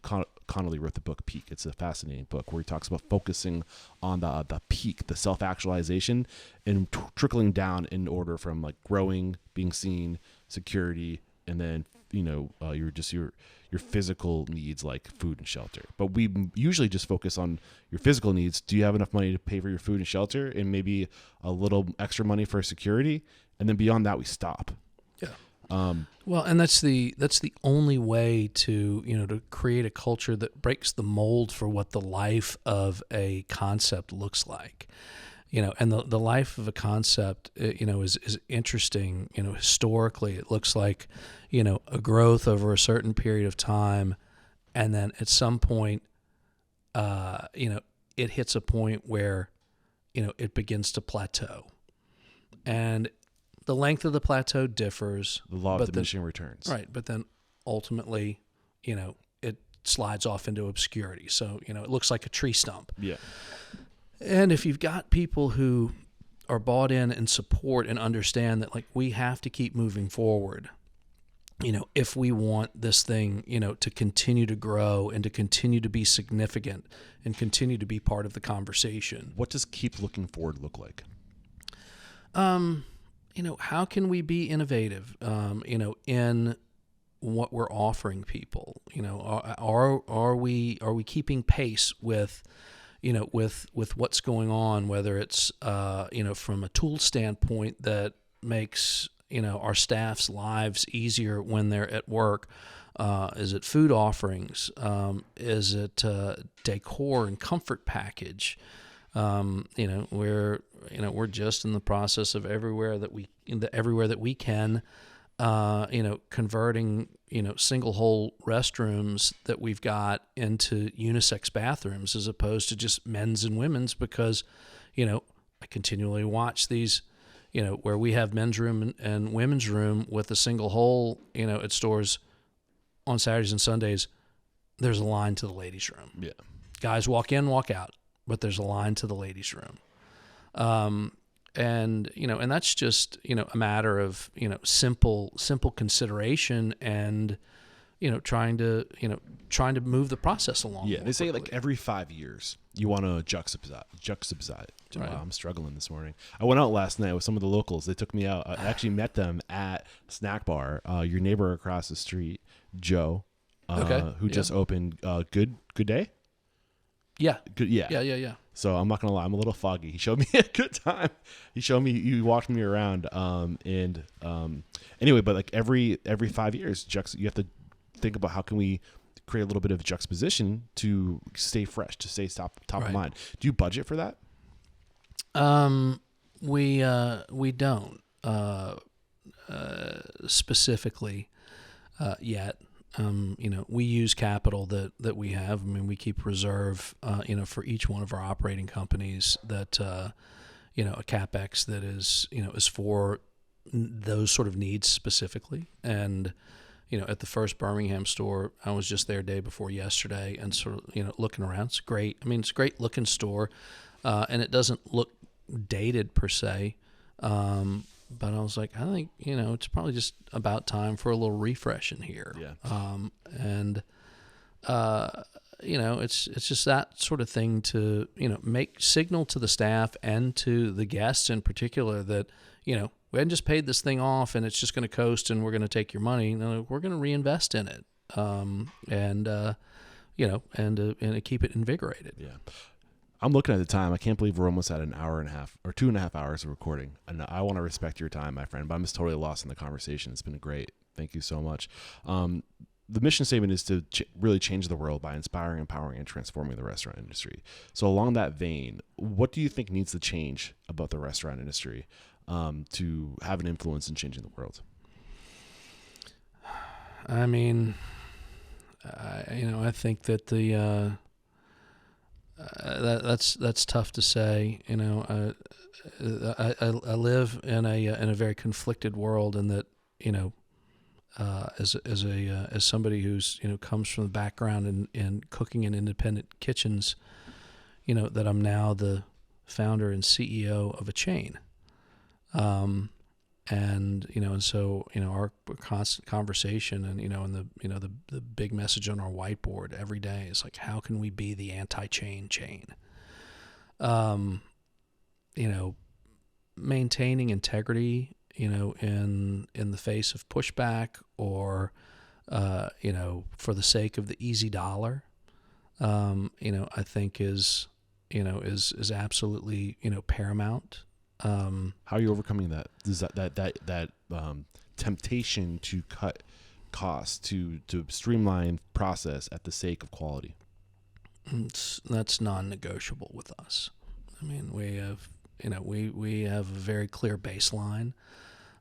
Connolly wrote the book Peak. It's a fascinating book where he talks about focusing on the peak, the self-actualization, and trickling down in order from like growing, being seen, security, and then your physical needs like food and shelter. But we usually just focus on your physical needs. Do you have enough money to pay for your food and shelter, and maybe a little extra money for security? And then beyond that, we stop. Yeah. Well, and that's the only way to create a culture that breaks the mold for what the life of a concept looks like. And the life of a concept, is interesting. Historically, it looks like, a growth over a certain period of time, and then at some point, it hits a point where, it begins to plateau, and the length of the plateau differs. The law of diminishing returns. Right, but then ultimately, it slides off into obscurity. So, it looks like a tree stump. Yeah. And if you've got people who are bought in and support and understand that, like, we have to keep moving forward, if we want this thing, to continue to grow and to continue to be significant and continue to be part of the conversation. What does keep looking forward look like? How can we be innovative, in what we're offering people? Are we keeping pace with, with what's going on, whether it's, from a tool standpoint that makes, our staff's lives easier when they're at work? Is it food offerings? Is it decor and comfort package? We're just in the process of everywhere that we can, converting, single hole restrooms that we've got into unisex bathrooms as opposed to just men's and women's, because, I continually watch these, where we have men's room and women's room with a single hole, at stores on Saturdays and Sundays. There's a line to the ladies' room. Yeah. Guys walk in, walk out, but there's a line to the ladies' room. And that's just, a matter of, simple consideration and, trying to move the process along. Yeah. They say quickly. like every 5 years you want to juxtapose it. Right. Wow, I'm struggling this morning. I went out last night with some of the locals. They took me out. I actually met them at a snack bar. Your neighbor across the street, Joe, who just opened, Good Day. Yeah. Good. Yeah. Yeah. So I'm not going to lie. I'm a little foggy. He showed me a good time. He walked me around. Anyway, but like every 5 years, you have to think about how can we create a little bit of juxtaposition to stay fresh, to stay top of mind. Do you budget for that? We don't, specifically, yet. We use capital that we have. I mean, we keep reserve, for each one of our operating companies that, a CapEx that is for those sort of needs specifically. And, at the first Birmingham store, I was just there day before yesterday and sort of, looking around. It's great. I mean, it's a great looking store, and it doesn't look dated per se. But I was like, I think, it's probably just about time for a little refresh in here. Yeah. It's just that sort of thing to, make signal to the staff and to the guests in particular that, we hadn't just paid this thing off and it's just going to coast and we're going to take your money. No, we're going to reinvest in it. And keep it invigorated. Yeah. I'm looking at the time. I can't believe we're almost at an hour and a half or 2.5 hours of recording. And I want to respect your time, my friend, but I'm just totally lost in the conversation. It's been great. Thank you so much. The mission statement is to really change the world by inspiring, empowering, and transforming the restaurant industry. So along that vein, what do you think needs to change about the restaurant industry to have an influence in changing the world? I mean, I think that that's tough to say. I live in a very conflicted world, and that, as somebody who's, comes from the background in cooking in independent kitchens, that I'm now the founder and CEO of a chain. And so our constant conversation, and the big message on our whiteboard every day is like, how can we be the anti-chain chain? Maintaining integrity, in the face of pushback, or for the sake of the easy dollar, I think is absolutely paramount. How are you overcoming that? Is that temptation to cut costs, to streamline process at the sake of quality? That's non-negotiable with us. I mean, we have we have a very clear baseline.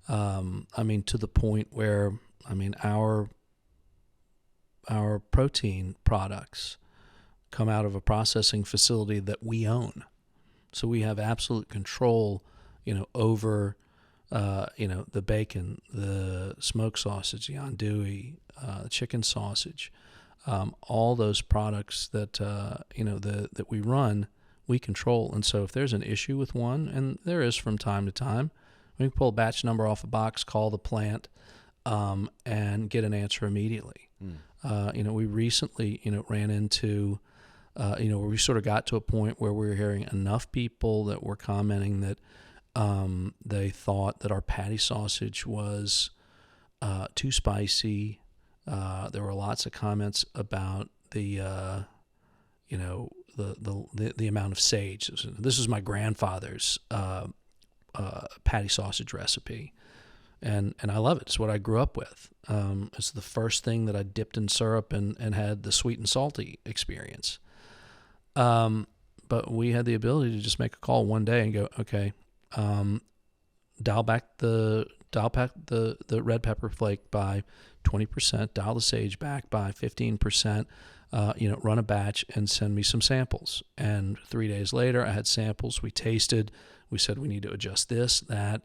To the point where, our protein products come out of a processing facility that we own. So we have absolute control, over, the bacon, the smoked sausage, the andouille, chicken sausage, all those products that, that we run, we control. And so if there's an issue with one, and there is from time to time, we can pull a batch number off a box, call the plant, and get an answer immediately. We recently, ran into, where we sort of got to a point where we were hearing enough people that were commenting that they thought that our patty sausage was too spicy. There were lots of comments about the amount of sage. This is my grandfather's patty sausage recipe, and I love it. It's what I grew up with. It's the first thing that I dipped in syrup and had the sweet and salty experience. But we had the ability to just make a call one day and go, okay, dial back the red pepper flake by 20%, dial the sage back by 15%, run a batch and send me some samples. And 3 days later, I had samples. We tasted. We said we need to adjust this, that,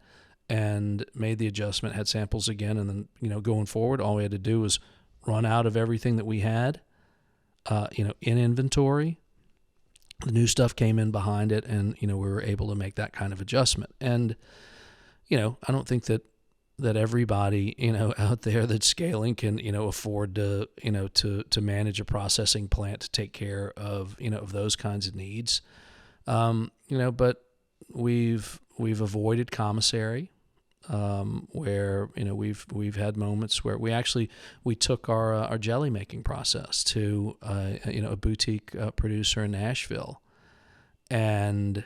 and made the adjustment, had samples again. And then, going forward, all we had to do was run out of everything that we had, in inventory. The new stuff came in behind it, and, we were able to make that kind of adjustment. And, I don't think that everybody, out there that's scaling can, afford to, to manage a processing plant to take care of, of those kinds of needs. But we've avoided commissary, where, we've had moments where we took our jelly making process to, a boutique producer in Nashville. And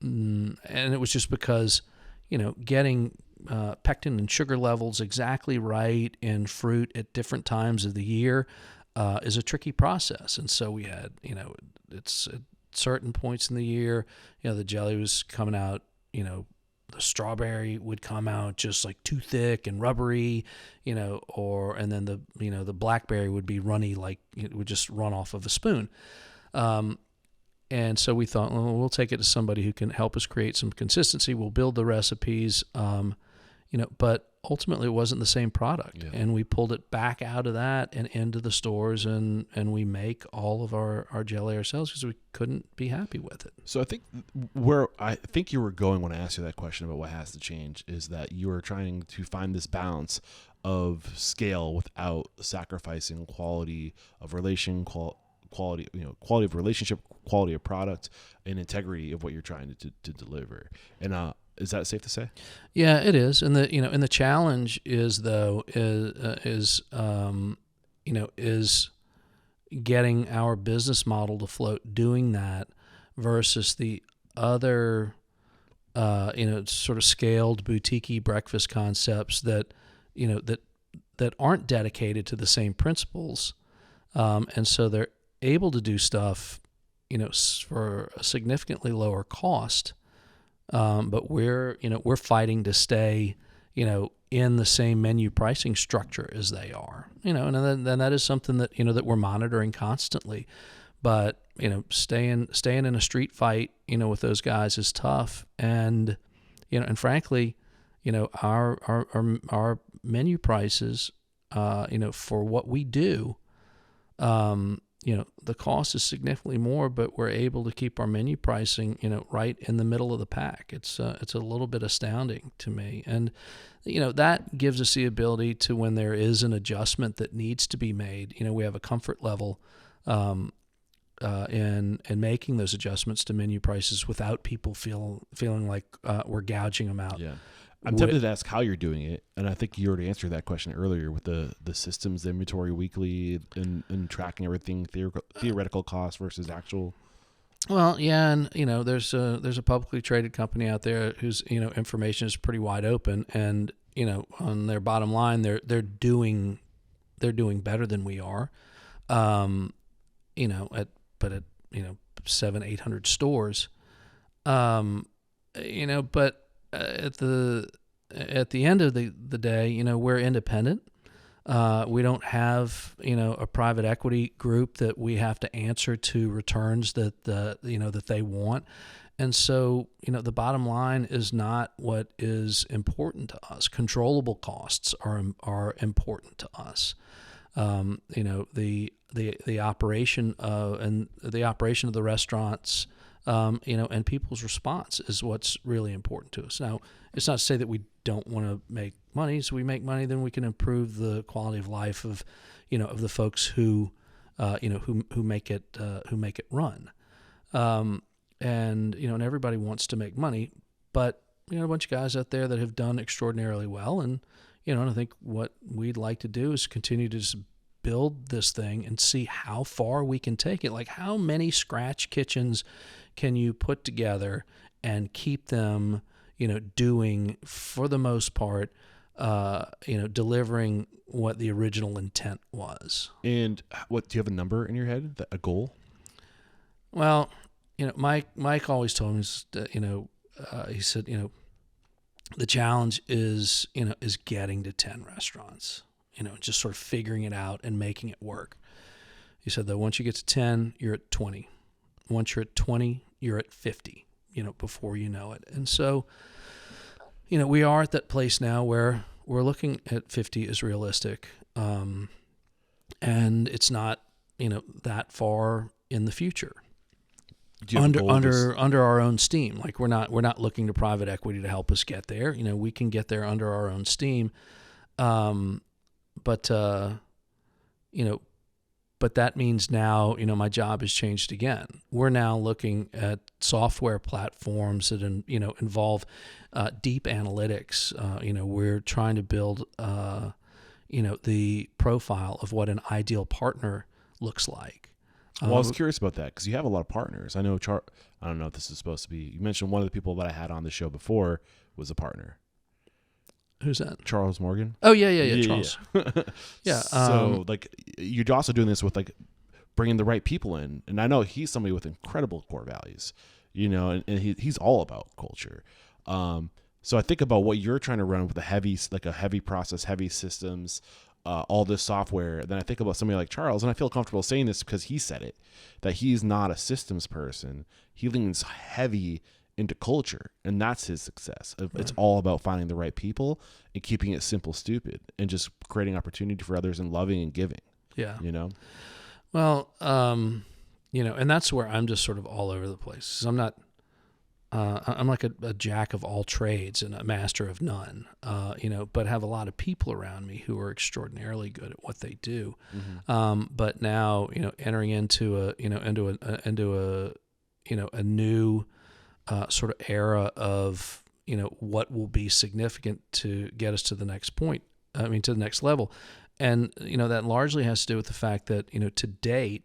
it was just because, getting pectin and sugar levels exactly right in fruit at different times of the year is a tricky process. And so we had, it's at certain points in the year, the jelly was coming out, the strawberry would come out just like too thick and rubbery, and then the blackberry would be runny, like it would just run off of a spoon. And so we thought, well, we'll take it to somebody who can help us create some consistency. We'll build the recipes, but ultimately it wasn't the same product. Yeah. And we pulled it back out of that and into the stores, and we make all of our jelly ourselves because we couldn't be happy with it. So I think where I think you were going when I asked you that question about what has to change is that you are trying to find this balance of scale without sacrificing quality of quality of relationship, quality of product, and integrity of what you're trying to deliver. And is that safe to say? Yeah, it is. And the challenge is getting our business model to float doing that versus the other sort of scaled boutique-y breakfast concepts that aren't dedicated to the same principles, and so they're able to do stuff, for a significantly lower cost, but we're fighting to stay, in the same menu pricing structure as they are, and then that is something that that we're monitoring constantly. but staying in a street fight, with those guys is tough. And and frankly, our menu prices, for what we do, the cost is significantly more, but we're able to keep our menu pricing, right in the middle of the pack. It's a little bit astounding to me. And, that gives us the ability to, when there is an adjustment that needs to be made, we have a comfort level, in making those adjustments to menu prices without people feeling like we're gouging them out. Yeah. I'm tempted to ask how you're doing it, and I think you already answered that question earlier with the systems, the inventory weekly, and tracking everything, theoretical cost versus actual. Well, yeah, and there's a publicly traded company out there whose information is pretty wide open, and on their bottom line, they're doing better than we are, at 700-800 stores, but at the end of the day, we're independent. We don't have a private equity group that we have to answer to returns that that they want, and so the bottom line is not what is important to us. Controllable costs are important to us. The operation and the operation of the restaurants, and people's response is what's really important to us. Now, it's not to say that we don't want to make money. So we make money, then we can improve the quality of life of, of the folks who make it run. And everybody wants to make money, but a bunch of guys out there that have done extraordinarily well, and and I think what we'd like to do is continue to just build this thing and see how far we can take it. Like, how many scratch kitchens can you put together and keep them, doing, for the most part, delivering what the original intent was. And what, do you have a number in your head, a goal? Well, Mike always told me, he said, the challenge is getting to 10 restaurants, just sort of figuring it out and making it work. He said that once you get to 10, you're at 20. Once you're at 20, you're at 50, before you know it. And so, we are at that place now where we're looking at 50 as realistic. And it's not, that far in the future. Under our own steam. Like, we're not looking to private equity to help us get there. We can get there under our own steam. But that means now, my job has changed again. We're now looking at software platforms that, involve deep analytics. We're trying to build, the profile of what an ideal partner looks like. Well, I was curious about that because you have a lot of partners. I know, I don't know if this is supposed to be, you mentioned one of the people that I had on the show before was a partner. Who's that? Charles Morgan. Oh, yeah, Charles. Yeah. So, you're also doing this with, bringing the right people in. And I know he's somebody with incredible core values, and he's all about culture. So I think about what you're trying to run with a heavy process, heavy systems, all this software. Then I think about somebody like Charles, and I feel comfortable saying this because he said it, that he's not a systems person. He leans heavy into culture, and that's his success. Right. It's all about finding the right people and keeping it simple, stupid, and just creating opportunity for others and loving and giving. Yeah. Well, and that's where I'm just sort of all over the place. 'Cause I'm not, I'm like a jack of all trades and a master of none, but have a lot of people around me who are extraordinarily good at what they do. Mm-hmm. But now, entering into a new sort of era of, what will be significant to get us to the next point. To the next level. And, that largely has to do with the fact that, to date,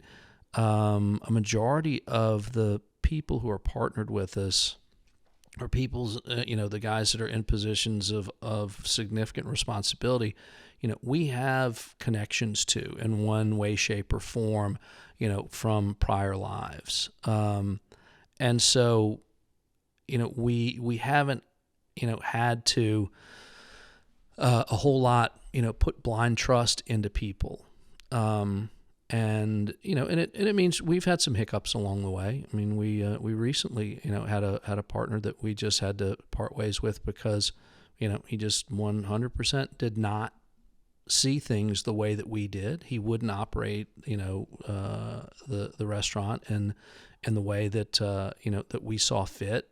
a majority of the people who are partnered with us are people's, the guys that are in positions of significant responsibility, we have connections to in one way, shape, or form, from prior lives. And so, we haven't, had to a whole lot, put blind trust into people. And it means we've had some hiccups along the way. I mean, we recently had a partner that we just had to part ways with because he just 100% did not see things the way that we did. He wouldn't operate the restaurant in the way that that we saw fit.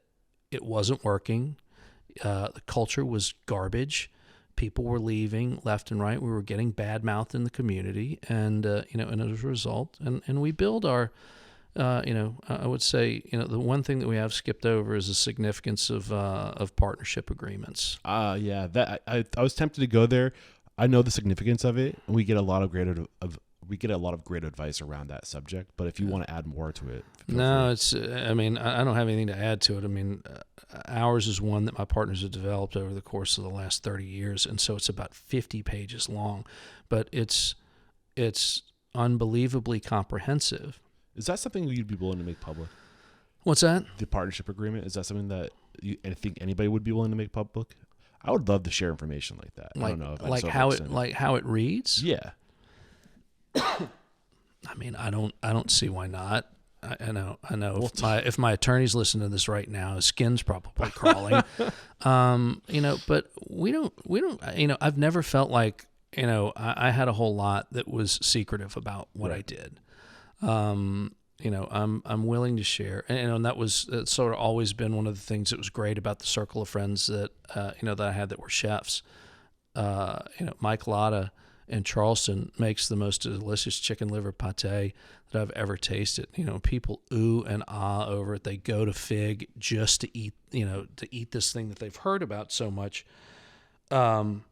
It wasn't working. The culture was garbage. People were leaving left and right. We were getting bad-mouthed in the community, and and as a result, and we build our, I would say, the one thing that we have skipped over is the significance of partnership agreements. Yeah, that I was tempted to go there. I know the significance of it, and we get a lot of great advice around that subject. But if you want to add more to it, no, it's. I mean, I don't have anything to add to it. I mean, ours is one that my partners have developed over the course of the last 30 years, and so it's about 50 pages long, but it's unbelievably comprehensive. Is that something you'd be willing to make public? What's that? The partnership agreement, is that something that I think anybody would be willing to make public? I would love to share information like that. I don't know if how it reads. Yeah. I mean, I don't see why not. I know. If my attorneys listen to this right now, his skin's probably crawling. But we don't. I've never felt like I had a whole lot that was secretive about what I did. I'm willing to share, and that's sort of always been one of the things that was great about the circle of friends that that I had that were chefs. Mike Latta in Charleston makes the most delicious chicken liver pate that I've ever tasted. People ooh and ah over it. They go to Fig just to eat, to eat this thing that they've heard about so much. And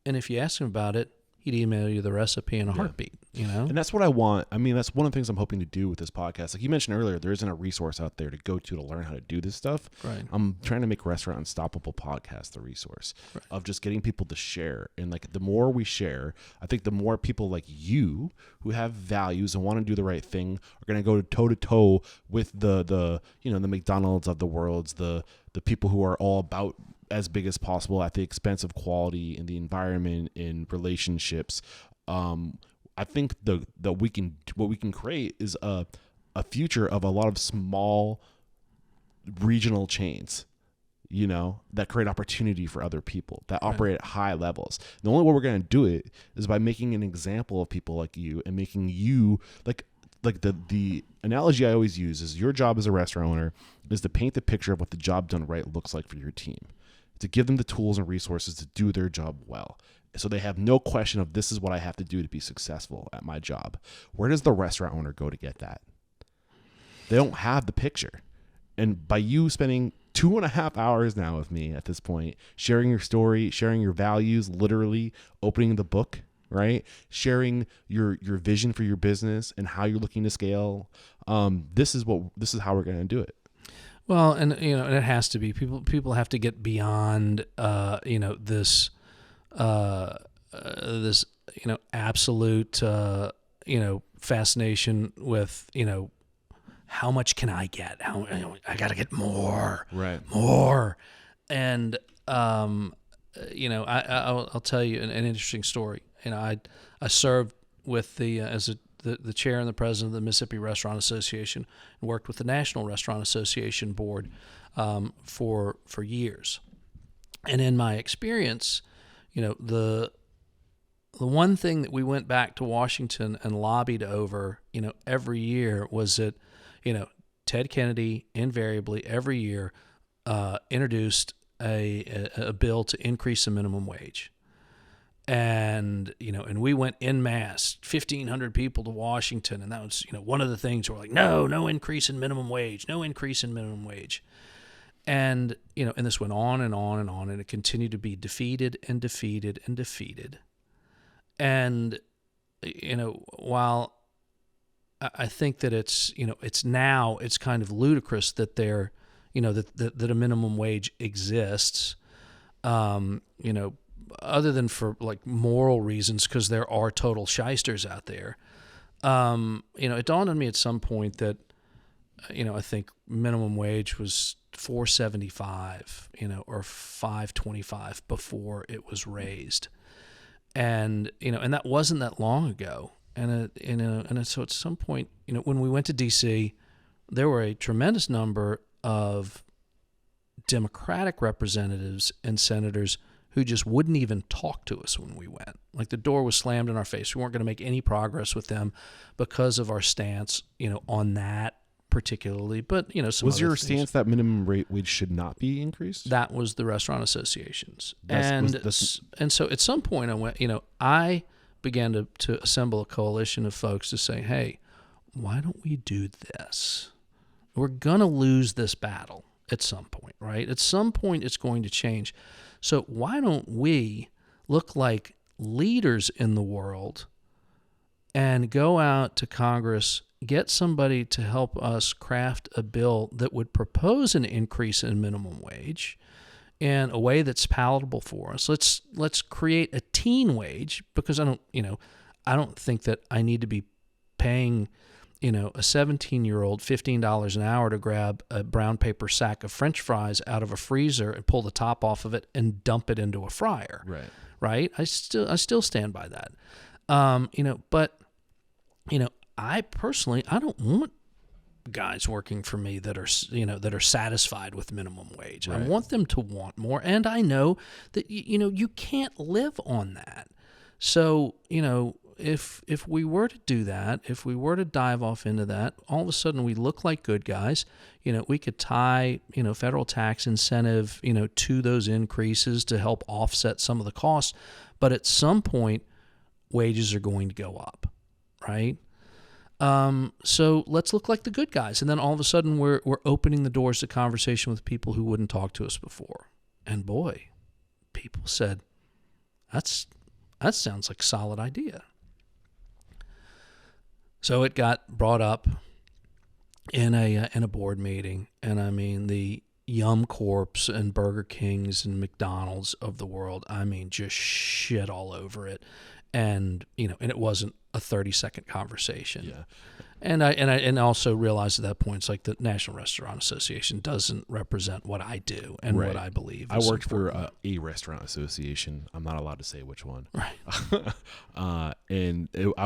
if you ask him about it, he'd email you the recipe in a heartbeat, And that's what I want. I mean, that's one of the things I'm hoping to do with this podcast. Like you mentioned earlier, there isn't a resource out there to go to learn how to do this stuff. Right. I'm trying to make Restaurant Unstoppable podcast the resource of just getting people to share. And like the more we share, I think the more people like you who have values and want to do the right thing are going to go toe to toe with the McDonald's of the worlds, the people who are all about as big as possible at the expense of quality in the environment, in relationships. I think what we can create is a future of a lot of small regional chains, that create opportunity for other people that operate at high levels. The only way we're going to do it is by making an example of people like you and making you like the analogy I always use is your job as a restaurant owner is to paint the picture of what the job done right looks like for your team, to give them the tools and resources to do their job well. So they have no question of this is what I have to do to be successful at my job. Where does the restaurant owner go to get that? They don't have the picture. And by you spending 2.5 hours now with me at this point, sharing your story, sharing your values, literally opening the book, right? Sharing your vision for your business and how you're looking to scale. This is how we're going to do it. Well, and and it has to be people have to get beyond this absolute fascination with how much can I get? How I got to get more, right? More, and I'll tell you an interesting story. I served with the chair and the president of the Mississippi Restaurant Association and worked with the National Restaurant Association board for years. And in my experience, the one thing that we went back to Washington and lobbied over, every year was that, Ted Kennedy invariably every year introduced a bill to increase the minimum wage. And, and we went en masse, 1,500 people to Washington. And that was, one of the things we're like, no increase in minimum wage, no increase in minimum wage. And, and this went on and on and on, and it continued to be defeated and defeated and defeated. And, while I think that it's kind of ludicrous that there, that a minimum wage exists, other than for like moral reasons, because there are total shysters out there. It dawned on me at some point that, I think minimum wage was $4.75, or $5.25 before it was raised. And, and that wasn't that long ago. so at some point, when we went to D.C., there were a tremendous number of Democratic representatives and senators who just wouldn't even talk to us when we went. Like the door was slammed in our face. We weren't going to make any progress with them because of our stance, on that particularly. But, some Was other your things. stance that minimum wage should not be increased? That was the restaurant associations. That's- And so at some point I went, I began to assemble a coalition of folks to say, hey, why don't we do this? We're going to lose this battle at some point, right? At some point it's going to change. So why don't we look like leaders in the world and go out to Congress, get somebody to help us craft a bill that would propose an increase in minimum wage in a way that's palatable for us. Let's create a teen wage, because I don't think that I need to be paying a 17-year-old $15 an hour to grab a brown paper sack of French fries out of a freezer and pull the top off of it and dump it into a fryer. Right. I still stand by that. But I personally, I don't want guys working for me that are satisfied with minimum wage. Right. I want them to want more, and I know that you can't live on that. So if we were to do that, if we were to dive off into that, all of a sudden we look like good guys. We could tie federal tax incentive to those increases to help offset some of the costs, but at some point wages are going to go up, right? So let's look like the good guys. And then all of a sudden we're opening the doors to conversation with people who wouldn't talk to us before. And boy, people said, that sounds like a solid idea. So it got brought up in a board meeting. And I mean, the Yum Corps and Burger Kings and McDonald's of the world, just shit all over it. And, and it wasn't a 30-second conversation. Yeah. And I also realized at that point, it's like the National Restaurant Association doesn't represent what I do and what I believe. I worked for a restaurant association. I'm not allowed to say which one. Right. I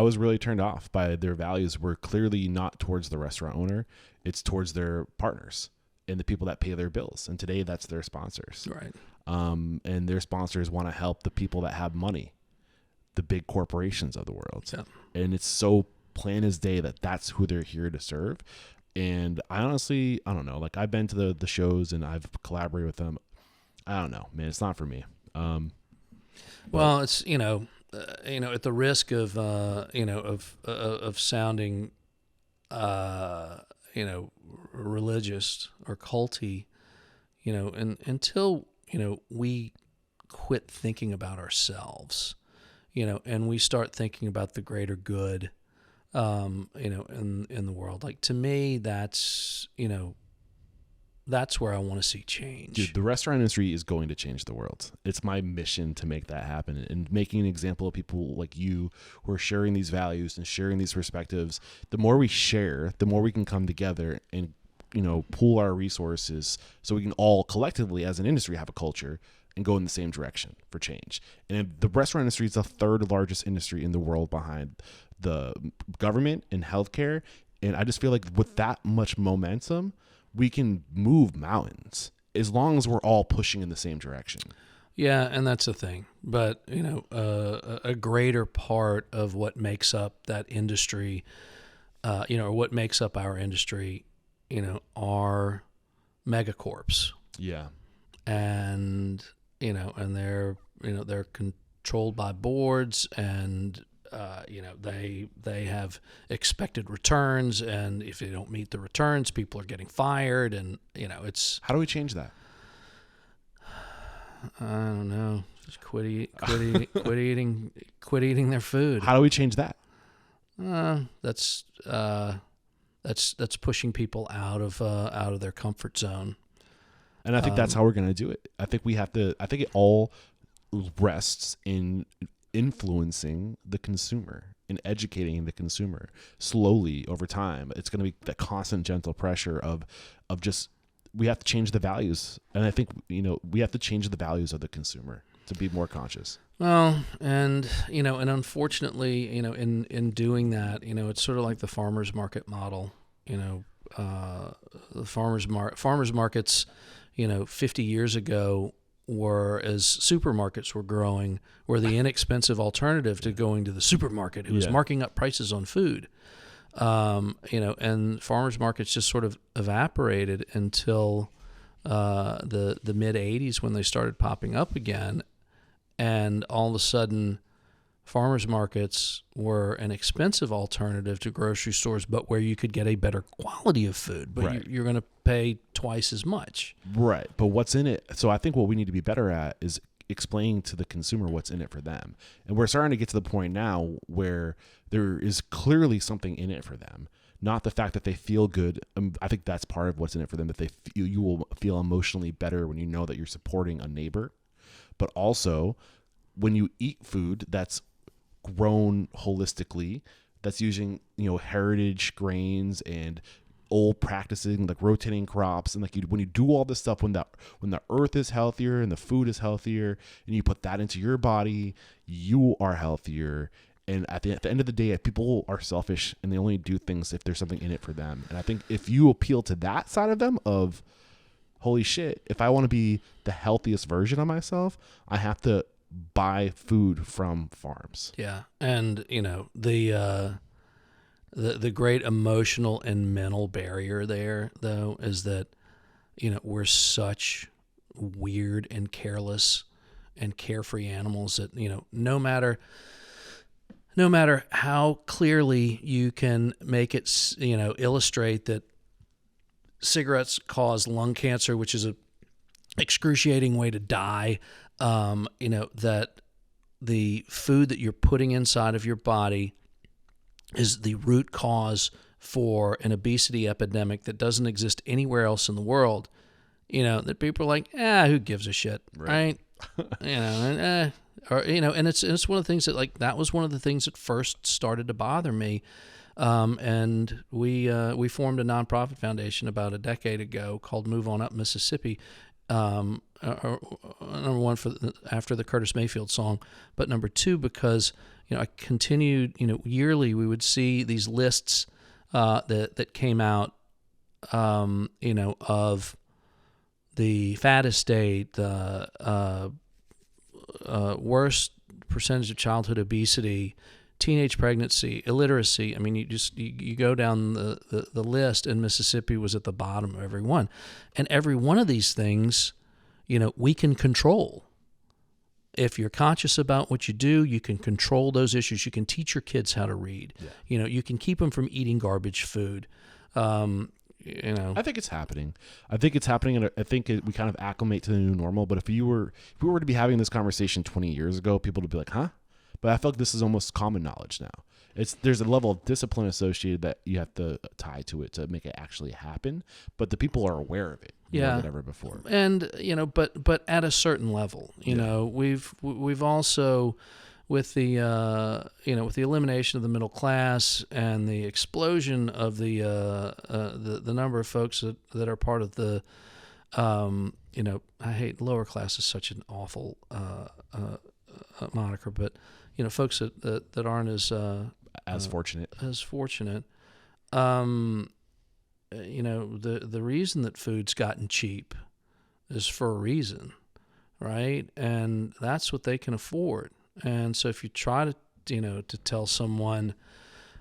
was really turned off by their values were clearly not towards the restaurant owner. It's towards their partners and the people that pay their bills. And today that's their sponsors. Right. And their sponsors want to help the people that have money, the big corporations of the world. Yeah. And it's so plain as day that that's who they're here to serve. And I honestly, I don't know, like I've been to the shows and I've collaborated with them. I don't know, man, it's not for me. Well, it's, at the risk of, of sounding, religious or culty, and until, we quit thinking about ourselves, and we start thinking about the greater good, in the world. Like, to me, that's where I want to see change. Dude, the restaurant industry is going to change the world. It's my mission to make that happen, and making an example of people like you who are sharing these values and sharing these perspectives. The more we share, the more we can come together and, pool our resources so we can all collectively as an industry have a culture and go in the same direction for change. And the restaurant industry is the third largest industry in the world behind the government and healthcare. And I just feel like with that much momentum, we can move mountains as long as we're all pushing in the same direction. Yeah, and that's the thing. But, a greater part of what makes up that industry, or what makes up our industry, are megacorps. Yeah. And, and they're controlled by boards, and, they have expected returns, and if they don't meet the returns, people are getting fired, and, it's... How do we change that? I don't know. Just quit eating their food. How do we change that? That's pushing people out of their comfort zone. And I think that's how we're going to do it. I think it all rests in influencing the consumer and educating the consumer slowly over time. It's going to be the constant gentle pressure of just, we have to change the values. And I think, we have to change the values of the consumer. to be more conscious. Well, and and unfortunately, in doing that, it's sort of like the farmers market model. The farmers markets, 50 years ago were, as supermarkets were growing, were the inexpensive alternative to going to the supermarket who was marking up prices on food. And farmers markets just sort of evaporated until the mid 80s when they started popping up again. And all of a sudden, farmers markets were an expensive alternative to grocery stores, but where you could get a better quality of food, but you're going to pay twice as much. Right. But what's in it? So I think what we need to be better at is explaining to the consumer what's in it for them. And we're starting to get to the point now where there is clearly something in it for them. Not the fact that they feel good. I think that's part of what's in it for them, that you will feel emotionally better when you know that you're supporting a neighbor. But also, when you eat food that's grown holistically, that's using heritage grains and old practicing, like rotating crops, and when you do all this stuff, when the earth is healthier and the food is healthier, and you put that into your body, you are healthier. And at the end of the day, people are selfish and they only do things if there's something in it for them. And I think if you appeal to that side of them, of holy shit, if I want to be the healthiest version of myself, I have to buy food from farms. Yeah. And, the great emotional and mental barrier there, though, is that, we're such weird and careless and carefree animals that, no matter how clearly you can make it, illustrate that cigarettes cause lung cancer, which is a excruciating way to die, that the food that you're putting inside of your body is the root cause for an obesity epidemic that doesn't exist anywhere else in the world, that people are like, who gives a shit, right? And it's one of the things that was one of the things that first started to bother me. And we formed a nonprofit foundation about a decade ago called Move On Up Mississippi. Number one, after the Curtis Mayfield song, but number two, because I continued, yearly we would see these lists that came out, of the fattest state, the worst percentage of childhood obesity, teenage pregnancy, illiteracy. I mean, you go down the list, and Mississippi was at the bottom of every one. And every one of these things, we can control. If you're conscious about what you do, you can control those issues. You can teach your kids how to read. Yeah. You can keep them from eating garbage food. I think it's happening. And I think we kind of acclimate to the new normal. But if we were to be having this conversation 20 years ago, people would be like, huh? But I feel like this is almost common knowledge now. There's a level of discipline associated that you have to tie to it to make it actually happen. But the people are aware of it more than ever before. And but at a certain level, we've also, with the with the elimination of the middle class and the explosion of the number of folks that are part of the I hate lower class is such an awful moniker, but folks that aren't as fortunate. The reason that food's gotten cheap is for a reason, right? And that's what they can afford. And so if you try to to tell someone,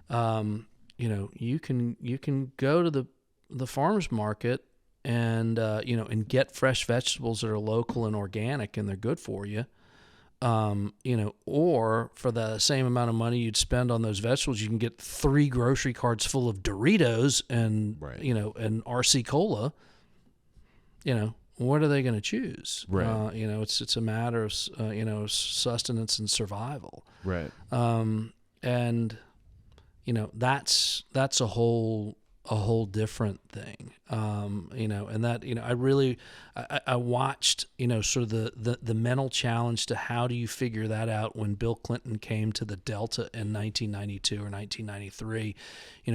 you can go to the farmer's market and and get fresh vegetables that are local and organic and they're good for you. Or for the same amount of money you'd spend on those vegetables, you can get 3 grocery carts full of Doritos and, and RC Cola. What are they going to choose? Right. It's a matter of, sustenance and survival. Right. And, that's a whole different thing. And that, I watched, sort of the mental challenge to how do you figure that out when Bill Clinton came to the Delta in 1992 or 1993,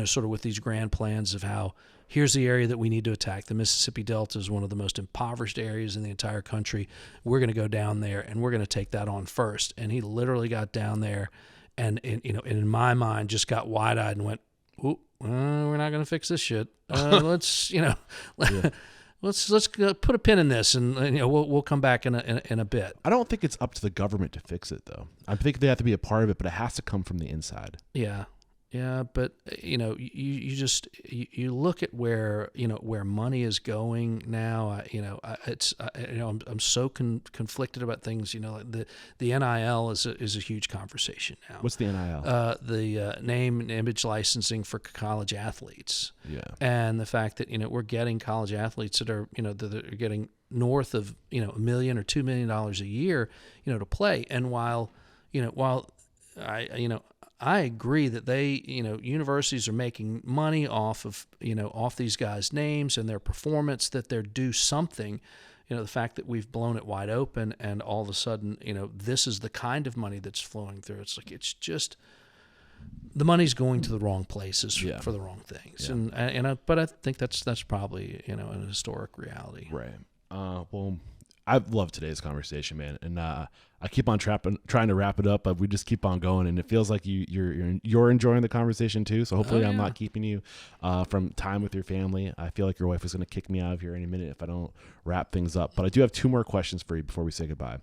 sort of with these grand plans of how here's the area that we need to attack. The Mississippi Delta is one of the most impoverished areas in the entire country. We're going to go down there and we're going to take that on first. And he literally got down there and in my mind just got wide-eyed and went, "Ooh, we're not going to fix this shit. Let's let's put a pin in this, and we'll come back in a bit." I don't think it's up to the government to fix it, though. I think they have to be a part of it, but it has to come from the inside. Yeah, but you look at where money is going now. I'm so conflicted about things. Like the NIL is a huge conversation now. What's the NIL? The name and image licensing for college athletes. Yeah, and the fact that we're getting college athletes that are that are getting north of $1 million or $2 million a year to play. And while I agree that they, universities are making money off of, off these guys' names and their performance, that they're due something. The fact that we've blown it wide open and all of a sudden, this is the kind of money that's flowing through. It's like, it's just, the money's going to the wrong places for the wrong things. Yeah. But I think that's probably, an historic reality. Right. Well, I've loved today's conversation, man. And, I keep on trying to wrap it up, but we just keep on going, and it feels like you're enjoying the conversation too. So hopefully, I'm not keeping you from time with your family. I feel like your wife is going to kick me out of here any minute if I don't wrap things up. But I do have 2 more questions for you before we say goodbye.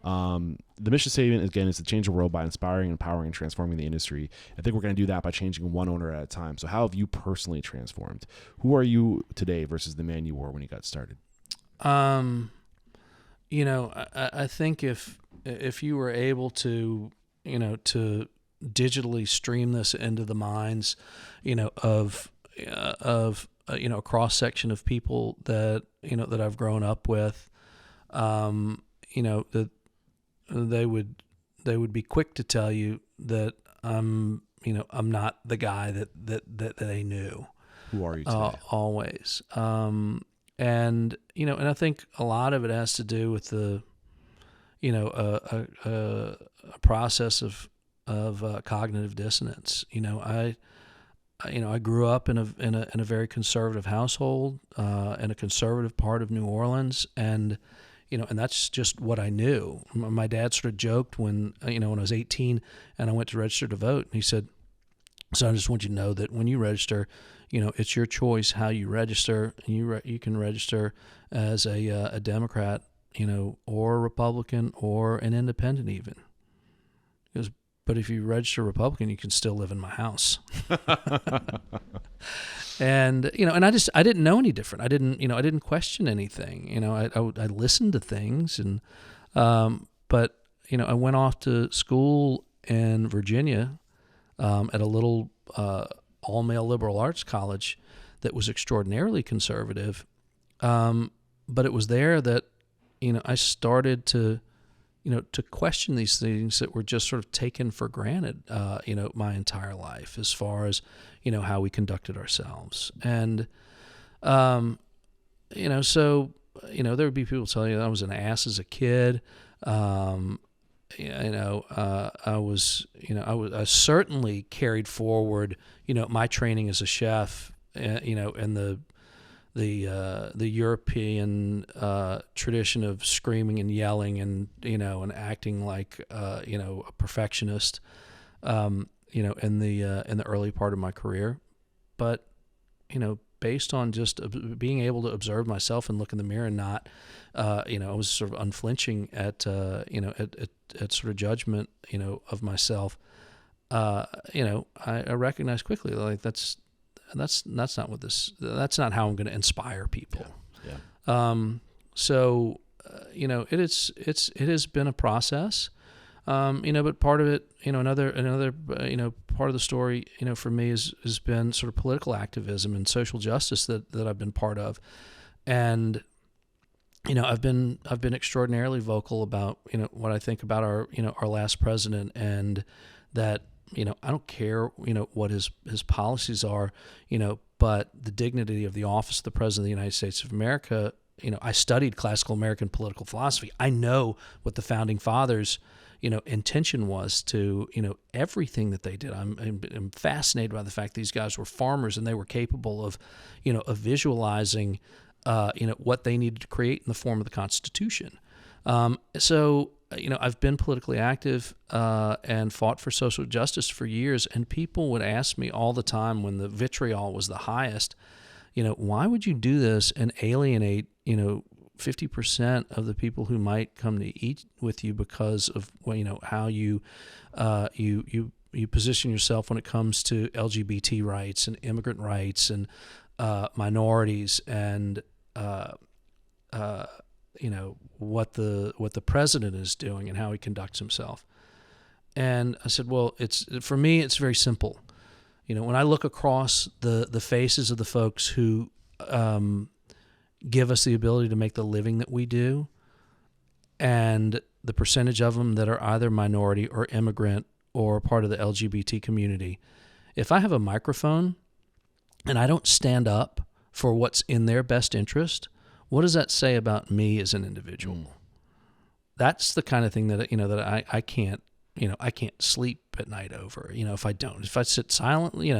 The mission statement again is to change the world by inspiring, empowering, and transforming the industry. I think we're going to do that by changing one owner at a time. So how have you personally transformed? Who are you today versus the man you were when you got started? I think if you were able to, to digitally stream this into the minds, of a cross section of people that that I've grown up with, that they would be quick to tell you that I'm not the guy that they knew. Who are you today? Always. And I think a lot of it has to do with the a process of cognitive dissonance. I grew up in a very conservative household in a conservative part of New Orleans, and and that's just what I knew. My dad sort of joked when when I was 18 and I went to register to vote, and he said, "So I just want you to know that when you register, it's your choice how you register. You can register as a Democrat, or a Republican or an independent even. He goes, but if you register Republican, you can still live in my house." And and I didn't know any different. I didn't question anything. I listened to things, and but I went off to school in Virginia at a little all-male liberal arts college that was extraordinarily conservative. But it was there that I started to question these things that were just sort of taken for granted, my entire life, as far as, how we conducted ourselves. And, so, there would be people telling you that I was an ass as a kid. I certainly carried forward, my training as a chef, and the European tradition of screaming and yelling and and acting like a perfectionist, in the early part of my career, but based on just being able to observe myself and look in the mirror and not, I was sort of unflinching at at sort of judgment of myself. I recognized quickly, like that's not how I'm going to inspire people. Yeah. So it has been a process. But part of it, another part of the story, for me has been sort of political activism and social justice that I've been part of. And I've been extraordinarily vocal about what I think about our last president, and that I don't care what his policies are, but the dignity of the office of the President of the United States of America. I studied classical American political philosophy. I know what the founding fathers intention was to, everything that they did. I'm fascinated by the fact these guys were farmers and they were capable of, of visualizing, what they needed to create in the form of the Constitution. So, I've been politically active and fought for social justice for years, and people would ask me all the time when the vitriol was the highest, why would you do this and alienate, 50% of the people who might come to eat with you because of, how you position yourself when it comes to LGBT rights and immigrant rights and minorities and what the president is doing and how he conducts himself. And I said, well, for me, it's very simple. When I look across the faces of the folks who give us the ability to make the living that we do, and the percentage of them that are either minority or immigrant or part of the LGBT community, if I have a microphone and I don't stand up for what's in their best interest, what does that say about me as an individual? That's the kind of thing that I can't sleep at night over. If I sit silently,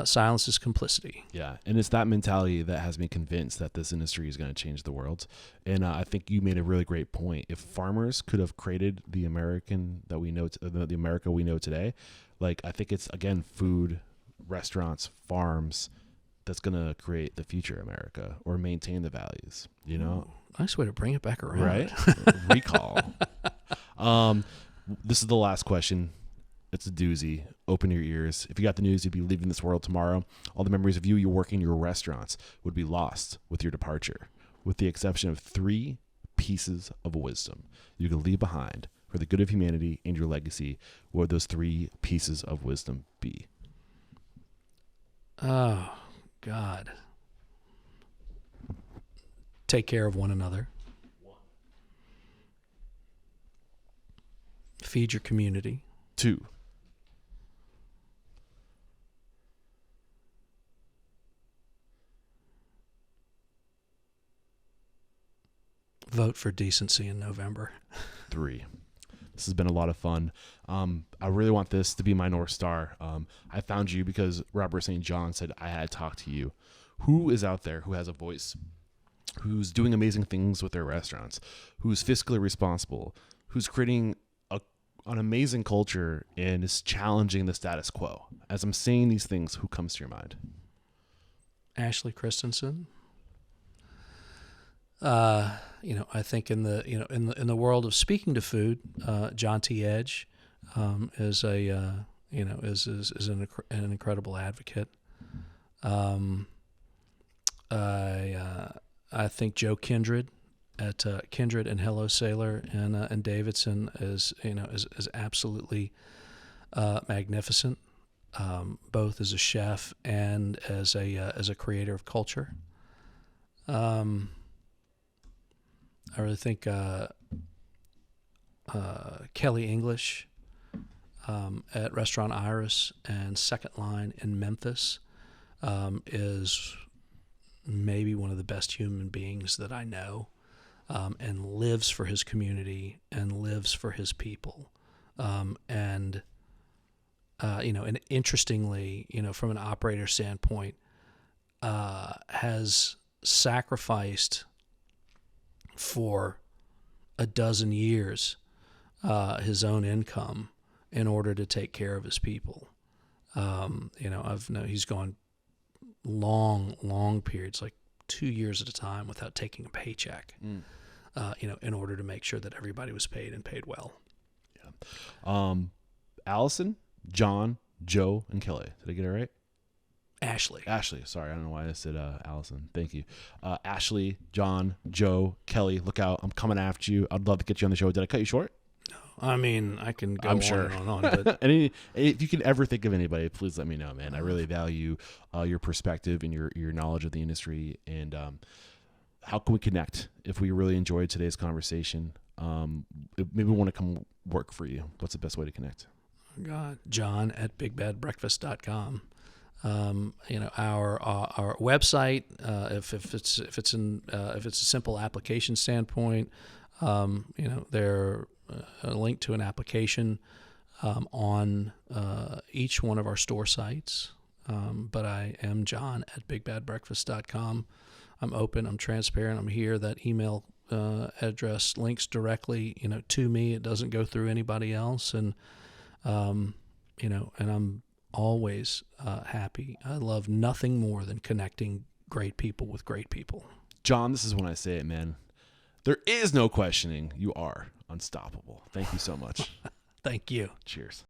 silence is complicity. Yeah, and it's that mentality that has me convinced that this industry is going to change the world. And I think you made a really great point. If farmers could have created the American that we know, the America we know today, like I think it's again food, restaurants, farms, that's going to create the future America or maintain the values, Ooh, nice way to bring it back around. Right? Recall. This is the last question. It's a doozy. Open your ears. If you got the news, you'd be leaving this world tomorrow. All the memories of you working your restaurants would be lost with your departure, with the exception of 3 pieces of wisdom you could leave behind for the good of humanity and your legacy. What would those 3 pieces of wisdom be? Oh, God. Take care of one another. Feed your community. 2. Vote for decency in November. 3. This has been a lot of fun. I really want this to be my North Star. I found you because Robert St. John said I had to talk to you. Who is out there who has a voice, who's doing amazing things with their restaurants, who's fiscally responsible, who's creating an amazing culture and is challenging the status quo? As I'm saying these things, who comes to your mind? Ashley Christensen. I think in the world of speaking to food, John T. Edge is an incredible advocate. I think Joe Kindred at Kindred and Hello Sailor and Davidson is absolutely magnificent, both as a chef and as a creator of culture. I really think Kelly English at Restaurant Iris and Second Line in Memphis is maybe one of the best human beings that I know, and lives for his community and lives for his people. And interestingly, from an operator standpoint, has sacrificed for a dozen years his own income in order to take care of his people. He's gone long periods, like 2 years at a time, without taking a paycheck. In order to make sure that everybody was paid and paid well. Yeah. Allison, John, Joe, and Kelly. Did I get it right? Ashley. Sorry, I don't know why I said Allison. Thank you. Ashley, John, Joe, Kelly. Look out! I'm coming after you. I'd love to get you on the show. Did I cut you short? No, I mean I can go I'm sure. on and on. But if you can ever think of anybody, please let me know, man. I really value your perspective and your knowledge of the industry. And how can we connect if we really enjoyed today's conversation? Maybe we want to come work for you. What's the best way to connect? God, John at bigbadbreakfast.com. Our website, if it's a simple application standpoint, there a link to an application on each one of our store sites. But I am John at bigbadbreakfast.com. I'm open. I'm transparent. I'm here. That email address links directly, to me. It doesn't go through anybody else. And, and I'm always happy. I love nothing more than connecting great people with great people. John, this is when I say it, man. There is no questioning. You are unstoppable. Thank you so much. Thank you. Cheers.